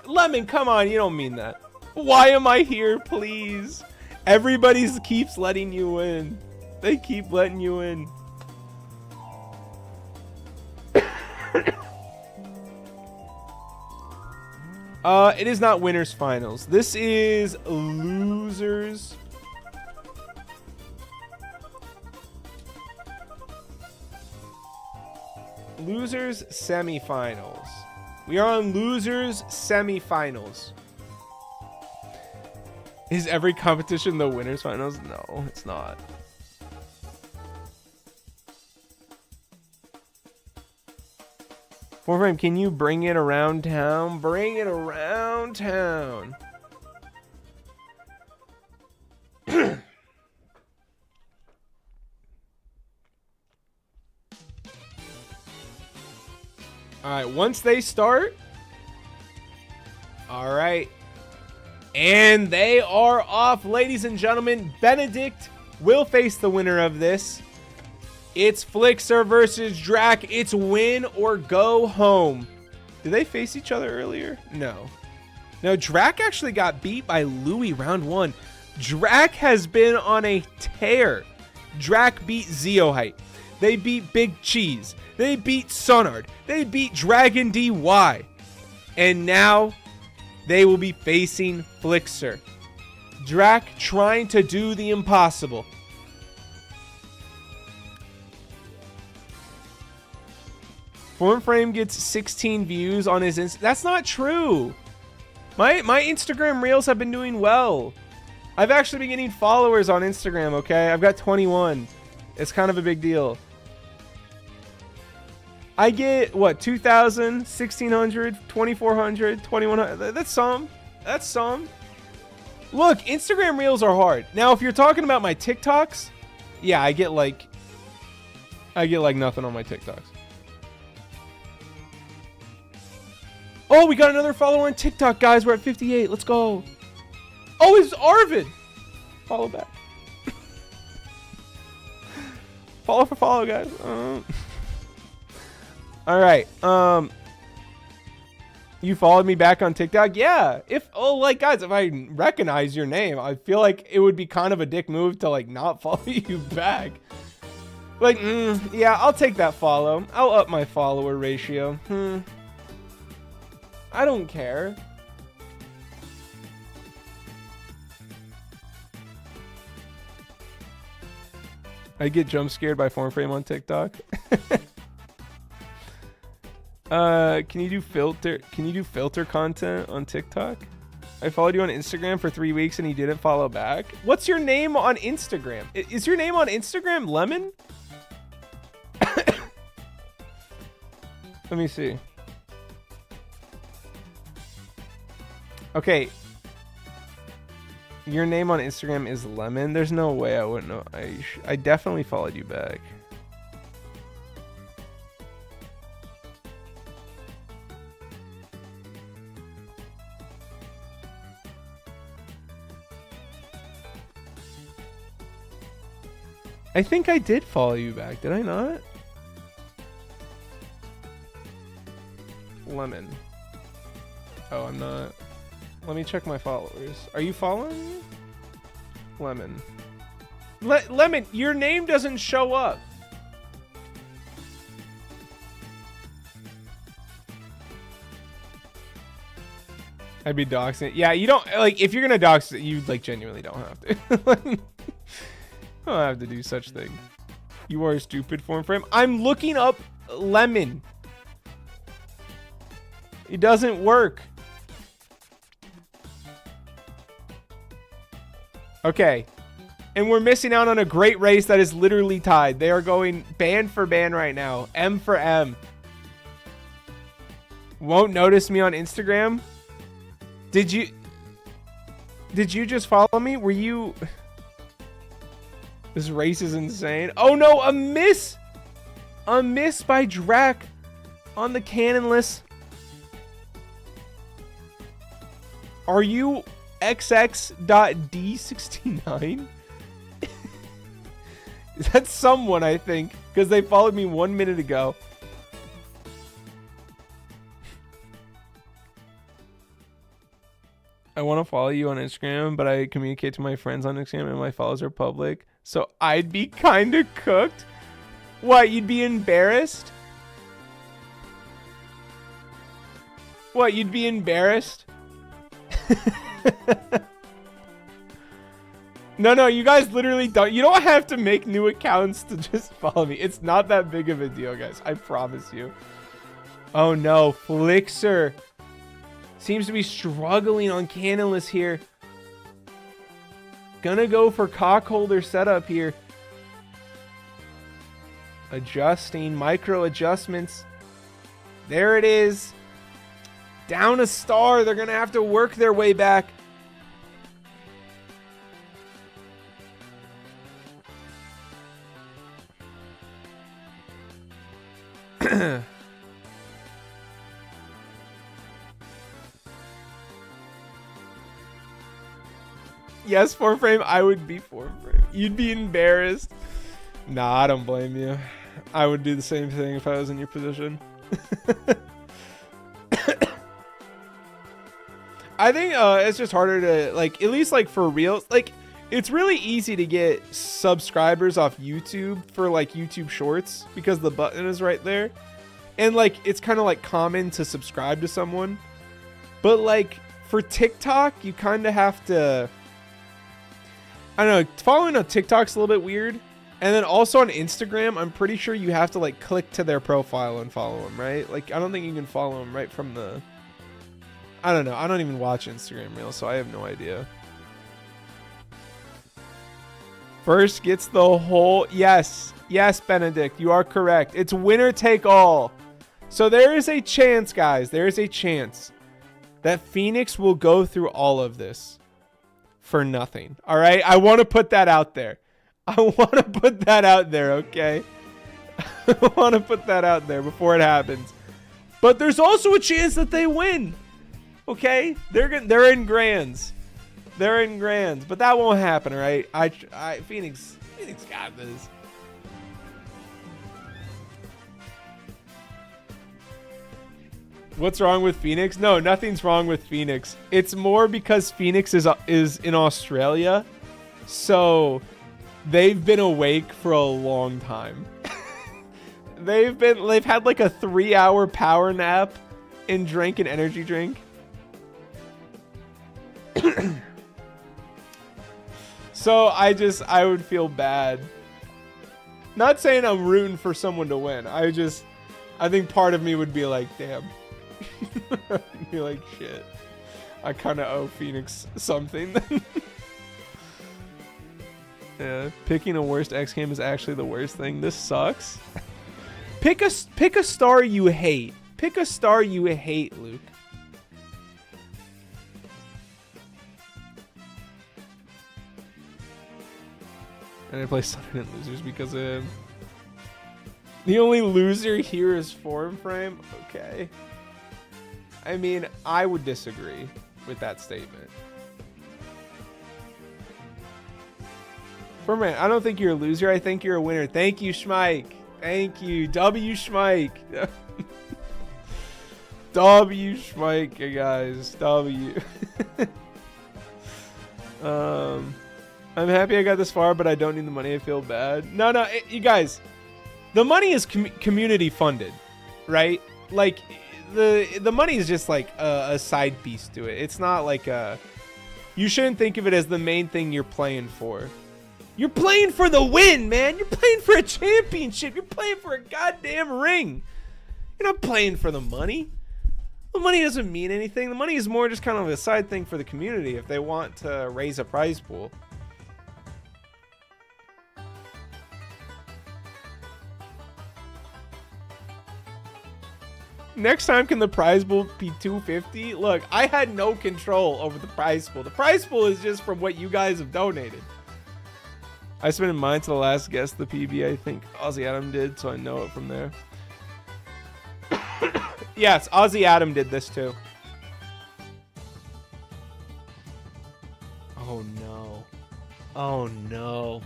Lemon, come on, you don't mean that. Why am I here, please? Everybody keeps letting you in. They keep letting you in. It is not winners finals. This is losers. Losers semifinals. We are on losers semifinals. Is every competition the winners finals? No, it's not. FormFrame, can you bring it around town? Bring it around town. All right, once they start. All right. And they are off, ladies and gentlemen. Benedict will face the winner of this. It's Flixer versus Drac. It's win or go home. Did they face each other earlier? No. No, Drac actually got beat by Louis round 1. Drac has been on a tear. Drac beat Zeohite. They beat Big Cheese. They beat Sunard. They beat Dragon DY. And now they will be facing Flixer. Drac trying to do the impossible. FormFrame gets 16 views on his That's not true. My Instagram reels have been doing well. I've actually been getting followers on Instagram, okay? I've got 21. It's kind of a big deal. I get, what, 2,000, 1,600, 2,400, 2,100. That's some. That's some. Look, Instagram reels are hard. Now, if you're talking about my TikToks, yeah, I get like nothing on my TikToks. Oh, we got another follower on TikTok, guys. We're at 58. Let's go. Oh, it's Arvid. Follow back. Follow for follow, guys. All right. You followed me back on TikTok? Yeah. Like, guys, if I recognize your name, I feel like it would be kind of a dick move to, like, not follow you back. Like, yeah, I'll take that follow. I'll up my follower ratio. I don't care. I get jump scared by FormFrame on TikTok. Can you do filter content on TikTok? I followed you on Instagram for 3 weeks and you didn't follow back. What's your name on Instagram? Is your name on Instagram Lemon? Let me see. Okay. Your name on Instagram is Lemon. There's no way I wouldn't know. I definitely followed you back. I think I did follow you back. Did I not? Lemon. Oh, I'm not. Let me check my followers. Are you following me? Lemon. Lemon, your name doesn't show up. I'd be doxing it. Yeah, you don't, like, if you're gonna dox it, you, like, genuinely don't have to. I don't have to do such thing. You are a stupid FormFrame. I'm looking up Lemon. It doesn't work. Okay. And we're missing out on a great race that is literally tied. They are going band for band right now. M for M. Won't notice me on Instagram? Did you just follow me? Were you... This race is insane. Oh no, a miss! A miss by Drac on the cannonless. Are you XX.D69? That's someone, I think, because they followed me 1 minute ago. I want to follow you on Instagram, but I communicate to my friends on Instagram and my follows are public. So I'd be kind of cooked. What, you'd be embarrassed? What, you'd be embarrassed? No, you guys literally don't. You don't have to make new accounts to just follow me. It's not that big of a deal, guys. I promise you. Oh no, Flixer seems to be struggling on cannonless here. Gonna go for cockholder setup here. Adjusting, micro adjustments. There it is. Down a star. They're gonna have to work their way back. Yes, FormFrame. I would be FormFrame. You'd be embarrassed. Nah, I don't blame you. I would do the same thing if I was in your position. I think it's just harder to, like, at least, like, for real. Like, it's really easy to get subscribers off YouTube for, like, YouTube Shorts because the button is right there. And, like, it's kind of, like, common to subscribe to someone. But, like, for TikTok, you kind of have to... I don't know. Following on TikTok's a little bit weird. And then also on Instagram, I'm pretty sure you have to, like, click to their profile and follow them, right? Like, I don't think you can follow them right from the... I don't know. I don't even watch Instagram Reels, so I have no idea. First gets the whole... Yes. Yes, Benedict. You are correct. It's winner take all. So there is a chance, guys. There is a chance that Phoenix will go through all of this for nothing. All right? I want to put that out there. I want to put that out there, okay? I want to put that out there before it happens. But there's also a chance that they win. Okay? They're in grands. They're in grands. But that won't happen, all right? Phoenix got this. What's wrong with Phoenix? No, nothing's wrong with Phoenix. It's more because Phoenix is in Australia. So they've been awake for a long time. They've had like a 3-hour power nap and drank an energy drink. So I would feel bad. Not saying I'm rooting for someone to win. I think part of me would be like, damn. Be like, shit. I kind of owe Phoenix something. Yeah, picking a worst X game is actually the worst thing. This sucks. Pick a star you hate. Pick a star you hate, Luke. And I play Sunderland losers because of him. The only loser here is FormFrame. Okay. I mean, I would disagree with that statement. FormFrame, I don't think you're a loser. I think you're a winner. Thank you, Schmike. Thank you. W. Schmike. W. Schmike, guys. W. I'm happy I got this far, but I don't need the money. I feel bad. No, you guys. The money is community funded, right? Like, the money is just like a side piece to it. It's not like you shouldn't think of it as the main thing you're playing for. You're playing for the win, man. You're playing for a championship. You're playing for a goddamn ring. You're not playing for the money. The money doesn't mean anything. The money is more just kind of a side thing for the community if they want to raise a prize pool. Next time, can the prize pool be 250? Look, I had no control over the prize pool. The prize pool is just from what you guys have donated. I submitted mine to the last guest, the PB. I think Ozzy Adam did, so I know it from there. Yes, Ozzy Adam did this too. Oh no. Oh no.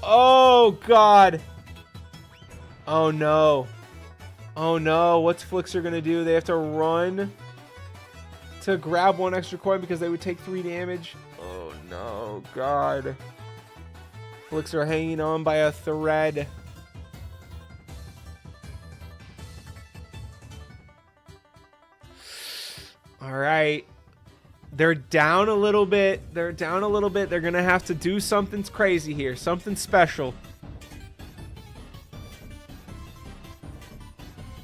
Oh God. Oh no. Oh no. What's Flixer gonna do? They have to run to grab one extra coin because they would take 3 damage. Oh no. God. Flixer hanging on by a thread. Alright. They're down a little bit. They're down a little bit. They're gonna have to do something crazy here. Something special.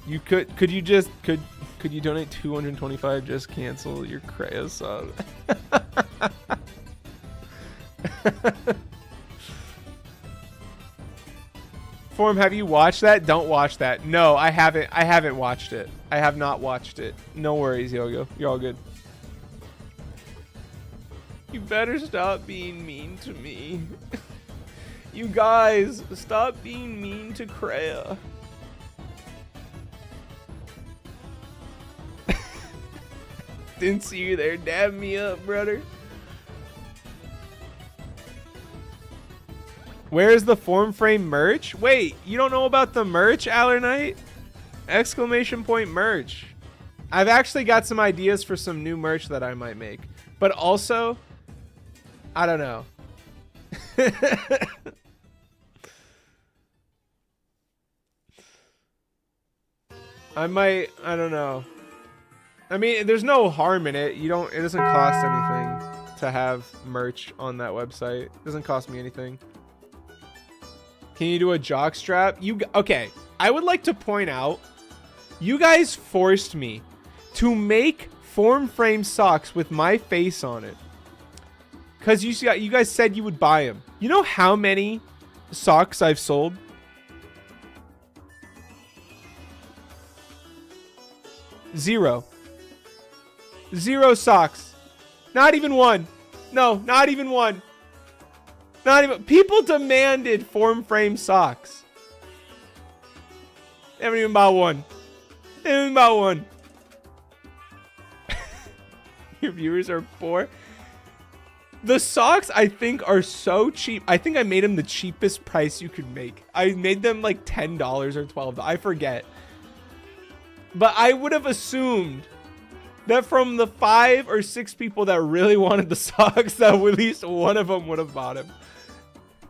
You could you donate 225, just cancel your Kreia sub. Form, have you watched that? Don't watch that. No, I haven't watched it. I have not watched it. No worries, Yogo. You're all good. You better stop being mean to me. You guys, stop being mean to Kreia. Didn't see you there. Dab me up, brother. Where's the FormFrame merch? Wait, you don't know about the merch, Allernite? Exclamation point merch. I've actually got some ideas for some new merch that I might make. But also, I don't know. I don't know. I mean, there's no harm in it. It doesn't cost anything to have merch on that website. It doesn't cost me anything. Can you do a jock strap? Okay, I would like to point out, you guys forced me to make FormFrame socks with my face on it. Because you guys said you would buy them. You know how many socks I've sold? Zero socks. Not even one. No, not even one. Not even. People demanded FormFrame socks. They haven't even bought one. They haven't even bought one. Your viewers are poor. The socks, I think, are so cheap. I think I made them the cheapest price you could make. I made them like $10 or $12. I forget. But I would have assumed that from the 5 or 6 people that really wanted the socks, that at least one of them would have bought him.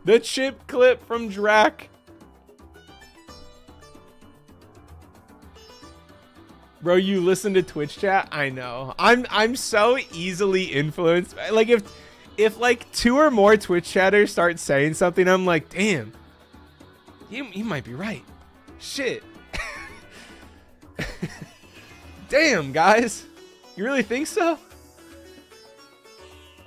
The chip clip from Drac. Bro, you listen to Twitch chat? I know. I'm so easily influenced. Like if like 2 or more Twitch chatters start saying something, I'm like, damn. You might be right. Shit. Damn, guys. You really think so?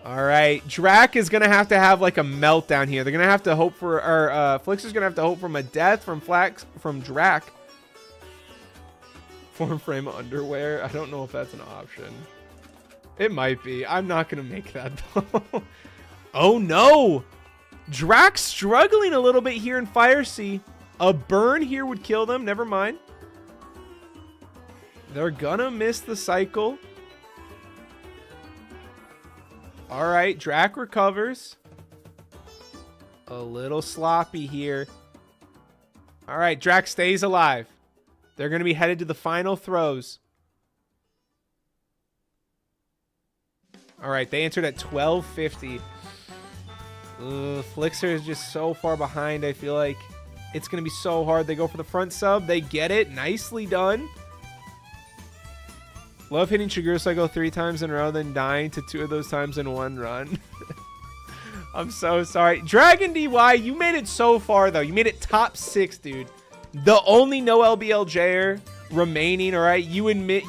All right. Drac is going to have like a meltdown here. They're going to have to hope for, or Flixer's going to have to hope from a death from Drac. FormFrame underwear. I don't know if that's an option. It might be. I'm not going to make that though. Oh no. Drac's struggling a little bit here in Fire Sea. A burn here would kill them. Never mind. They're gonna miss the cycle. All right, Drac recovers. A little sloppy here. All right, Drac stays alive. They're gonna be headed to the final throws. All right, they entered at 12:50. Flixer is just so far behind. I feel like it's gonna be so hard. They go for the front sub. They get it. Nicely done. Love hitting Shiguro Cycle 3 times in a row, then dying to 2 of those times in one run. I'm so sorry. Dragon DY, you made it so far, though. You made it top 6, dude. The only no LBLJer remaining, all right? You, Min,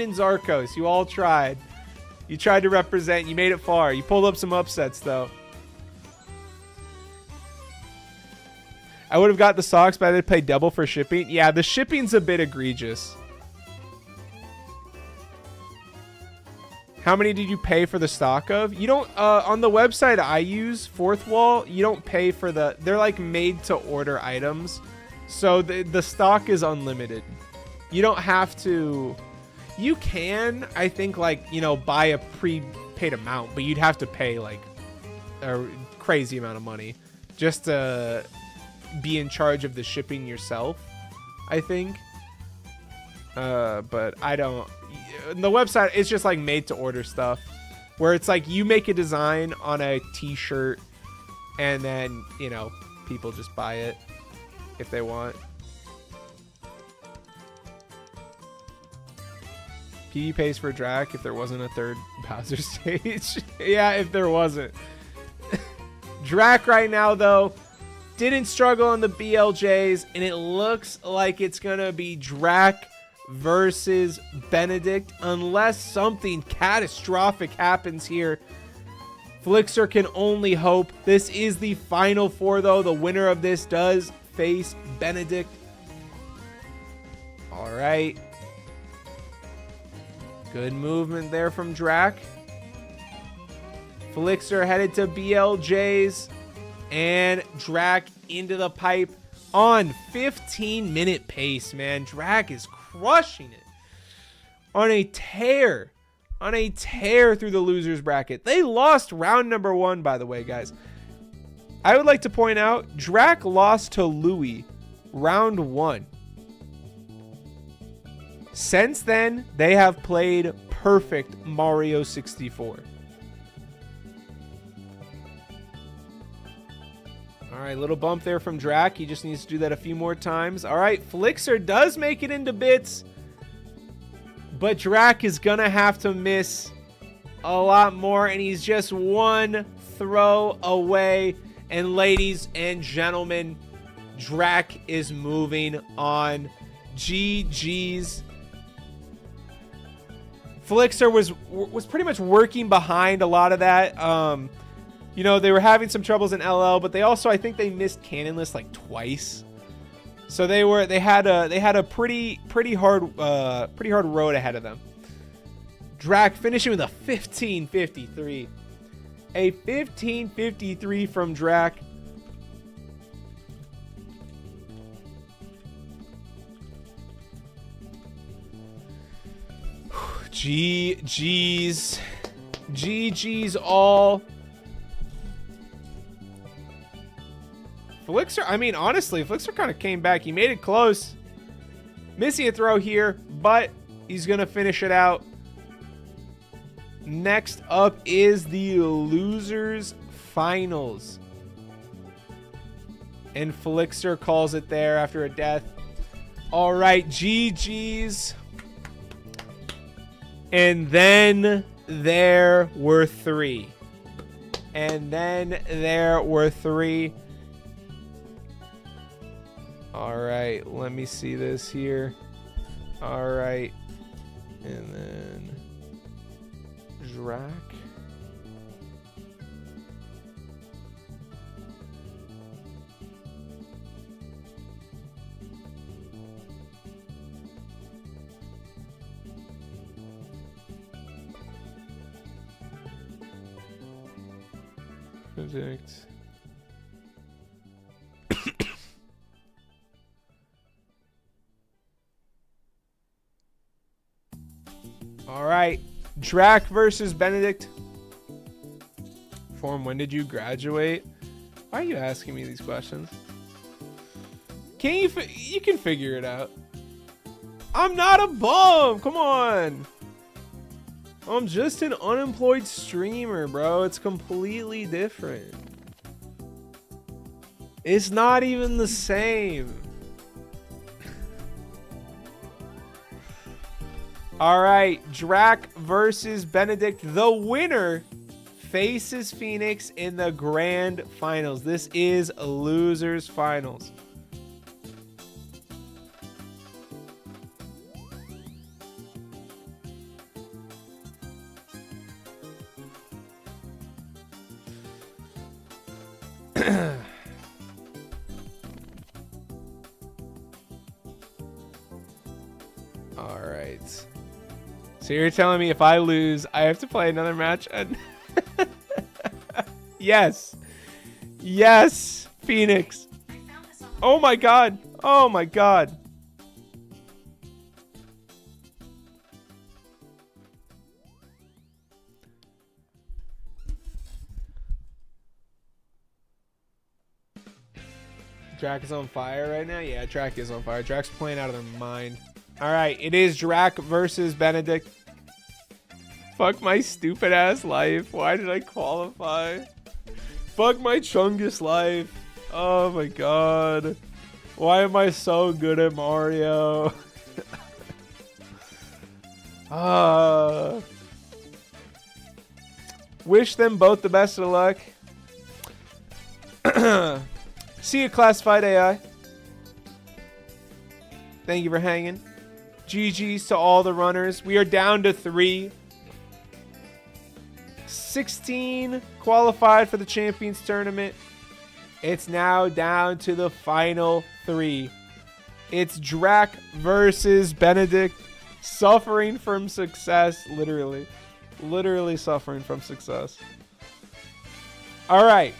and Zarkos, you all tried. You tried to represent. You made it far. You pulled up some upsets, though. I would have got the socks, but I did pay double for shipping. Yeah, the shipping's a bit egregious. How many did you pay for the stock of? You don't, on the website I use, Fourth Wall, you don't pay for they're like made to order items. So the stock is unlimited. You don't have to, you can, I think like, you know, buy a prepaid amount, but you'd have to pay like a crazy amount of money just to be in charge of the shipping yourself, I think. But I don't, the website, it's just like made to order stuff where it's like you make a design on a t-shirt and then, you know, people just buy it if they want. PE pays for Drac if there wasn't a third Bowser stage. Yeah, if there wasn't. Drac right now, though, didn't struggle on the BLJs, and it looks like it's going to be Drac versus Benedict unless something catastrophic happens here. Flixer can only hope. This is the final 4, though. The winner of this does face Benedict. All right. Good movement there from Drac. Flixer headed to BLJs, and Drac into the pipe on 15-minute pace, man. Drac is crushing it on a tear. On a tear through the losers bracket. They lost round number 1, by the way, guys. I would like to point out, Drac lost to Louis round 1. Since then, they have played perfect Mario 64. All right, little bump there from Drac. He just needs to do that a few more times. All right, Flixer does make it into bits, but Drac is going to have to miss a lot more, and he's just one throw away. And ladies and gentlemen, Drac is moving on. GG's. Flixer was pretty much working behind a lot of that. You know, they were having some troubles in LL, but they also, I think they missed Cannonless like twice. So they had a pretty hard road ahead of them. Drac finishing with a 1553. A 1553 from Drac. GG's. GG's all. Flixer, I mean, honestly, Flixer kind of came back. He made it close. Missing a throw here, but he's going to finish it out. Next up is the losers finals. And Flixer calls it there after a death. All right, GG's. And then there were 3. And then there were 3. All right, let me see this here. All right. And then Drac. Predict. All right, Drac versus Benedict. Form, when did you graduate? Why are you asking me these questions? You can figure it out. I'm not a bum. Come on. I'm just an unemployed streamer, bro. It's completely different. It's not even the same. All right, Drac versus Benedict. The winner faces Phoenix in the grand finals. This is losers finals. All right. So you're telling me if I lose, I have to play another match? Yes. Yes, Phoenix. Oh my god. Oh my god. Drac is on fire right now? Yeah, Drac is on fire. Drac's playing out of their mind. All right, it is Drac versus Benedict. Fuck my stupid ass life. Why did I qualify? Fuck my Chungus life. Oh my god. Why am I so good at Mario? Wish them both the best of luck. See you, classified AI. Thank you for hanging. GG's to all the runners. We are down to 3. 16 qualified for the Champions Tournament. It's now down to the final 3. It's Drac versus Benedict. Suffering from success. Literally. Literally suffering from success. All right.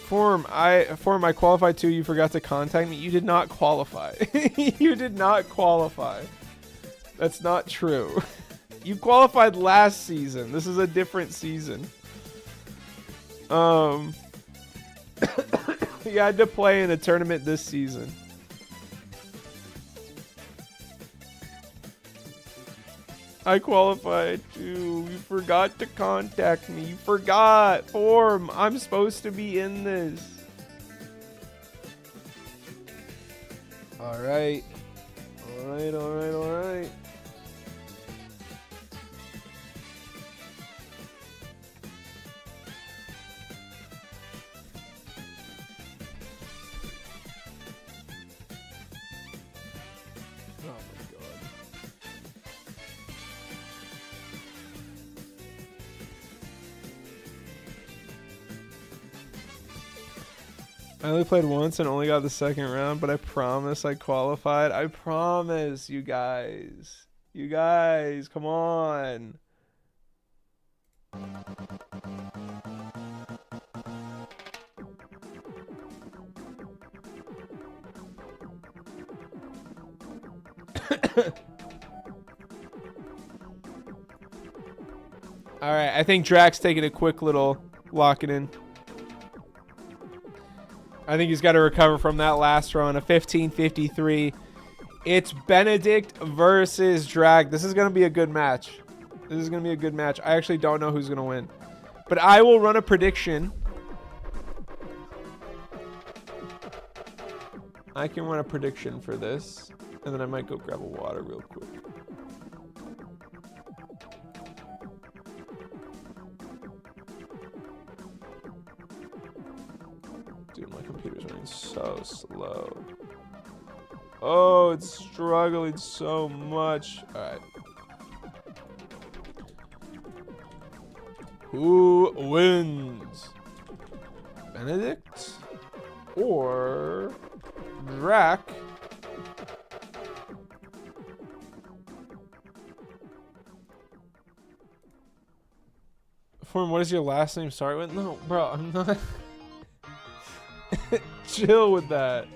Form, I qualified too. You forgot to contact me. You did not qualify. You did not qualify. That's not true. You qualified last season. This is a different season. You had to play in a tournament this season. I qualified too. You forgot to contact me. You forgot. Form, I'm supposed to be in this. Alright. Alright. I only played once and only got the second round, but I promise I qualified. I promise, you guys. You guys, come on. All right, I think Drax taking a quick little lock it in. I think he's got to recover from that last run, a 15:53. It's Benedict versus Drag. This is going to be a good match. This is going to be a good match. I actually don't know who's going to win. But I will run a prediction. I can run a prediction for this. And then I might go grab a water real quick. Dude, my computer's running so slow. Oh, it's struggling so much. All right. Who wins? Benedict or Drac? Form, what does your last name start with? No, bro, I'm not. Chill with that.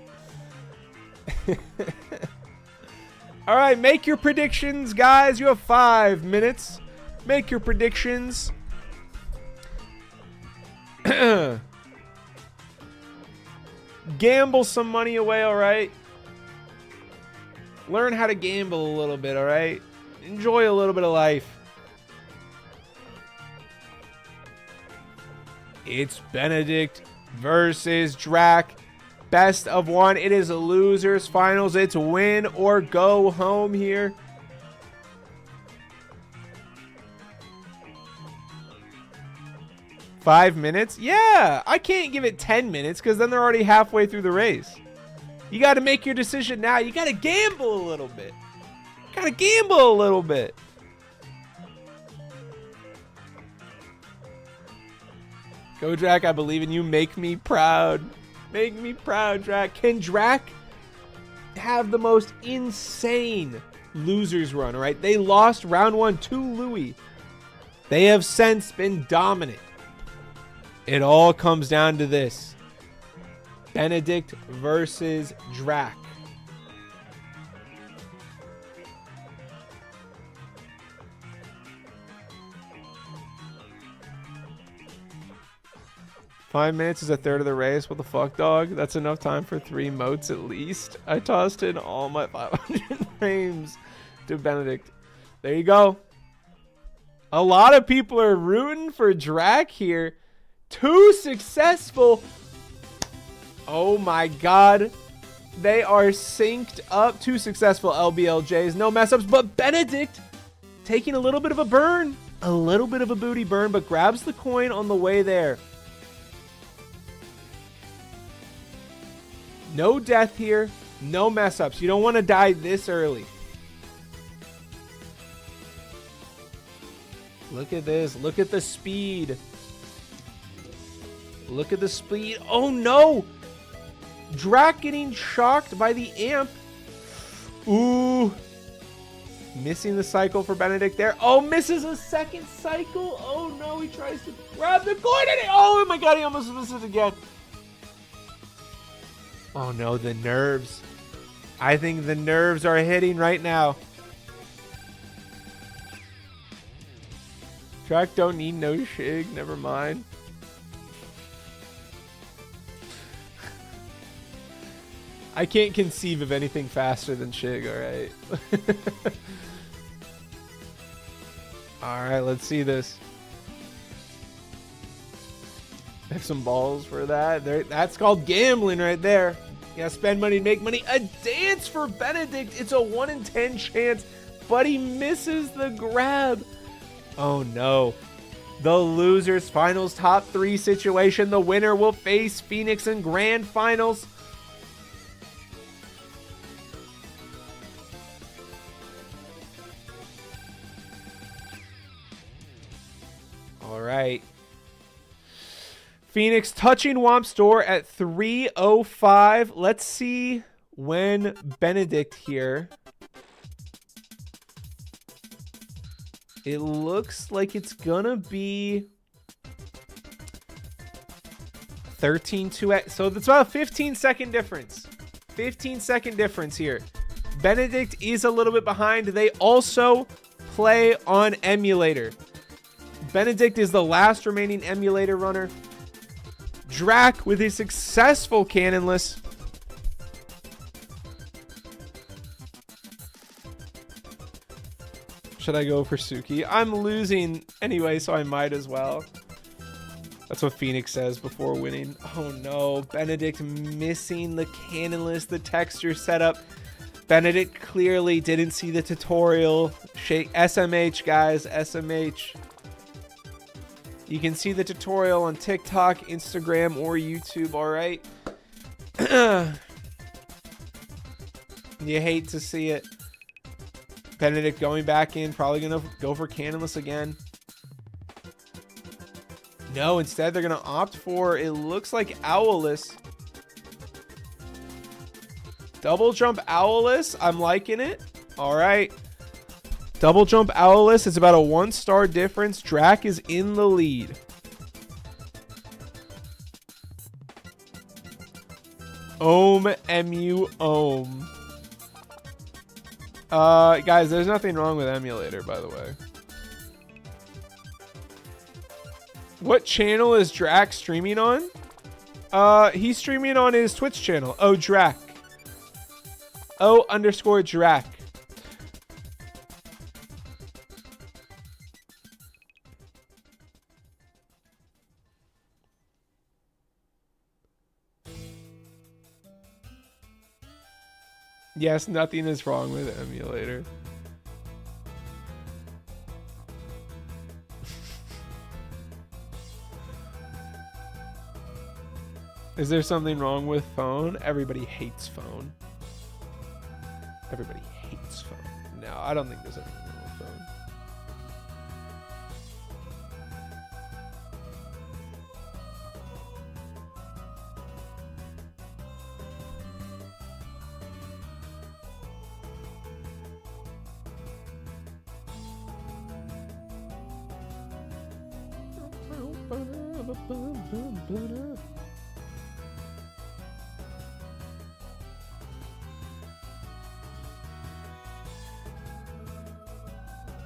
All right, make your predictions, guys. You have 5 minutes. Make your predictions. Gamble some money away, all right? Learn how to gamble a little bit, all right? Enjoy a little bit of life. It's Benedict versus Drac. Best of one. It is a losers finals. It's win or go home here. Five minutes? Yeah, I can't give it 10 minutes because then they're already halfway through the race. You got to make your decision now. You got to gamble a little bit. You got to gamble a little bit. Go, Drac. I believe in you. Make me proud. Make me proud, Drac. Can Drac have the most insane losers run, all right? They lost round 1 to Louis. They have since been dominant. It all comes down to this. Benedict versus Drac. Five minutes is a third of the race. What the fuck, dog? That's enough time for 3 motes at least. I tossed in all my 500 frames to Benedict. There you go. A lot of people are rooting for Drac here. 2 successful. Oh my god. They are synced up. 2 successful LBLJs. No mess ups, but Benedict taking a little bit of a burn. A little bit of a booty burn, but grabs the coin on the way there. No death here. No mess ups. You don't want to die this early. Look at this. Look at the speed. Look at the speed. Oh no! Drac getting shocked by the amp. Ooh. Missing the cycle for Benedict there. Oh, misses a second cycle. Oh no, he tries to grab the coin and oh my god, he almost misses it again. Oh no, the nerves. I think the nerves are hitting right now. Track don't need no shig, never mind. I can't conceive of anything faster than shig, alright? Alright, let's see this. I have some balls for that. That's called gambling right there. You gotta spend money to make money. A dance for Benedict. It's a 1 in 10 chance, but he misses the grab. Oh no. The losers finals top 3 situation. The winner will face Phoenix in grand finals. All right. Phoenix touching Womp's door at 3:05. Let's see when Benedict here. It looks like it's gonna be 13-2. So that's about a 15-second difference. 15-second difference here. Benedict is a little bit behind. They also play on emulator. Benedict is the last remaining emulator runner. Drac with a successful cannonless. Should I go for Suki? I'm losing anyway, so I might as well. That's what Phoenix says before winning. Oh no, Benedict missing the cannonless, the texture setup. Benedict clearly didn't see the tutorial. Shake SMH, guys, SMH. You can see the tutorial on TikTok, Instagram, or YouTube, all right? You hate to see it. Benedict going back in, probably going to go for cannonless again. No, instead they're going to opt for, it looks like owlless. Double jump owlless. I'm liking it. All right. Double jump owlless. It's about a 1-star difference. Drac is in the lead. Emu Ohm. Guys, there's nothing wrong with emulator, by the way. What channel is Drac streaming on? He's streaming on his Twitch channel. Oh, Drac. O_Drac. Yes, nothing is wrong with emulator. Is there something wrong with phone? Everybody hates phone. Everybody hates phone. No, I don't think there's anything wrong with phone.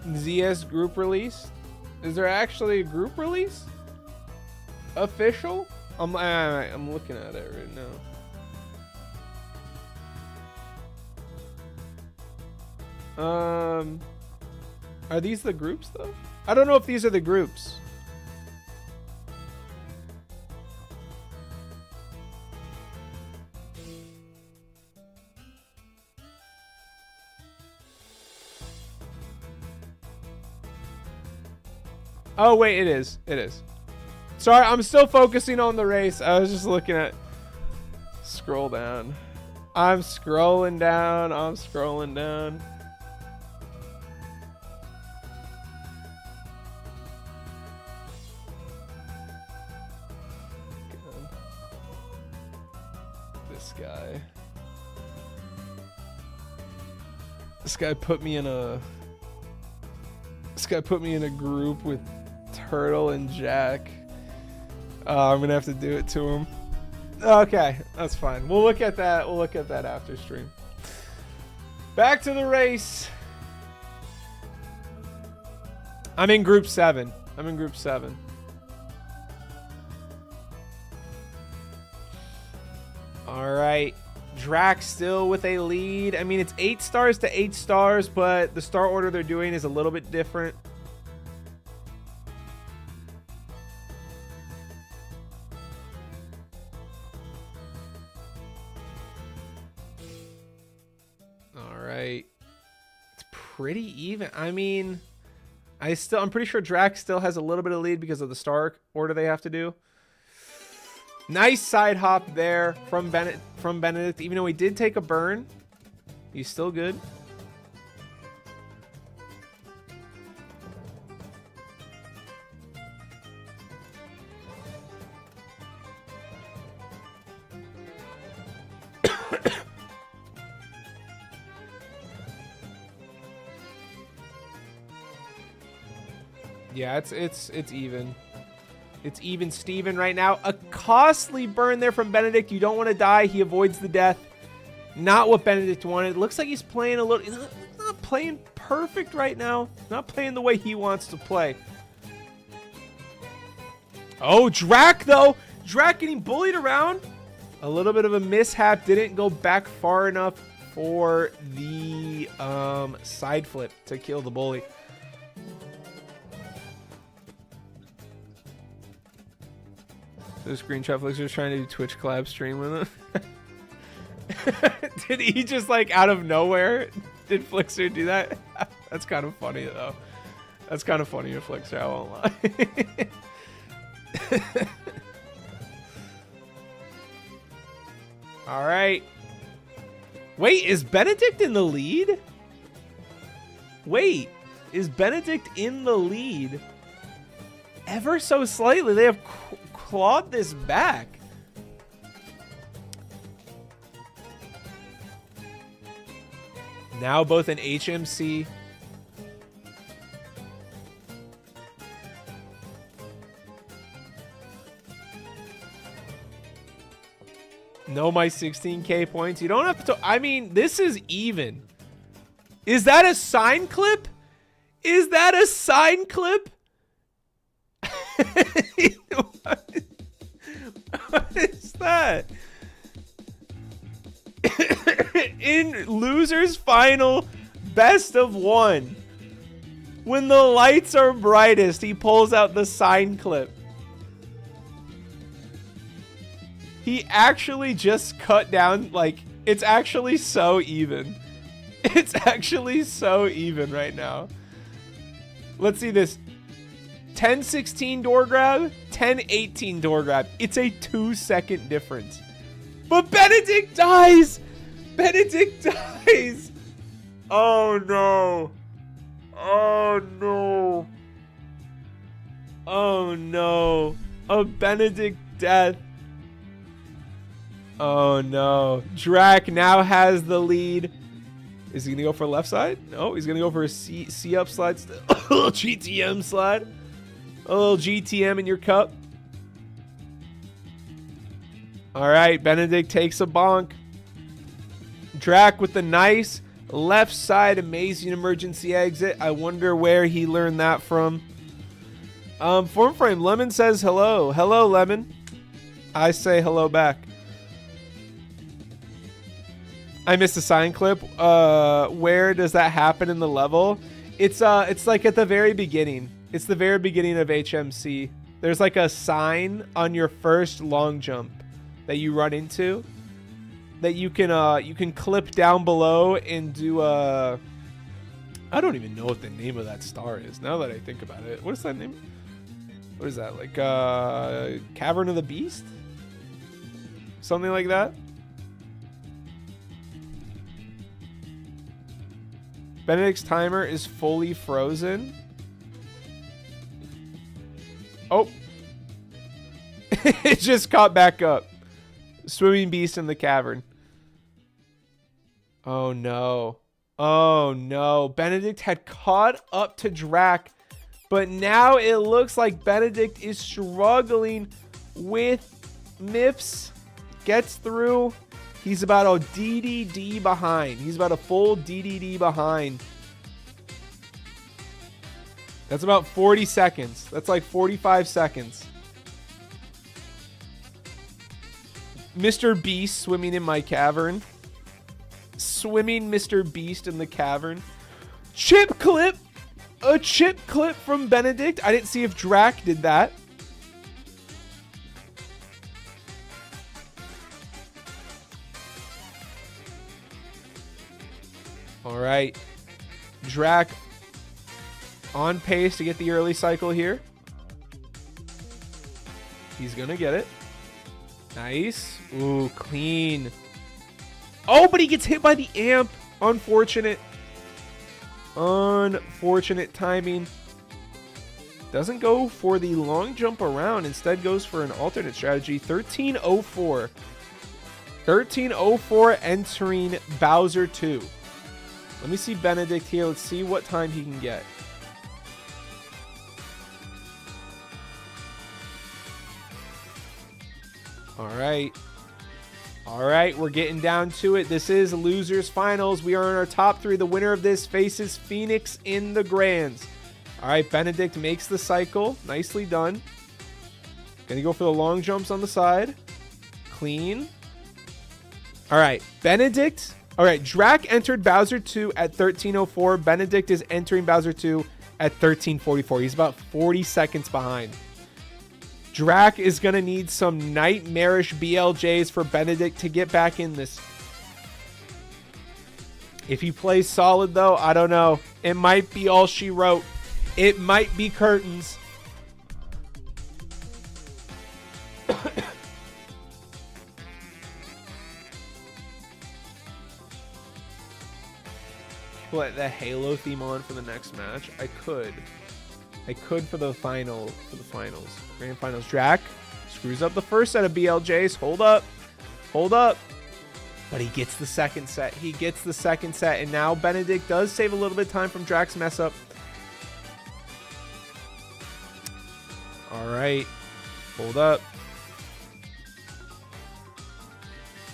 ZS group release? Is there actually a group release? Official? I'm looking at it right now. Are these the groups though? I don't know if these are the groups. Oh, wait, it is. It is. Sorry, I'm still focusing on the race. I was just looking at... Scroll down. I'm scrolling down. I'm scrolling down. God. This guy. This guy put me in a... This guy put me in a group with Turtle and Jack. I'm gonna have to do it to him. Okay, that's fine. We'll look at that. We'll look at that after stream. Back to the race. I'm in group 7. I'm in group 7. All right. Drac still with a lead. I mean, it's 8 stars to 8 stars, but the star order they're doing is a little bit different. All right. It's pretty even. I mean, I'm pretty sure Drac still has a little bit of lead because of the star order they have to do. Nice side hop there from Benedict. Even though he did take a burn, he's still good. Yeah, it's even. It's even Steven right now. A costly burn there from Benedict. You don't want to die. He avoids the death. Not what Benedict wanted. Looks like he's playing a little... He's not playing perfect right now. Not playing the way he wants to play. Oh, Drac, though. Drac getting bullied around. A little bit of a mishap. Didn't go back far enough for the side flip to kill the bully. The screenshot Flixer's trying to do Twitch collab stream with him. Did he just like out of nowhere? Did Flixer do that? That's kind of funny though. That's kind of funny to Flixer, I won't lie. All right. Wait, is Benedict in the lead? Wait, is Benedict in the lead? Ever so slightly. They have clawed this back. Now both an HMC. No, my 16K points. You don't have to. I mean, this is even. Is that a sign clip? Is that a sign clip? What is that? In losers final best of 1, when the lights are brightest, he pulls out the sign clip. He actually just cut down, like, it's actually so even. It's actually so even right now. Let's see this. 10-16 door grab, 10-18 door grab. It's a 2-second difference. But Benedict dies! Benedict dies! Oh no. Oh no. Oh no. A Benedict death. Oh no. Drac now has the lead. Is he gonna go for left side? No, he's gonna go for a C up slide. A little GTM slide. A little GTM in your cup. All right, Benedict takes a bonk. Drac with the nice left side amazing emergency exit. I wonder where he learned that from. FormFrame Lemon says hello. Hello, Lemon. I say hello back. I missed a sign clip. Where does that happen in the level? It's like at the very beginning. It's the very beginning of HMC. There's like a sign on your first long jump that you run into that you can clip down below and do I don't even know what the name of that star is now that I think about it. What is that name? What is that? Like Cavern of the Beast? Something like that? Benedict's timer is fully frozen. Oh. It just caught back up. Swimming beast in the cavern. Oh no. Oh no. Benedict had caught up to Drac, but now it looks like Benedict is struggling with Miffs. gets through, he's about a DDD behind. He's about a full DDD behind. That's about 40 seconds. That's like 45 seconds. Mr. Beast swimming in my cavern. Swimming Mr. Beast in the cavern. Chip clip. A chip clip from Benedict. I didn't see if Drac did that. All right. Drac on pace to get the early cycle here. He's going to get it. Nice. Ooh, clean. Oh, but he gets hit by the amp. Unfortunate. Unfortunate timing. Doesn't go for the long jump around. Instead goes for an alternate strategy. 1304. 1304 entering Bowser 2. Let me see Benedict here. Let's see what time he can get. All right. All right, we're getting down to it. This is losers finals. We are in our top 3. The winner of this faces Phoenix in the grands. All right, Benedict makes the cycle. Nicely done. Gonna go for the long jumps on the side. Clean. All right, Benedict. All right, Drac entered Bowser 2 at 1304. Benedict is entering Bowser 2 at 1344. He's about 40 seconds behind. Drac is going to need some nightmarish BLJs for Benedict to get back in this. If he plays solid, though, I don't know. It might be all she wrote. It might be curtains. Put the Halo theme on for the next match. I could for the finals. Grand finals. Drac screws up the first set of BLJs. Hold up. But he gets the second set. And now Benedict does save a little bit of time from Drac's mess up. All right. Hold up.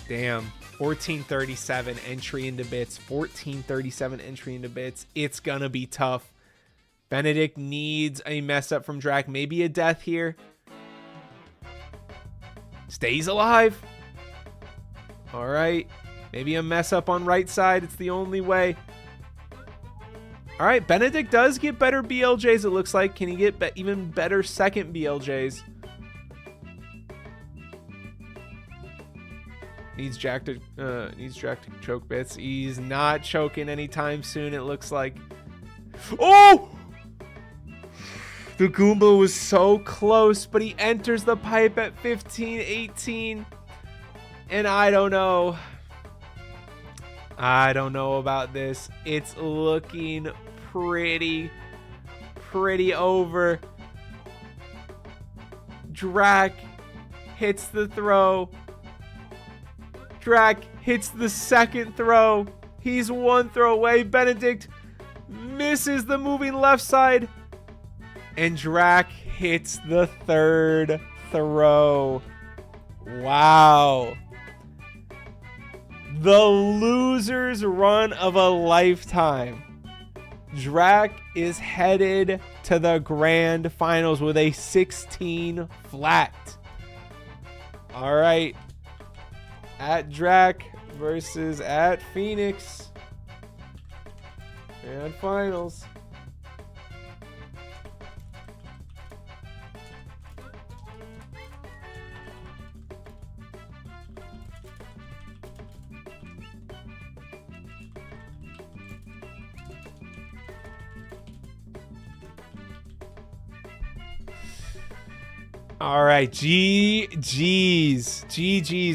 Damn. 1437 entry into bits. 1437 entry into bits. It's gonna be tough. Benedict needs a mess up from Drac. Maybe a death here. Stays alive. All right. Maybe a mess up on right side. It's the only way. All right. Benedict does get better BLJs, it looks like. Can he get even better second BLJs? Needs Drac to choke bits. He's not choking anytime soon, it looks like. Oh! The Goomba was so close, but he enters the pipe at 15-18. And I don't know. I don't know about this. It's looking pretty over. Drac hits the throw. Drac hits the second throw. He's one throw away. Benedict misses the moving left side. And Drac hits the third throw. Wow. The loser's run of a lifetime. Drac is headed to the grand finals with a 16 flat. All right. At Drac versus at Phoenix. Grand finals. All right, GG's.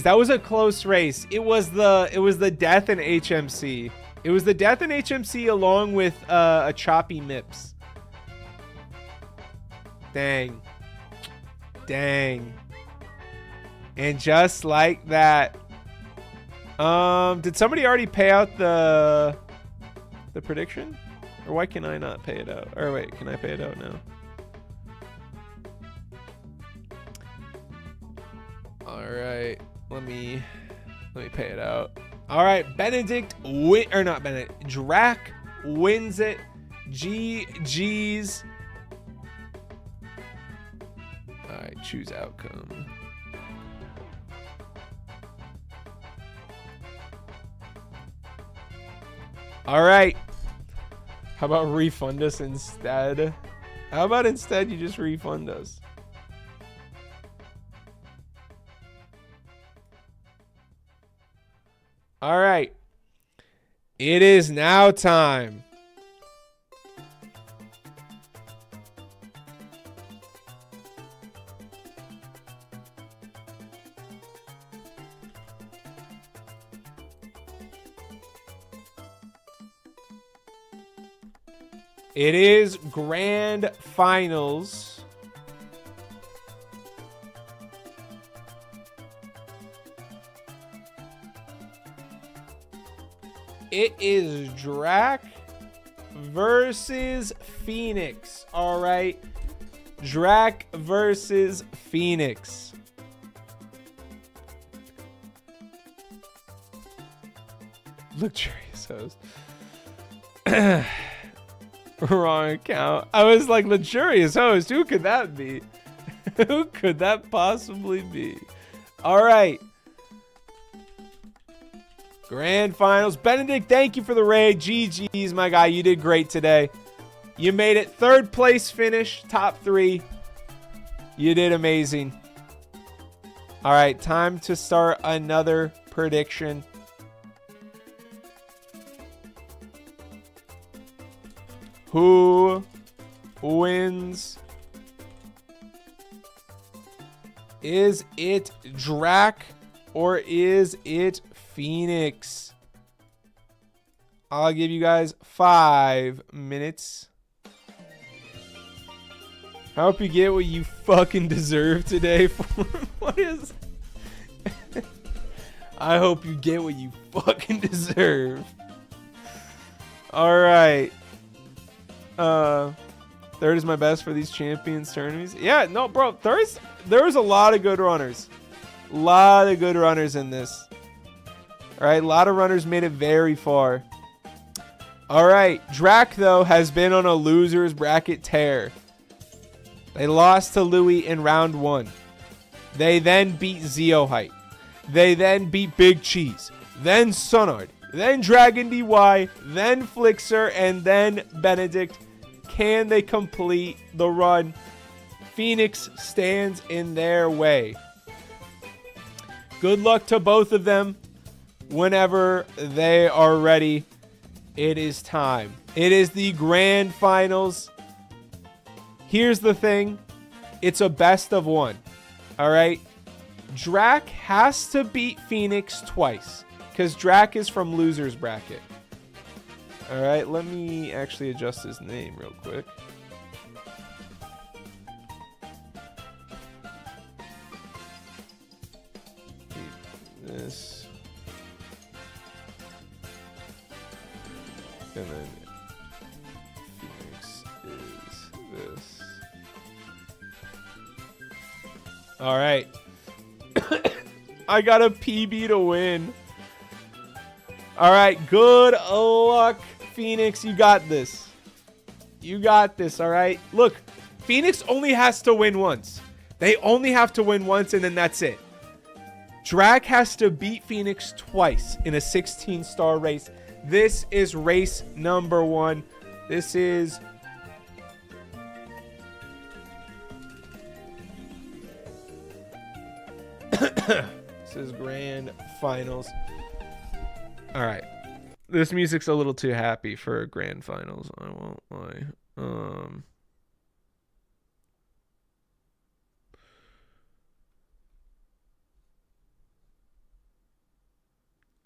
That was a close race. It was the death in HMC. It was the death in HMC along with a choppy MIPS. Dang. And just like that. Did somebody already pay out the prediction? Or why can I not pay it out? Or wait, can I pay it out now? All right. Let me pay it out. All right, Benedict or not Benedict. Drac wins it. GG's. All right, choose outcome. All right. How about refund us instead? How about instead you just refund us? All right. It is now time. It is grand finals. It is Drac versus Phoenix. All right. Drac versus Phoenix. Luxurious host. Wrong account. I was like, luxurious host. Who could that be? Who could that possibly be? All right. Grand finals. Benedict, thank you for the raid. GG's, my guy. You did great today. You made it third place finish, top 3. You did amazing. All right, time to start another prediction. Who wins? Is it Drac or is it Phoenix? I'll give you guys 5 minutes. I hope you get what you fucking deserve today. What is... I hope you get what you fucking deserve. All right. Third is my best for these champions tournaments. Yeah, no, bro. There's a lot of good runners. A lot of good runners in this. All right, a lot of runners made it very far. All right, Drac, though, has been on a loser's bracket tear. They lost to Louis in round 1. They then beat Zeohite. They then beat Big Cheese. Then Sunard. Then Dragon DY. Then Flixer. And then Benedict. Can they complete the run? Phoenix stands in their way. Good luck to both of them. Whenever they are ready, it is time. It is the grand finals. Here's the thing. It's a best of 1. All right. Drac has to beat Phoenix twice because Drac is from loser's bracket. All right. Let me actually adjust his name real quick. This. And then Phoenix is this. All right. I got a PB to win. All right. Good luck, Phoenix. You got this. You got this. All right. Look, Phoenix only has to win once. They only have to win once, and then that's it. Drac has to beat Phoenix twice in a 16-star race. This is race number 1. This is... this is grand finals. All right. This music's a little too happy for grand finals. I won't lie. Oh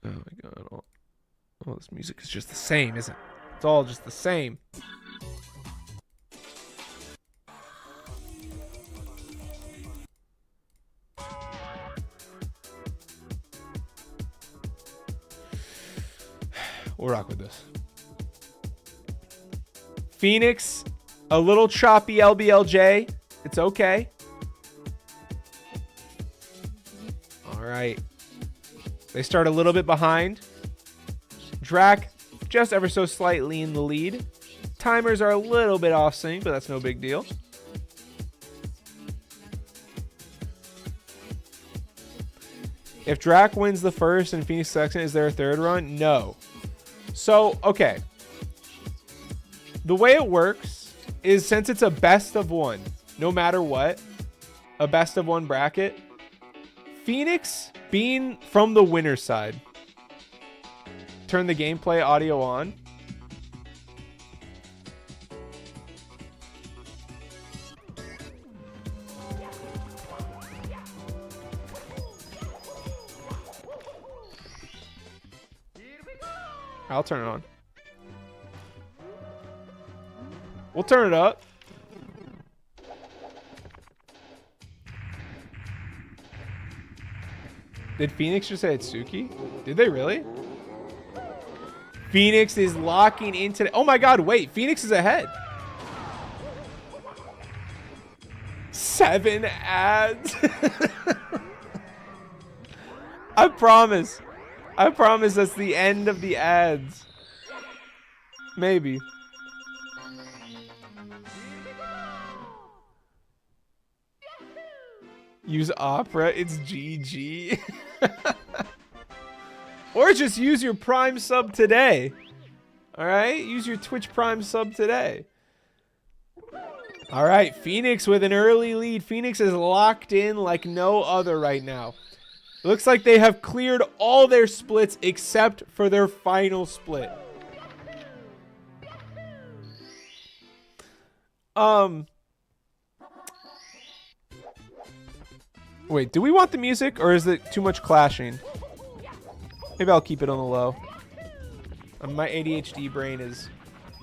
my god. Oh, this music is just the same, isn't it? It's all just the same. We'll rock with this. Phoenix, a little choppy LBLJ. It's okay. All right. They start a little bit behind. Drac just ever so slightly in the lead. Timers are a little bit off sync, but that's no big deal. If Drac wins the first and Phoenix second, is there a third run? No. So, okay. The way it works is since it's a best of one, no matter what, a best of one bracket, Phoenix being from the winner's side, turn the gameplay audio on. I'll turn it on. We'll turn it up. Did Phoenix just say Itsuki? Did they really? Phoenix is locking into... Oh my god, wait. Phoenix is ahead. 7 ads. I promise. I promise that's the end of the ads. Maybe. Use Opera. It's GG. Or just use your Prime sub today. Alright? Use your Twitch Prime sub today. Alright, Phoenix with an early lead. Phoenix is locked in like no other right now. It looks like they have cleared all their splits except for their final split. Wait, do we want the music or is it too much clashing? Maybe I'll keep it on the low. My ADHD brain is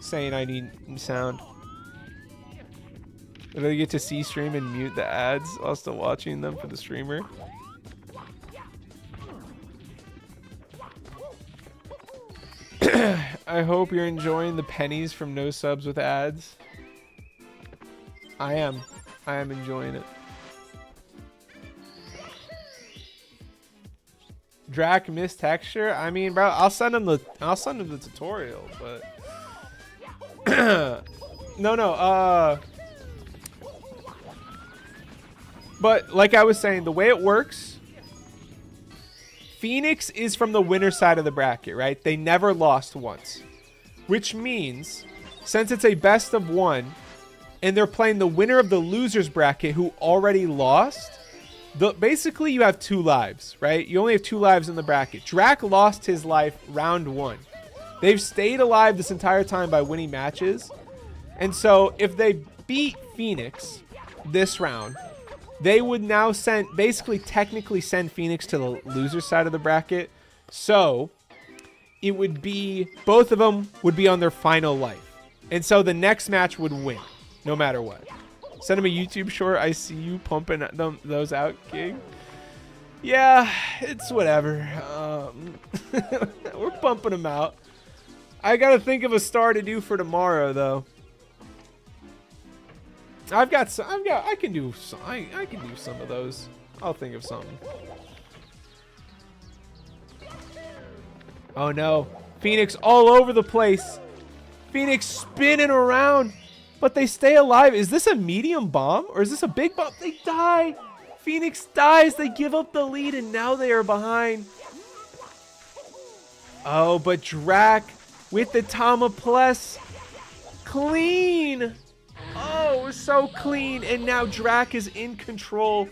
saying I need sound. Did I get to see stream and mute the ads while still watching them for the streamer? I hope you're enjoying the pennies from no subs with ads. I am. I am enjoying it. Drac missed texture. I mean, bro, I'll send him the tutorial, but but like I was saying, the way it works, Phoenix is from the winner side of the bracket, right? They never lost once, which means since it's a best of one and they're playing the winner of the losers bracket who already lost, basically you have 2 lives, right? You only have 2 lives in the bracket. Drac lost his life round 1. They've stayed alive this entire time by winning matches. And so if they beat Phoenix this round, they would now technically send Phoenix to the loser side of the bracket. So it would be, both of them would be on their final life. And so the next match would win, no matter what. Send him a YouTube short. I see you pumping those out, King. Yeah, it's whatever. We're pumping them out. I gotta think of a star to do for tomorrow, though. I can do some of those. I'll think of something. Oh no, Phoenix all over the place. Phoenix spinning around. But they stay alive. Is this a medium bomb or is this a big bomb? They die. Phoenix dies. They give up the lead and now they are behind. Oh, but Drac with the Tama Plus. Clean. Oh, so clean. And now Drac is in control.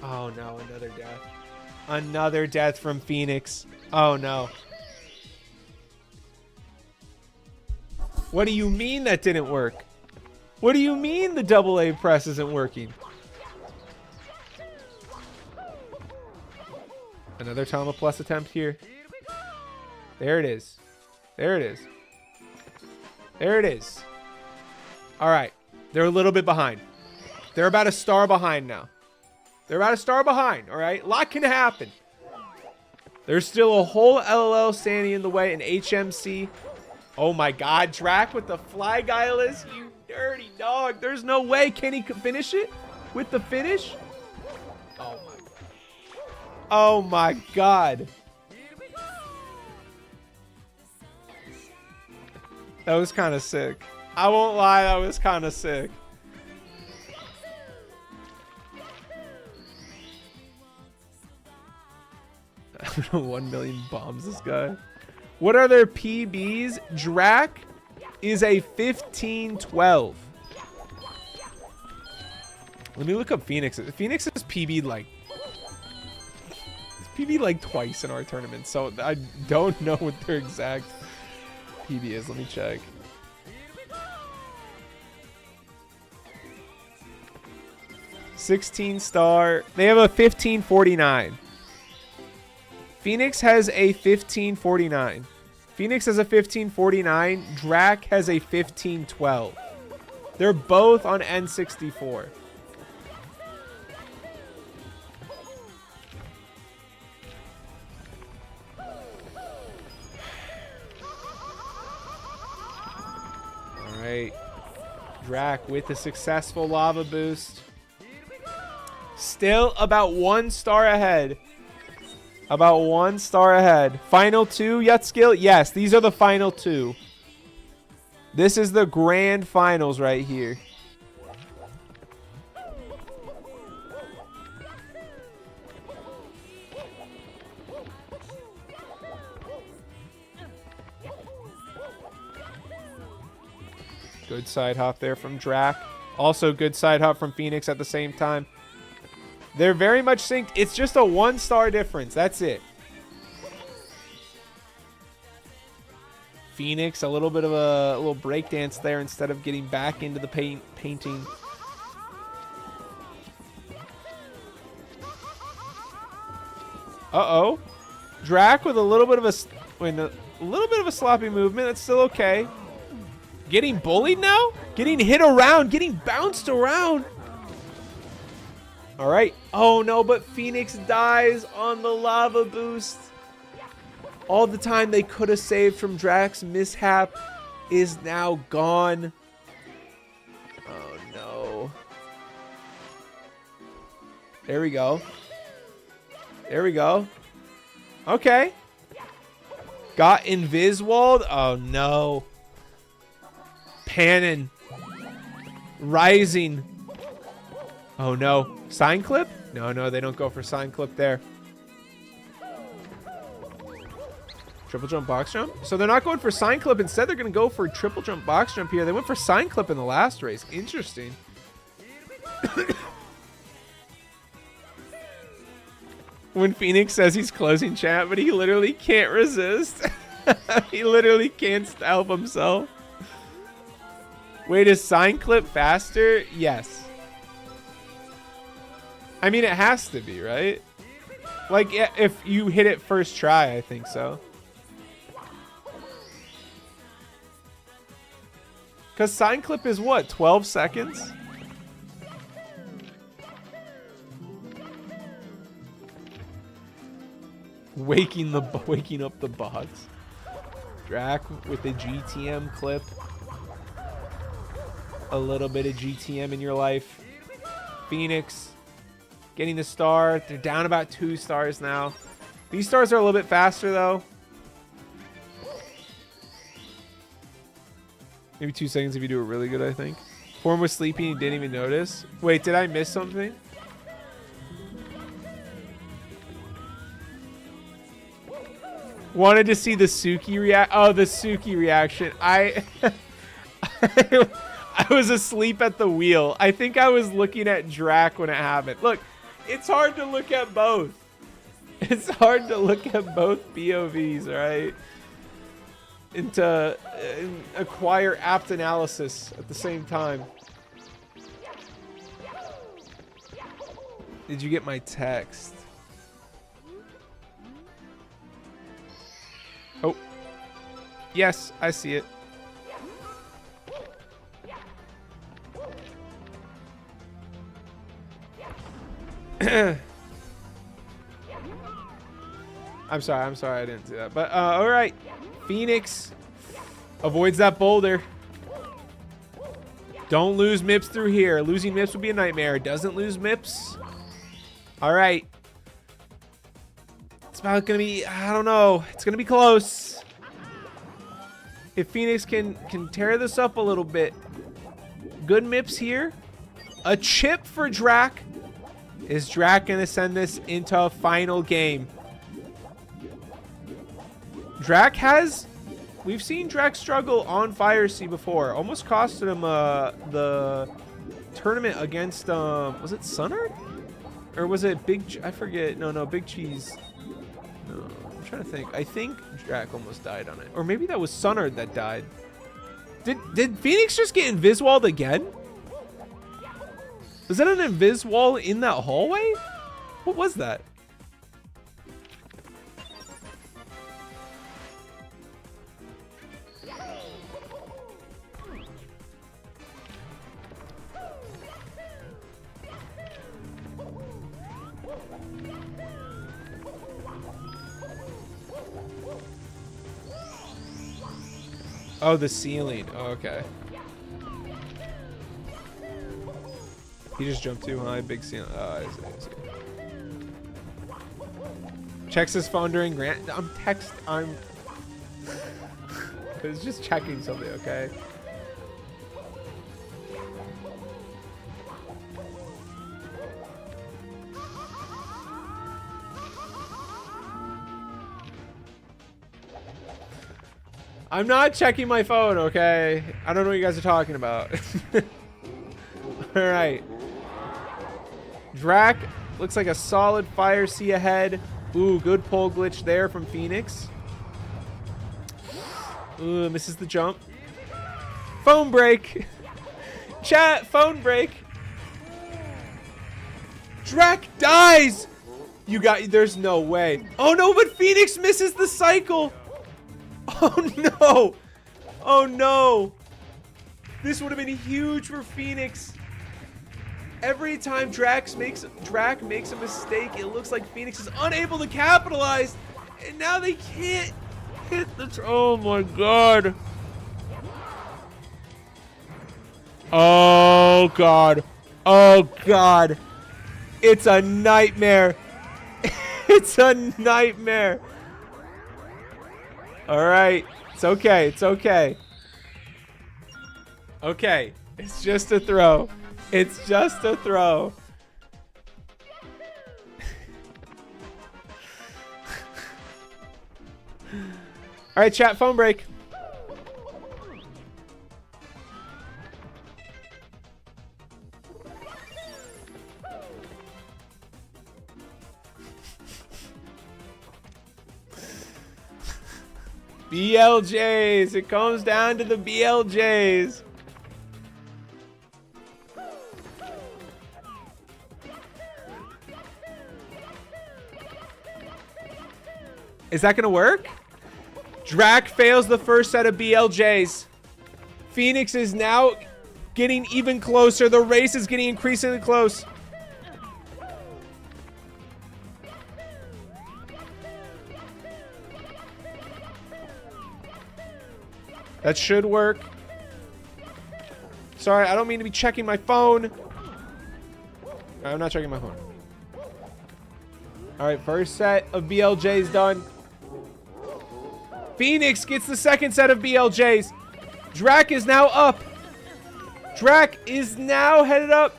Oh no, another death. Another death from Phoenix. Oh no. What do you mean that didn't work? What do you mean the AA press isn't working? Another Tama Plus attempt here. There it is. There it is. There it is. All right. They're a little bit behind. They're about a star behind now. They're about a star behind, all right? A lot can happen. There's still a whole LLL standing in the way, an HMC. Oh my god, Drac with the fly guileless, you dirty dog. There's no way. Can he finish it with the finish? Oh my Oh my god. That was kind of sick. I won't lie, that was kind of sick. I don't know, 1 million bombs, this guy. What are their PBs? Drac is a 15-12. Let me look up Phoenix. Phoenix is PB'd like... It's PB'd like twice in our tournament, so I don't know what their exact PB is. Let me check. $16-star. They have a 1549. Phoenix has a 1549. Phoenix has a 1549. Drac has a 1512. They're both on N64. All right. Drac with a successful lava boost. Still about 1 star ahead. About 1 star ahead. Final 2 yet skill? Yes, these are the final 2. This is the grand finals right here. Good side hop there from Drac. Also good side hop from Phoenix at the same time. They're very much synced. It's just a 1 star difference. That's it. Phoenix, a little bit of a little breakdance there instead of getting back into the painting. Uh-oh. Drac with a little bit of a sloppy movement. That's still okay. Getting bullied now? Getting hit around, getting bounced around. All right. Oh, no, but Phoenix dies on the lava boost. All the time they could have saved from Drac's mishap is now gone. Oh, no. There we go. There we go. Okay. Got invis-walled. Oh, no. Panning. Rising. Oh, no. Sign clip? No, no, they don't go for sign clip there. Triple jump, box jump? So they're not going for sign clip. Instead, they're going to go for triple jump, box jump here. They went for sign clip in the last race. Interesting. When Phoenix says he's closing chat, but he literally can't resist. He literally can't help himself. Wait, is sign clip faster? Yes. I mean, it has to be, right? Like, if you hit it first try, I think so. Because sign clip is what, 12 seconds? Waking up the bots. Drac with the GTM clip. A little bit of GTM in your life. Phoenix getting the star. They're down about 2 stars now. These stars are a little bit faster though. Maybe 2 seconds if you do it really good, I think. Form was sleeping and didn't even notice. Wait, did I miss something? Wanted to see the Suki react. Oh, the Suki reaction. I was asleep at the wheel. I think I was looking at Drac when it happened. Look, it's hard to look at both. It's hard to look at both POVs, right? And to acquire apt analysis at the same time. Did you get my text? Oh. Yes, I see it. I'm sorry I didn't do that. But all right. Phoenix avoids that boulder. Don't lose MIPS through here. Losing MIPS would be a nightmare. Doesn't lose MIPS. All right. It's about gonna be, I don't know. It's gonna be close. If Phoenix can tear this up a little bit. Good MIPS here. A chip for Drac. Is Drac gonna send this into a final game? Drac has, we've seen Drac struggle on Fire Sea before. Almost costed him the tournament against, was it Sunard? Or was it Big, I forget. No, Big Cheese. No, I'm trying to think. I think Drac almost died on it. Or maybe that was Sunard that died. Did Phoenix just get invis-walled again? Was that an invis wall in that hallway? What was that? Oh, the ceiling. Oh, okay. He just jumped too high. Big ceiling. Oh, I see. Checks his phone during grant. I was just checking something, okay? I'm not checking my phone, okay? I don't know what you guys are talking about. All right. Drac looks like a solid Fire Sea ahead. Ooh, good pole glitch there from Phoenix. Ooh, misses the jump. Phone break. Chat, phone break. Drac dies. There's no way. Oh no, but Phoenix misses the cycle. Oh no! Oh no! This would have been huge for Phoenix. Every time Drac makes a mistake, it looks like Phoenix is unable to capitalize, and now they can't hit the. Oh my god! Oh god! Oh god! It's a nightmare. It's a nightmare. All right, it's okay. It's okay. Okay, it's just a throw. It's just a throw. All right, chat, phone break. BLJs. It comes down to the BLJs. Is that going to work? Drac fails the first set of BLJs. Phoenix is now getting even closer. The race is getting increasingly close. That should work. Sorry, I don't mean to be checking my phone. I'm not checking my phone. All right, first set of BLJs done. Phoenix gets the second set of BLJs. Drac is now up. Drac is now headed up.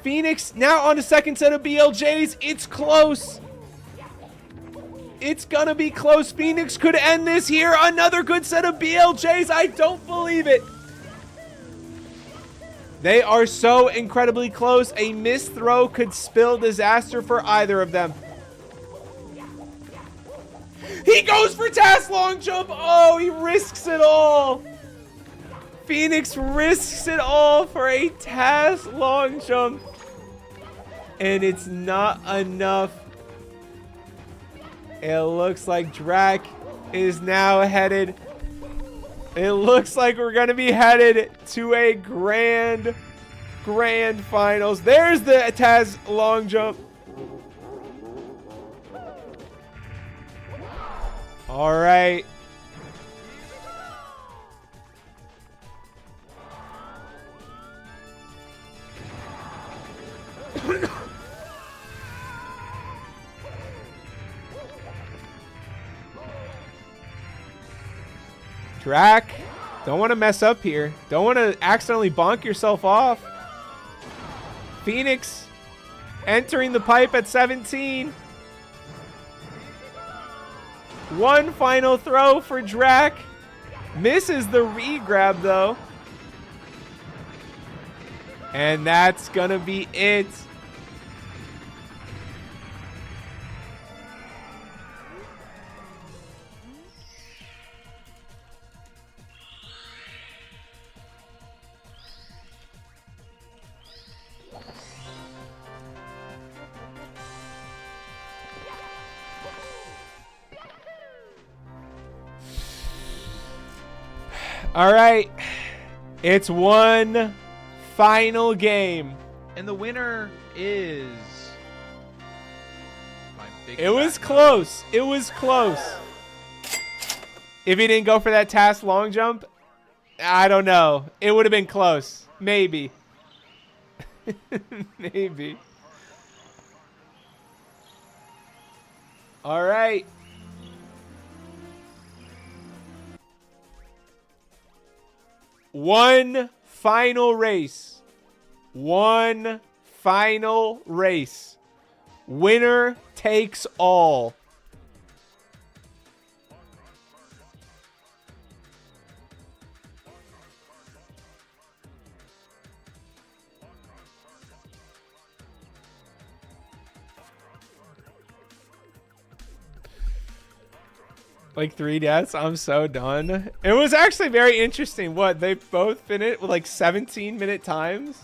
Phoenix now on the second set of BLJs. It's close. It's gonna be close. Phoenix could end this here. Another good set of BLJs. I don't believe it. They are so incredibly close. A missed throw could spill disaster for either of them. He goes for TAS long jump. Oh, he risks it all. Phoenix risks it all for a TAS long jump. And it's not enough. It looks like Drac is now headed. It looks like we're going to be headed to a grand finals. There's the TAS long jump. All right. Drac, don't want to mess up here. Don't want to accidentally bonk yourself off. Phoenix entering the pipe at 17. One final throw for Drac. Misses the re-grab though. And that's gonna be it. All right, it's one final game. And the winner is my big It was fat close. It was close. If he didn't go for that task long jump, I don't know. It would have been close. Maybe. Maybe. All right. One final race. One final race. Winner takes all. Like 3 deaths. I'm so done. It was actually very interesting. What, they both finished with like 17-minute times?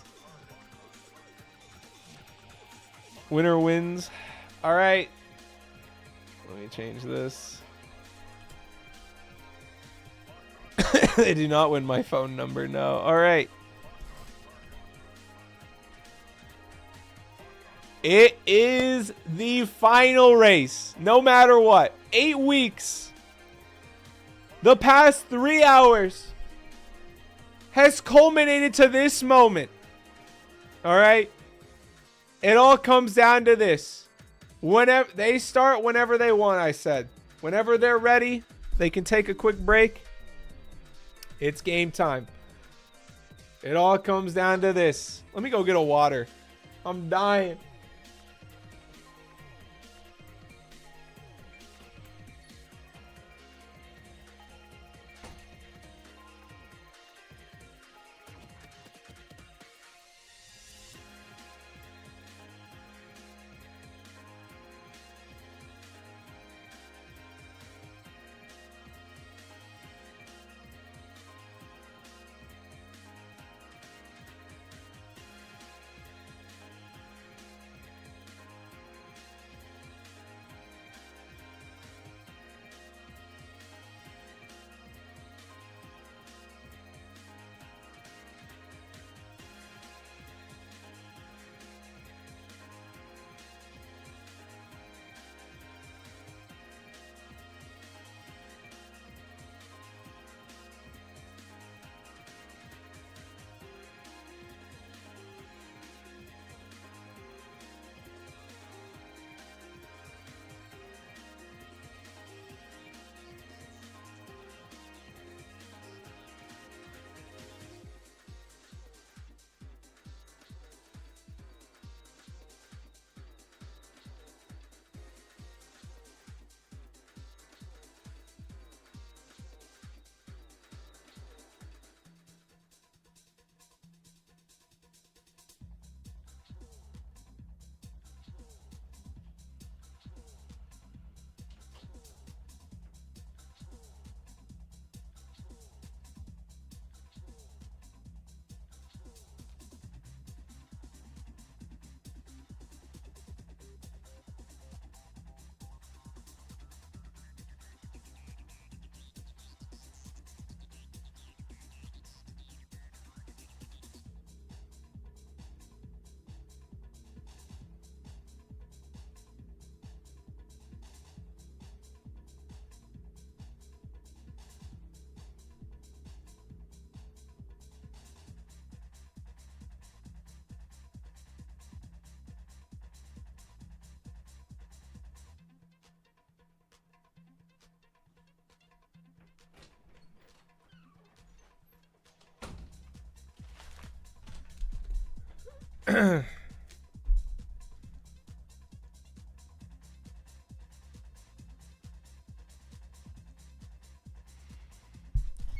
Winner wins. All right. Let me change this. They do not win my phone number. No. All right. It is the final race. No matter what. 8 weeks. The past 3 hours has culminated to this moment. All right. It all comes down to this. Whenever they start, whenever they want, I said. Whenever they're ready, they can take a quick break. It's game time. It all comes down to this. Let me go get a water. I'm dying.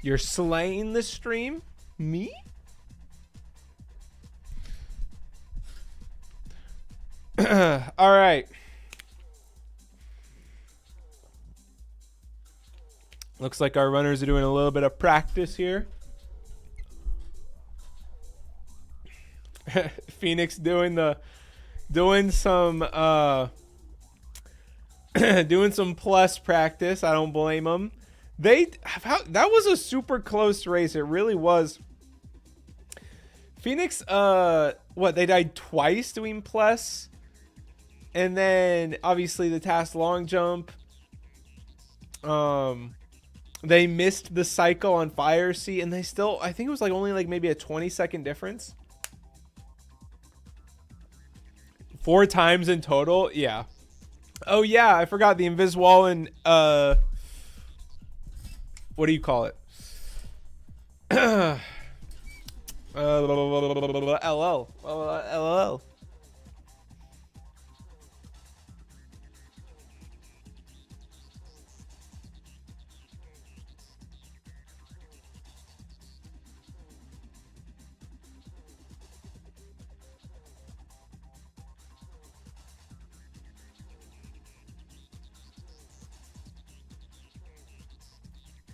You're slaying the stream? Me? All right. Looks like our runners are doing a little bit of practice here. Phoenix doing some doing some plus practice. I don't blame them. That was a super close race. It really was. Phoenix, they died twice doing plus, and then obviously the task long jump. They missed the cycle on fire seat, and they still, I think it was like only like maybe a 20-second difference. 4 times in total, yeah. Oh yeah, I forgot the invis wall and what do you call it? LL.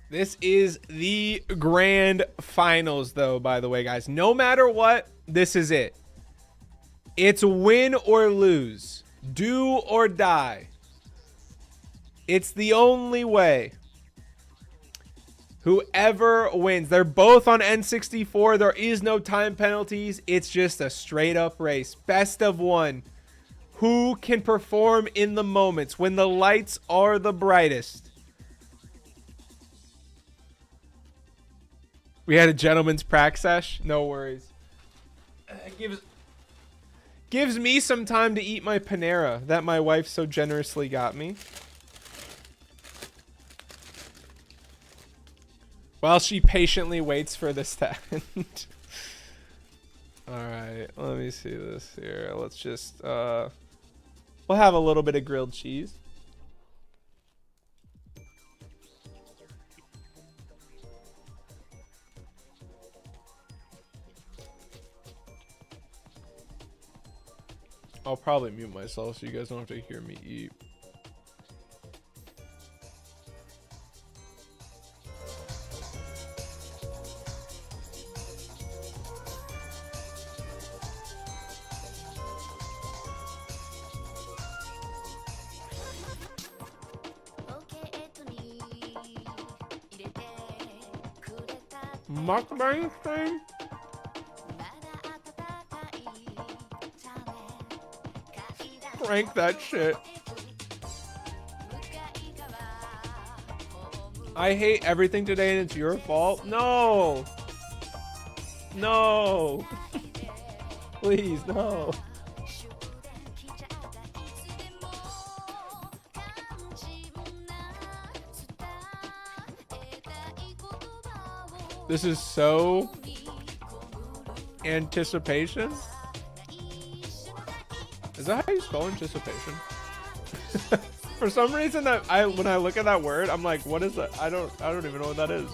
This is the grand finals, though, by the way, guys. No matter what, this is it. It's win or lose. Do or die. It's the only way. Whoever wins. They're both on N64. There is no time penalties. It's just a straight-up race. Best of one. Who can perform in the moments when the lights are the brightest? We had a gentleman's prac sesh. No worries. It gives me some time to eat my Panera that my wife so generously got me. While she patiently waits for this to end. Alright, let me see this here. Let's just, we'll have a little bit of grilled cheese. I'll probably mute myself so you guys don't have to hear me eat. Mukbang thing? Rank that shit. I hate everything today and it's your fault. No. No. Please, no. This is so anticipation. Is that how you spell anticipation? For some reason that when I look at that word, I'm like, what is that? I don't even know what that is.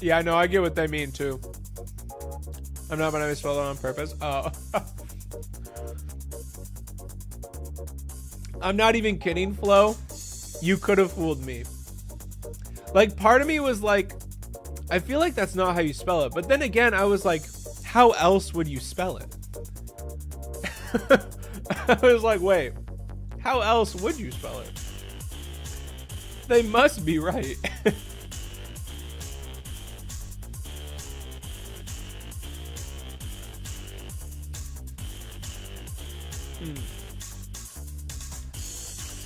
Yeah, no, I get what they mean too. I'm not gonna misspell it on purpose. Oh. I'm not even kidding, Flo. You could have fooled me. Like, part of me was like, I feel like that's not how you spell it. But then again, I was like, how else would you spell it? I was like, wait, how else would you spell it? They must be right.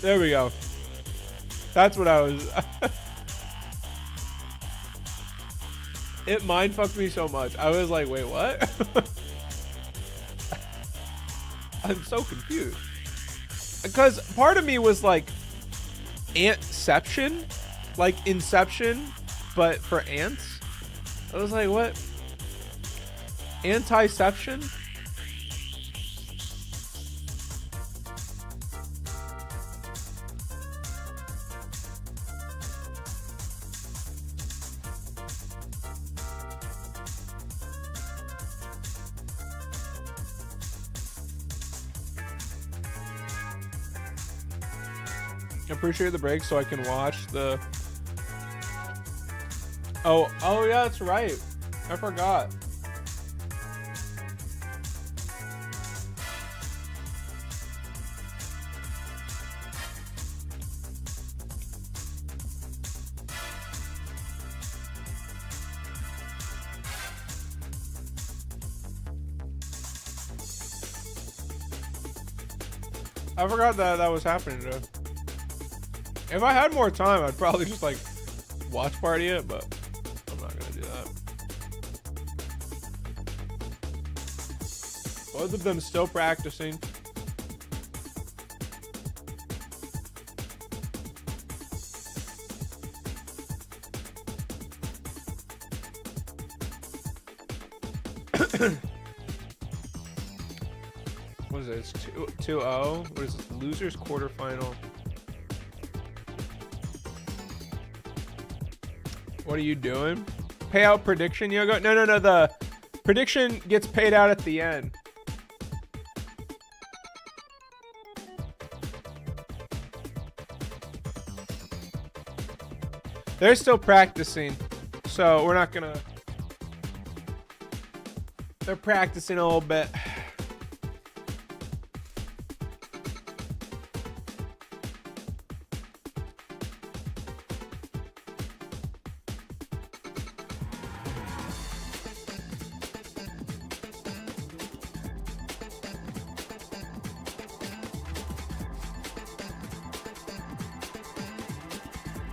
There we go. That's what I was. It mind fucked me so much. I was like, wait, what? I'm so confused. Because part of me was like, Antception? Like Inception, but for ants? I was like, what? Antiception? Appreciate the break so I can watch the... Oh yeah, that's right. I forgot. I forgot that that was happening today. If I had more time, I'd probably just like watch party it, but I'm not gonna do that. Both of them still practicing. What is it? It's 2-0. What is this? Losers quarterfinal. What are you doing? Payout prediction, Yogo? No. The prediction gets paid out at the end. They're still practicing, so we're not gonna... They're practicing a little bit.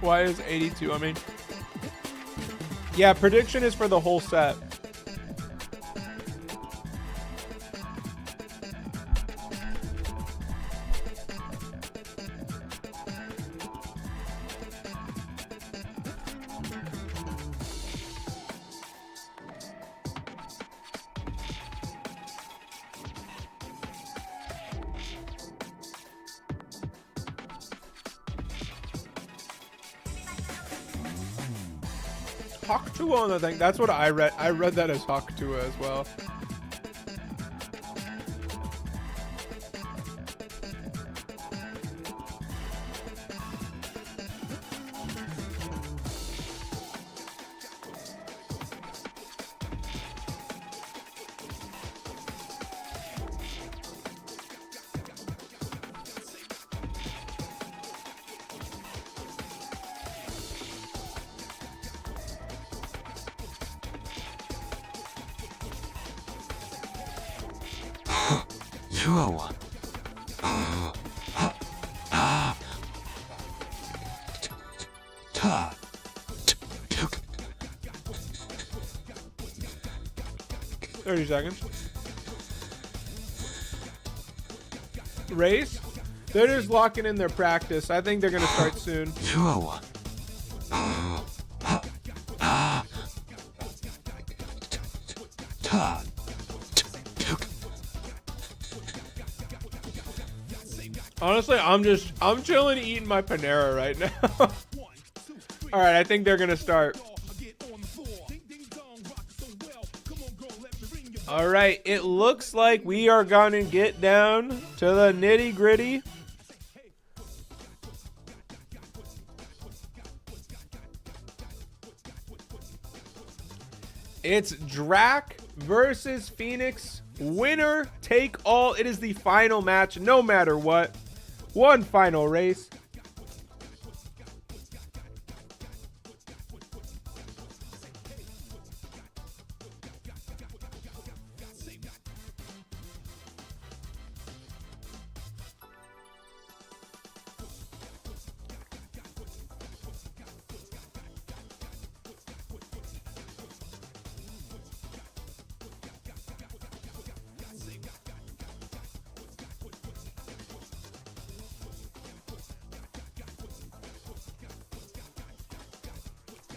Why is 82? I mean, yeah, prediction is for the whole set. Hawk Tua on the thing. That's what I read. I read that as Hawk Tua as well. One. 30 seconds. Race? They're just locking in their practice. I think they're going to start soon. 201. Honestly, I'm chilling eating my Panera right now. All right, I think they're going to start. All right, it looks like we are going to get down to the nitty gritty. It's Drac versus Phoenix. Winner take all. It is the final match, no matter what. One final race.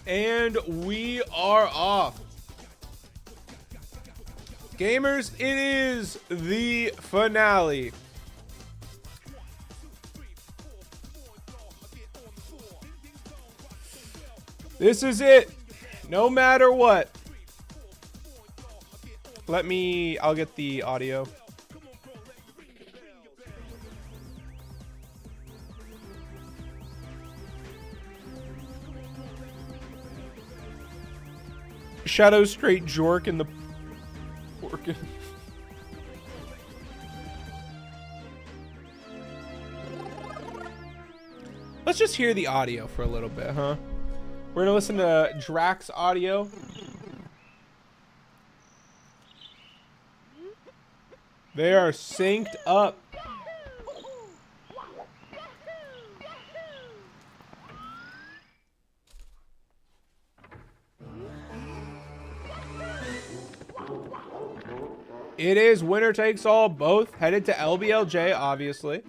And we are off. Gamers, it is the finale. This is it. No matter what. I'll get the audio. Shadow straight jork in the porkin. Let's just hear the audio for a little bit, huh? We're gonna listen to Drax audio. They are synced up. It is winner takes all, both headed to LBLJ, obviously.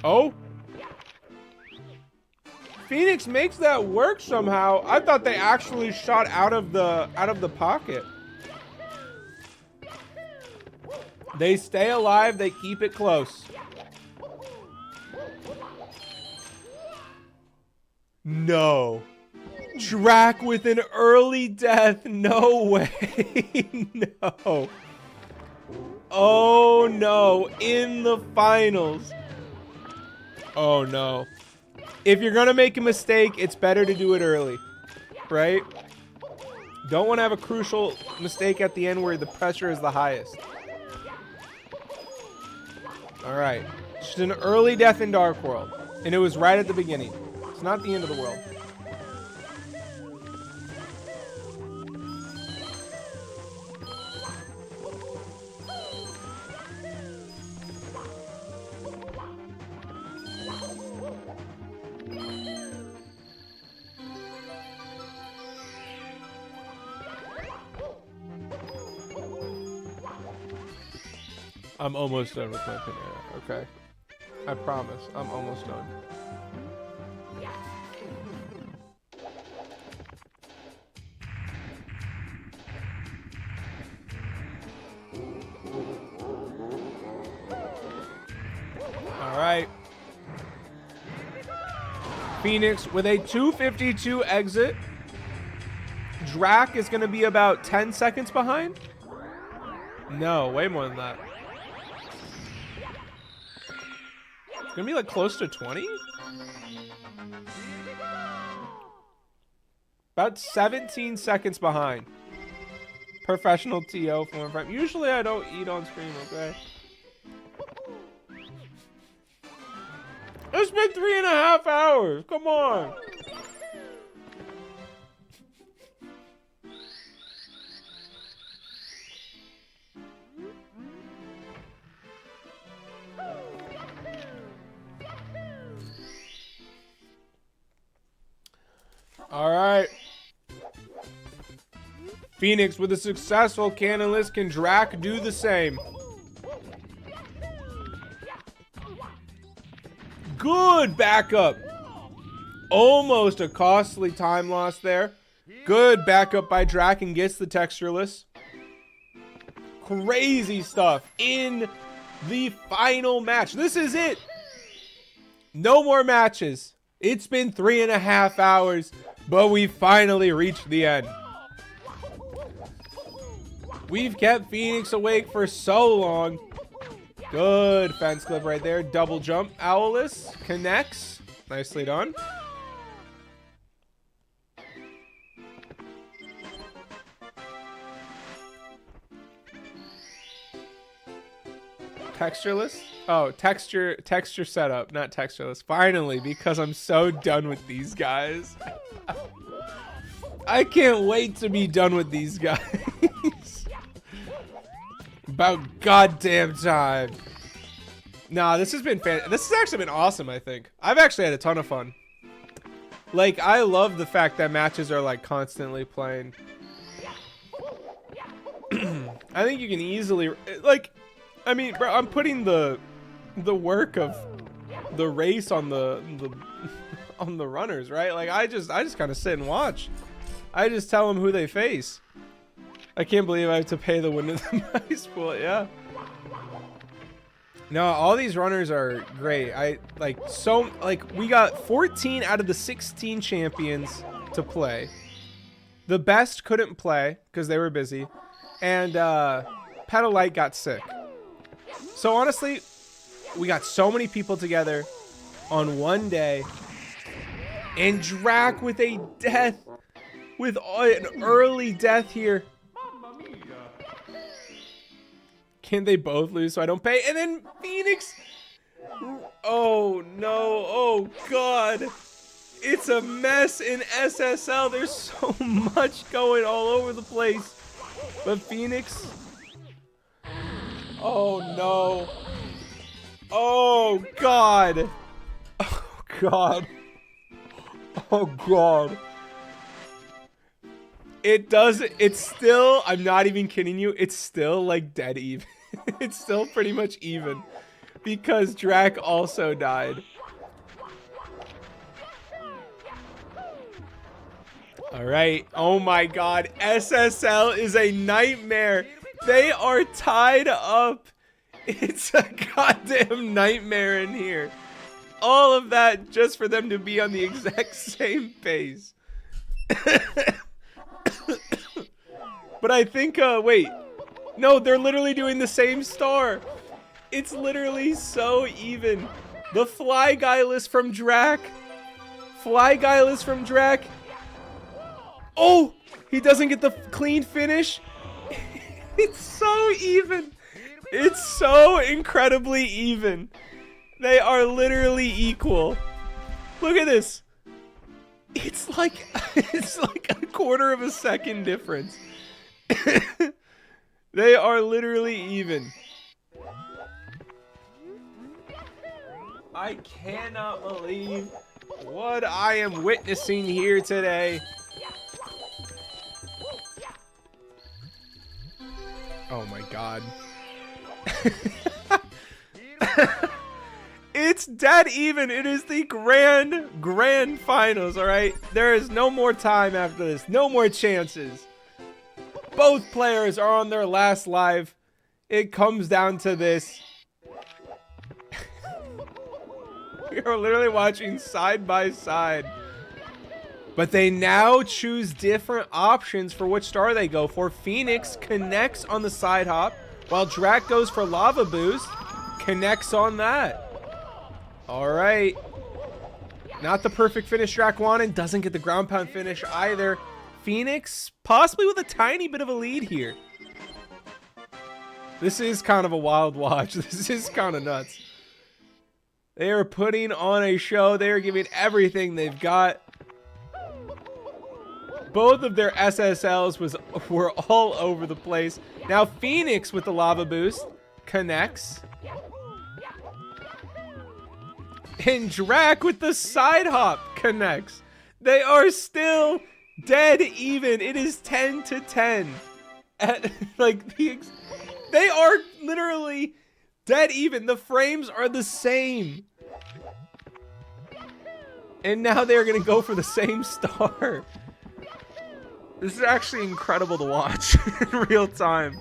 Oh. Phoenix makes that work somehow. I thought they actually shot out of the pocket. They stay alive, they keep it close. No. Drac with an early death. No way. No. Oh no. In the finals. Oh no. If you're gonna make a mistake, it's better to do it early. Right? Don't want to have a crucial mistake at the end where the pressure is the highest. Alright. Just an early death in Dark World. And it was right at the beginning. It's not the end of the world. I'm almost done with my Panera, okay? I promise, I'm almost done. All right. Phoenix with a 252 exit. Drac is going to be about 10 seconds behind. No, way more than that. It's gonna be like close to 20? About 17 seconds behind. Professional TO FormFrame. Usually I don't eat on stream, okay? It's been 3.5 hours. Come on. All right. Phoenix with a successful cannonless. Can Drac do the same? Good backup. Almost a costly time loss there. Good backup by Drac and gets the textureless. Crazy stuff in the final match. This is it. No more matches. It's been 3.5 hours. But we finally reached the end. We've kept Phoenix awake for so long. Good fence clip right there. Double jump. Owlus connects. Nicely done. Textureless? Oh, texture setup, not textureless. Finally, because I'm so done with these guys. I can't wait to be done with these guys. About goddamn time. Nah, this has been this has actually been awesome, I think. I've actually had a ton of fun. Like, I love the fact that matches are like constantly playing. I think you can easily, like, I mean, bro, I'm putting the work of the race on the on the runners, right? Like I just kind of sit and watch. I just tell them who they face. I can't believe I have to pay the win of the prize pool. Yeah. No, all these runners are great. We got 14 out of the 16 champions to play. The best couldn't play because they were busy, and Pedalite got sick. So honestly, we got so many people together on one day, and Drac with a death, with an early death here. Can they both lose so I don't pay? And then Phoenix. Oh no. Oh god. It's a mess in SSL. There's so much going all over the place. But Phoenix. Oh no. Oh god. Oh god. Oh god. It's still, I'm not even kidding you, it's still like dead even. It's still pretty much even because Drac also died. All right. Oh my god. SSL is a nightmare. They are tied up. It's a goddamn nightmare in here. All of that just for them to be on the exact same pace. But I think, wait. No, they're literally doing the same star. It's literally so even. The Fly Guyless from Drac. Fly Guyless from Drac. Oh, he doesn't get the clean finish. It's so even. It's so incredibly even. They are literally equal. Look at this. It's like a quarter of a second difference. They are literally even. I cannot believe what I am witnessing here today. Oh my god. It's dead even. It is the grand finals, all right? There is no more time after this. No more chances. Both players are on their last live. It comes down to this. We are literally watching side by side. But they now choose different options for which star they go for. Phoenix connects on the side hop, while Drac goes for Lava Boost. Connects on that. All right. Not the perfect finish Drac wanted. Doesn't get the ground pound finish either. Phoenix possibly with a tiny bit of a lead here. This is kind of a wild watch. This is kind of nuts. They are putting on a show. They are giving everything they've got. Both of their SSLs were all over the place. Now Phoenix with the Lava Boost connects. And Drac with the side hop connects. They are still dead even. It is 10-10. They are literally dead even. The frames are the same. And now they're going to go for the same star. This is actually incredible to watch in real time.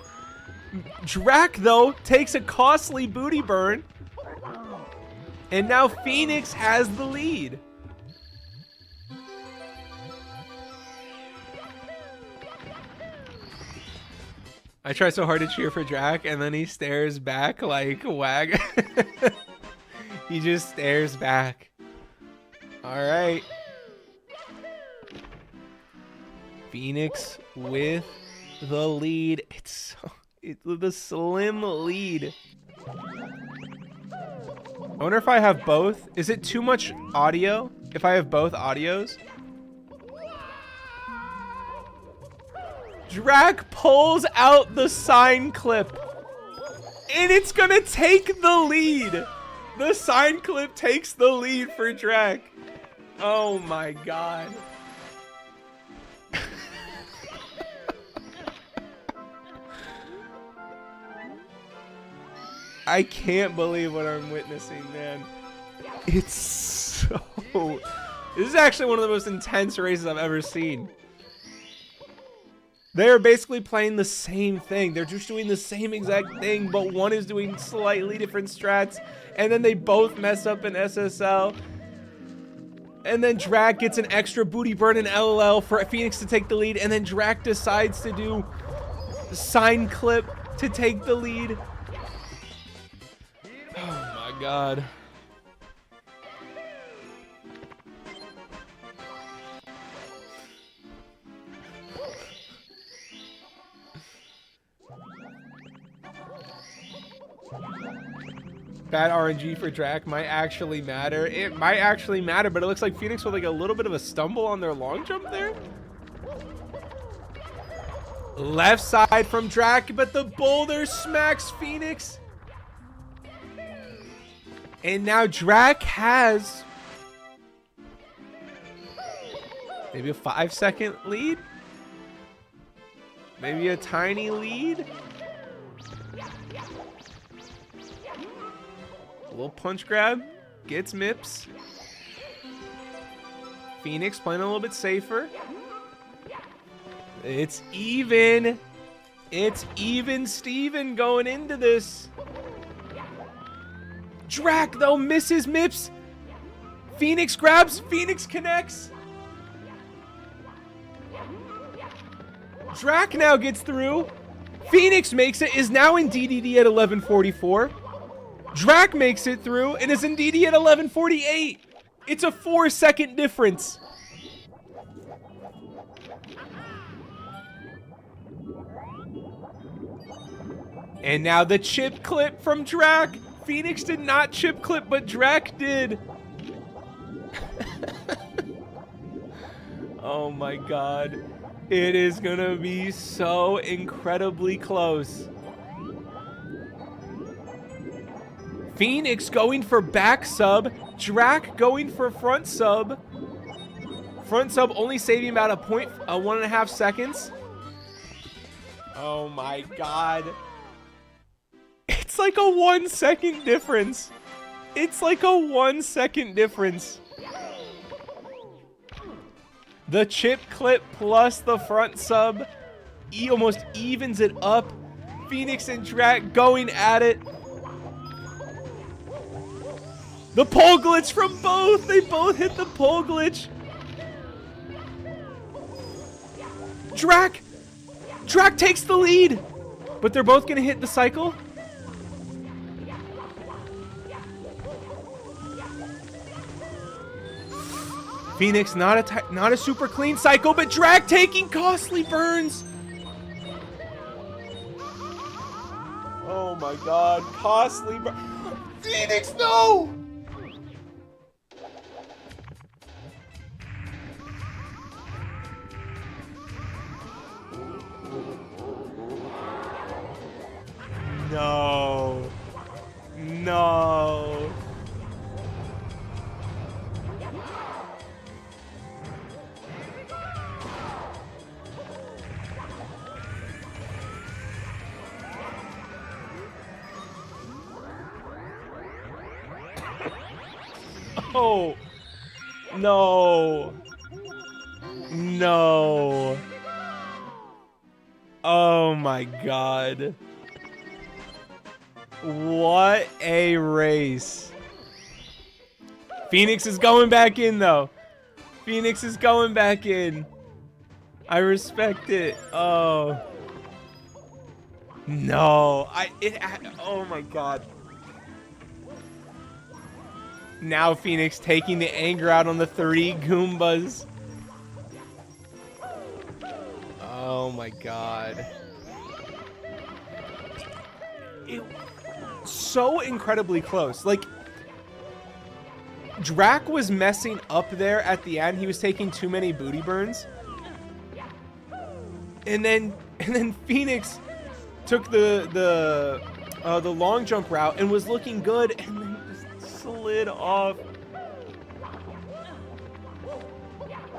Drac, though, takes a costly booty burn. And now Phoenix has the lead. I try so hard to cheer for Drac, and then he stares back like wag. He just stares back. All right. Phoenix with the lead. It's the slim lead. I wonder if I have both. Is it too much audio if I have both audios? Drac pulls out the sign clip. And it's gonna take the lead. The sign clip takes the lead for Drac. Oh my god. I can't believe what I'm witnessing, man. It's so... This is actually one of the most intense races I've ever seen. They're basically playing the same thing. They're just doing the same exact thing, but one is doing slightly different strats, and then they both mess up in SSL. And then Drac gets an extra booty burn in LLL for Phoenix to take the lead, and then Drac decides to do sign clip to take the lead. Oh my god. Bad RNG for Drac might actually matter. It might actually matter, but it looks like Phoenix with like a little bit of a stumble on their long jump there. Left side from Drac, but the boulder smacks Phoenix. And now Drac has maybe a 5-second lead. Maybe a tiny lead. A little punch grab, gets Mips. Phoenix playing a little bit safer. It's even. It's even Steven going into this. Drac, though, misses Mips. Phoenix grabs, Phoenix connects. Drac now gets through. Phoenix makes it, is now in DDD at 11:44. Drac makes it through and is in DD at 11:48. It's a 4-second difference. And now the chip clip from Drac. Phoenix did not chip clip, but Drac did. Oh my god. It is gonna be so incredibly close. Phoenix going for back sub. Drac going for front sub. Front sub only saving about a 1.5 seconds. Oh my god. It's like a 1-second difference. It's like a 1-second difference. The chip clip plus the front sub almost evens it up. Phoenix and Drac going at it. The pole glitch from both. They both hit the pole glitch. Drac takes the lead, but they're both gonna hit the cycle. Phoenix not a super clean cycle, but Drac taking costly burns. Oh my god, costly burn. Phoenix, no! No. No. Oh. No. No. Oh my god. What a race. Phoenix is going back in though. Phoenix is going back in. I respect it. Oh. No. Oh my god. Now Phoenix taking the anger out on the 30 Goombas. Oh my god. So incredibly close. Like, Drac was messing up there at the end. He was taking too many booty burns. And then Phoenix took the long jump route and was looking good, and then just slid off.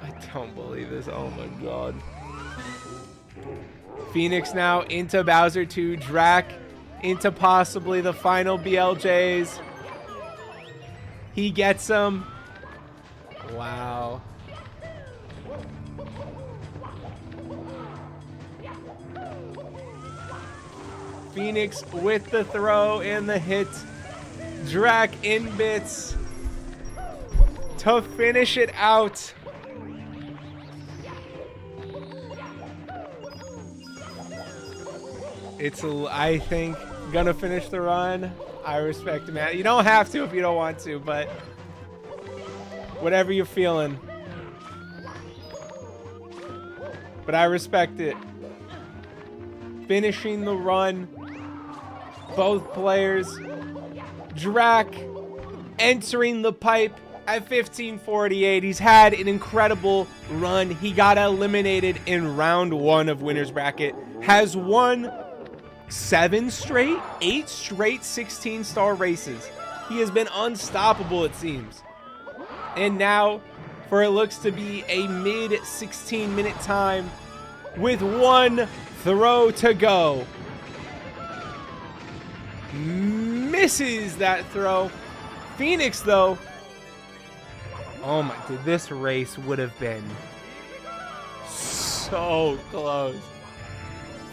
I don't believe this. Oh my god. Phoenix now into Bowser 2, Drac into possibly the final BLJs. He gets him. Wow. Phoenix with the throw and the hit. Drac in bits to finish it out. It's, I think, gonna finish the run. I respect it, man. You don't have to if you don't want to, but whatever you're feeling. But I respect it. Finishing the run. Both players. Drac entering the pipe at 1548. He's had an incredible run. He got eliminated in round 1 of Winner's Bracket. Has won 8 straight 16-star races. He has been unstoppable, it seems. And now, for it looks to be a mid 16-minute time with 1 throw to go. Misses that throw. Phoenix, though. Oh my, dude, this race would have been so close.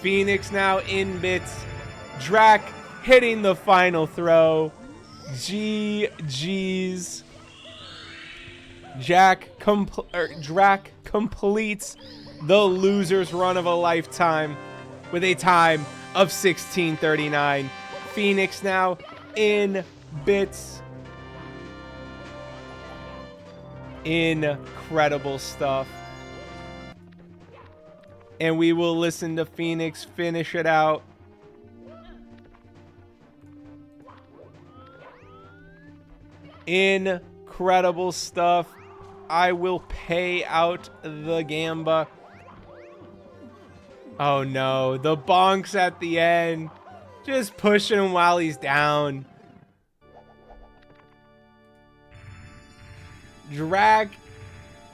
Phoenix now in bits. Drac hitting the final throw. GG's. Drac completes the loser's run of a lifetime with a time of 16:39. Phoenix now in bits. Incredible stuff. And we will listen to Phoenix finish it out. Incredible stuff. I will pay out the gamba. Oh no, the bonks at the end. Just pushing him while he's down. Drac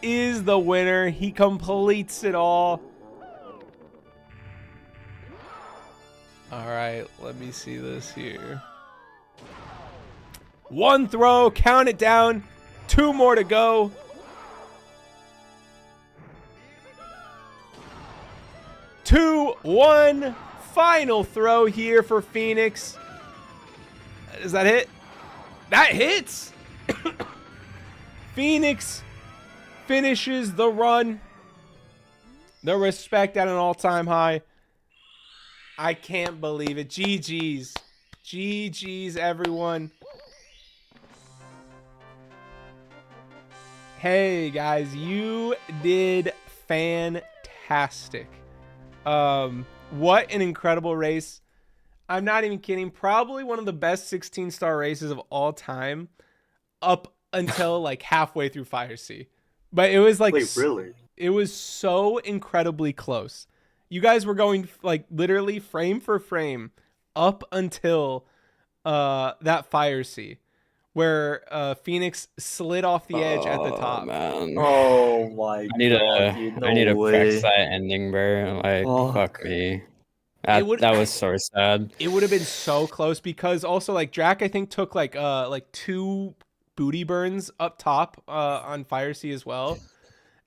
is the winner. He completes it all. All right, let me see this here. 1 throw, count it down. 2 more to go. Two, 1. Final throw here for Phoenix. Does that hit? That hits. Phoenix finishes the run. The respect at an all-time high. I can't believe it. GG's. GG's, everyone. Hey, guys, you did fantastic. What an incredible race. I'm not even kidding. Probably one of the best 16-star races of all time up until like halfway through Fire Sea. But it was like... Wait, really? It was so incredibly close. You guys were going like literally frame for frame up until that Fire Sea where Phoenix slid off the edge at the top. Man. Oh my god. I need to practice that ending, bro. Like, fuck me. That was so sad. It would have been so close because also like Drac I think took like 2 booty burns up top on Fire Sea as well.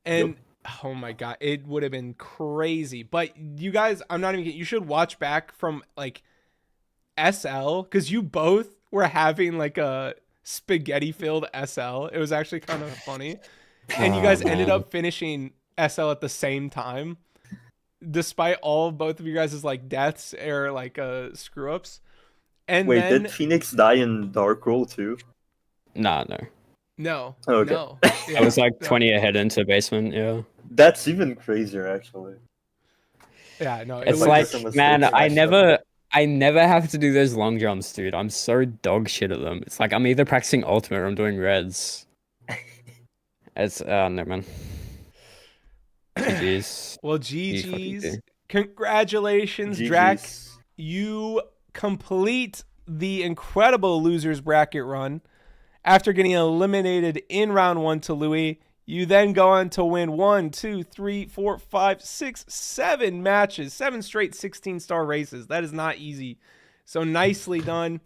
And oh my god, it would have been crazy. But you guys, I'm not even kidding, you should watch back from like SL because you both were having like a spaghetti filled SL. It was actually kind of funny. And you guys ended up finishing SL at the same time. Despite all of both of you guys' like deaths or like screw ups. And wait, then... did Phoenix die in Dark Roll too? Nah, no. No. Okay. No. I was like 20 ahead into basement, yeah. That's even crazier actually. Yeah, no. It's like, man, I never have to do those long jumps, dude. I'm so dog shit at them. It's like I'm either practicing ultimate or I'm doing reds. It's no man. GG's. Well, GG's. Congratulations, GG's. Drac. You complete the incredible losers bracket run. After getting eliminated in round 1 to Louis, you then go on to win 1, 2, 3, 4, 5, 6, 7 matches, 7 straight 16-star races. That is not easy. So nicely done.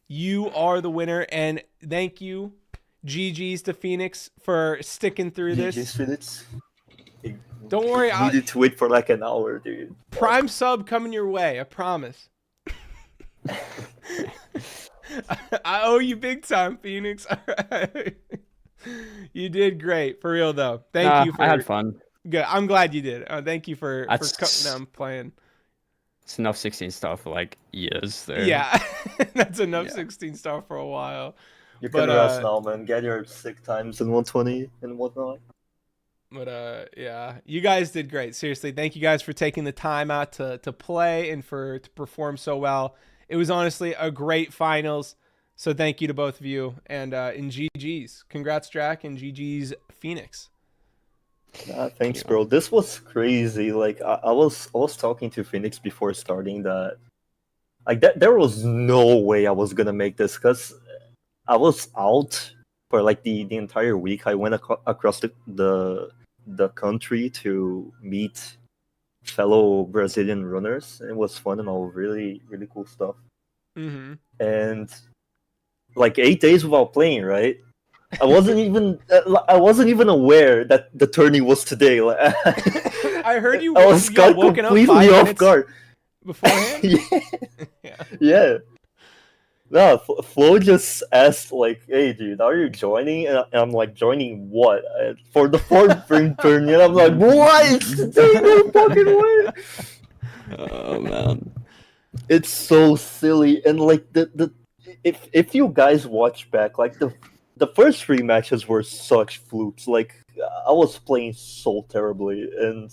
You are the winner, and thank you. GG's to Phoenix for sticking through GG's this. Phoenix. Don't worry, I needed to wait for like an hour, dude. Prime sub coming your way, I promise. I owe you big time, Phoenix. You did great, for real though. Thank you for. I had fun. Good. I'm glad you did. Thank you for playing. It's enough 16 star for like years there. Yeah, that's enough 16 star for a while. You can rest now, man. Get your 6 times in 120 and whatnot. But yeah, you guys did great. Seriously, thank you guys for taking the time out to play and to perform so well. It was honestly a great finals. So thank you to both of you, and GG's. Congrats, Drac, and GG's Phoenix. Thanks, bro. This was crazy. Like I was talking to Phoenix before starting that. Like there was no way I was gonna make this because I was out for like the entire week. I went across the country to meet fellow Brazilian runners. It was fun and all, really really cool stuff. Mm-hmm. And like 8 days without playing, right? I wasn't even aware that the tourney was today. Like, I heard you. I was caught completely off guard beforehand. Yeah. No, Flo just asked like, "Hey, dude, are you joining?" And I'm like, "Joining what?" For the FormFrame tourney, and I'm like, "What? There's no fucking way!" Oh man, it's so silly. And like if you guys watch back, like the first 3 matches were such flukes. Like I was playing so terribly, and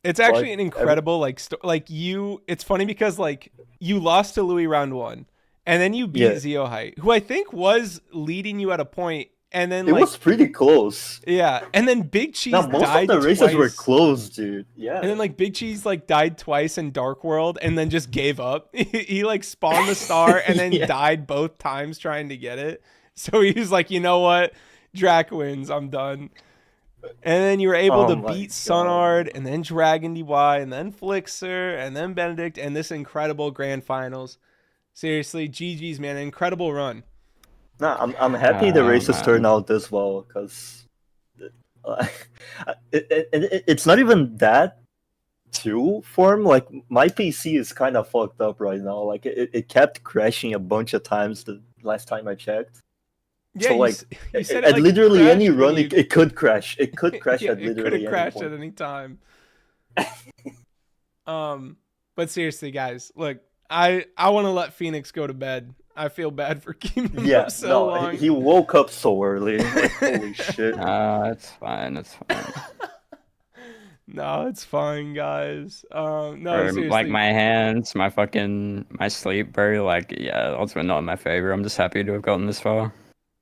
it's actually an incredible it's funny because like you lost to Louis round 1, and then you beat Zeo Height, who I think was leading you at a point, and then it was pretty close. Yeah, and then Big Cheese most died of the races twice. were close, dude. Yeah, and then like Big Cheese like died twice in Dark World, and then just gave up. He like spawned the star and then died both times trying to get it. So he was like, you know what, Drac wins, I'm done. And then you were able to beat Sunard, and then Dragon DY, and then Flixer, and then Benedict, and this incredible grand finals. Seriously, GG's, man, incredible run. No, I'm happy the races turned out this well, because it's not even that too Form. Like my PC is kind of fucked up right now. Like it kept crashing a bunch of times the last time I checked. Yeah, so like you said at literally any run, you... it could crash. It could crash at literally it could have crashed any at any time. But seriously, guys, look, I want to let Phoenix go to bed. I feel bad for keeping him up so long. He woke up so early. Like, holy shit. It's fine. It's fine. No, it's fine, guys. No, seriously. Like my hands, my sleep, bro. Like, yeah, ultimately not in my favor. I'm just happy to have gotten this far.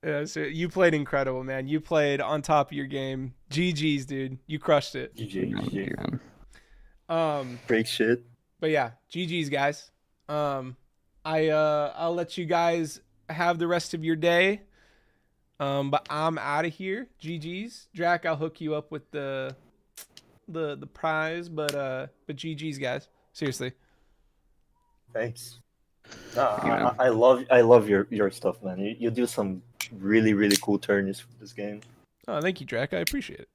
Yeah, so you played incredible, man. You played on top of your game. GG's, dude. You crushed it. GG. Great shit. But yeah, GG's, guys. I'll let you guys have the rest of your day. But I'm out of here. GG's. Drac, I'll hook you up with the prize, but GG's, guys. Seriously. Thanks. I love your stuff, man. You do some really really cool tourneys for this game. Oh, thank you, Drac. I appreciate it.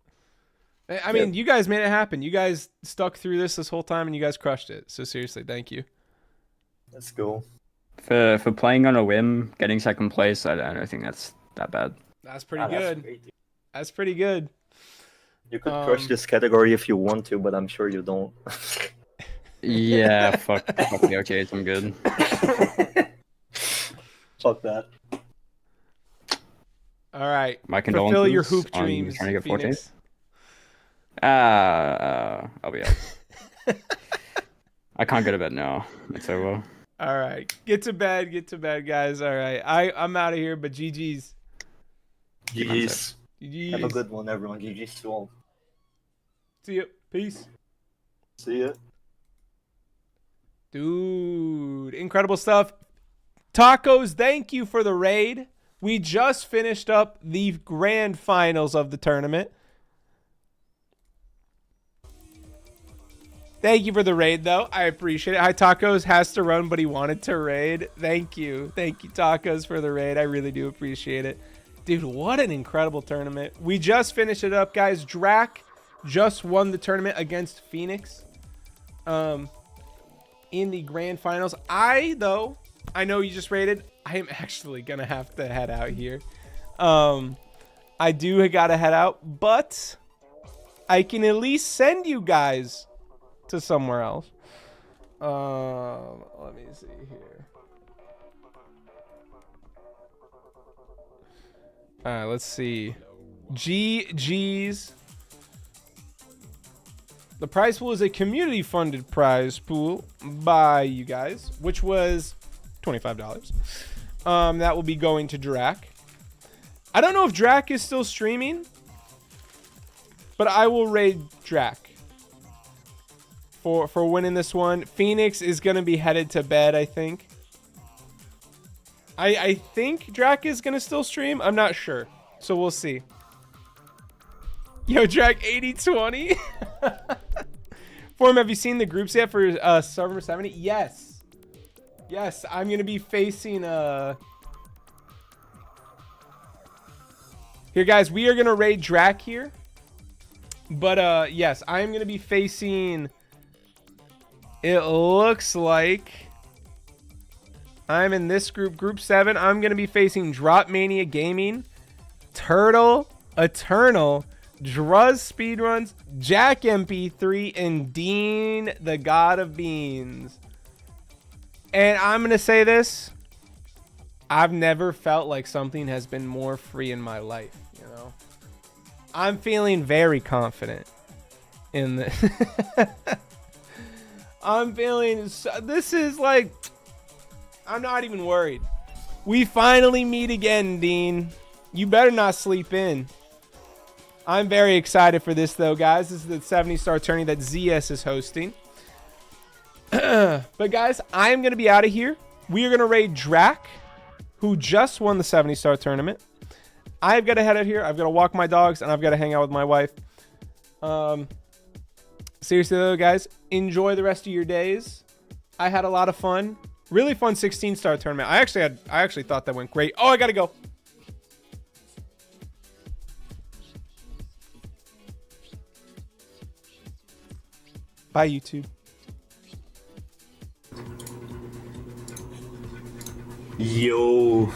I mean, you guys made it happen. You guys stuck through this whole time, and you guys crushed it. So seriously, thank you. Let's go. For playing on a whim, getting second place, I don't think that's that bad. That's pretty good. That's pretty good. You could crush this category if you want to, but I'm sure you don't. Yeah, fuck the OTAs, I'm good. Fuck that. All right. My condolences. Fulfill your hoop dreams, trying to get Phoenix. I'll be out. I can't go to bed now. It's over. All right. Get to bed, guys. All right. I'm out of here, but GG's. GG's. GG's. Have a good one, everyone. GG's to all. See ya. Peace. See ya. Dude, incredible stuff. Tacos, thank you for the raid. We just finished up the grand finals of the tournament. Thank you for the raid, though. I appreciate it. Hi, Tacos has to run, but he wanted to raid. Thank you. Thank you, Tacos, for the raid. I really do appreciate it. Dude, what an incredible tournament. We just finished it up, guys. Drac just won the tournament against Phoenix in the grand finals. I know you just rated. I am actually going to have to head out here. I do got to head out, but I can at least send you guys to somewhere else. Let me see here. All right, let's see. GG's. The prize pool is a community-funded prize pool by you guys, which was $25. That will be going to Drac. I don't know if Drac is still streaming, but I will raid Drac for winning this one. Phoenix is going to be headed to bed, I think. I think Drac is going to still stream. I'm not sure, so we'll see. Yo, Drac 80-20. Form, have you seen the groups yet for Server 70? Yes. Yes, I'm going to be facing... Here, guys, we are going to raid Drac here. But, yes, I'm going to be facing... It looks like... I'm in this group, Group 7. I'm going to be facing Drop Mania Gaming, Turtle, Eternal, Druz Speedruns, Jack MP3, and Dean, the God of Beans. And I'm going to say this. I've never felt like something has been more free in my life, you know? I'm feeling very confident in this. I'm feeling... This is like... I'm not even worried. We finally meet again, Dean. You better not sleep in. I'm very excited for this, though, guys. This is the 70-star tourney that ZS is hosting. But, guys, I am going to be out of here. We are going to raid Drac, who just won the 70-star tournament. I've got to head out here. I've got to walk my dogs, and I've got to hang out with my wife. Seriously, though, guys, enjoy the rest of your days. I had a lot of fun. Really fun 16-star tournament. I actually thought that went great. Oh, I got to go. Bye, YouTube. Yo.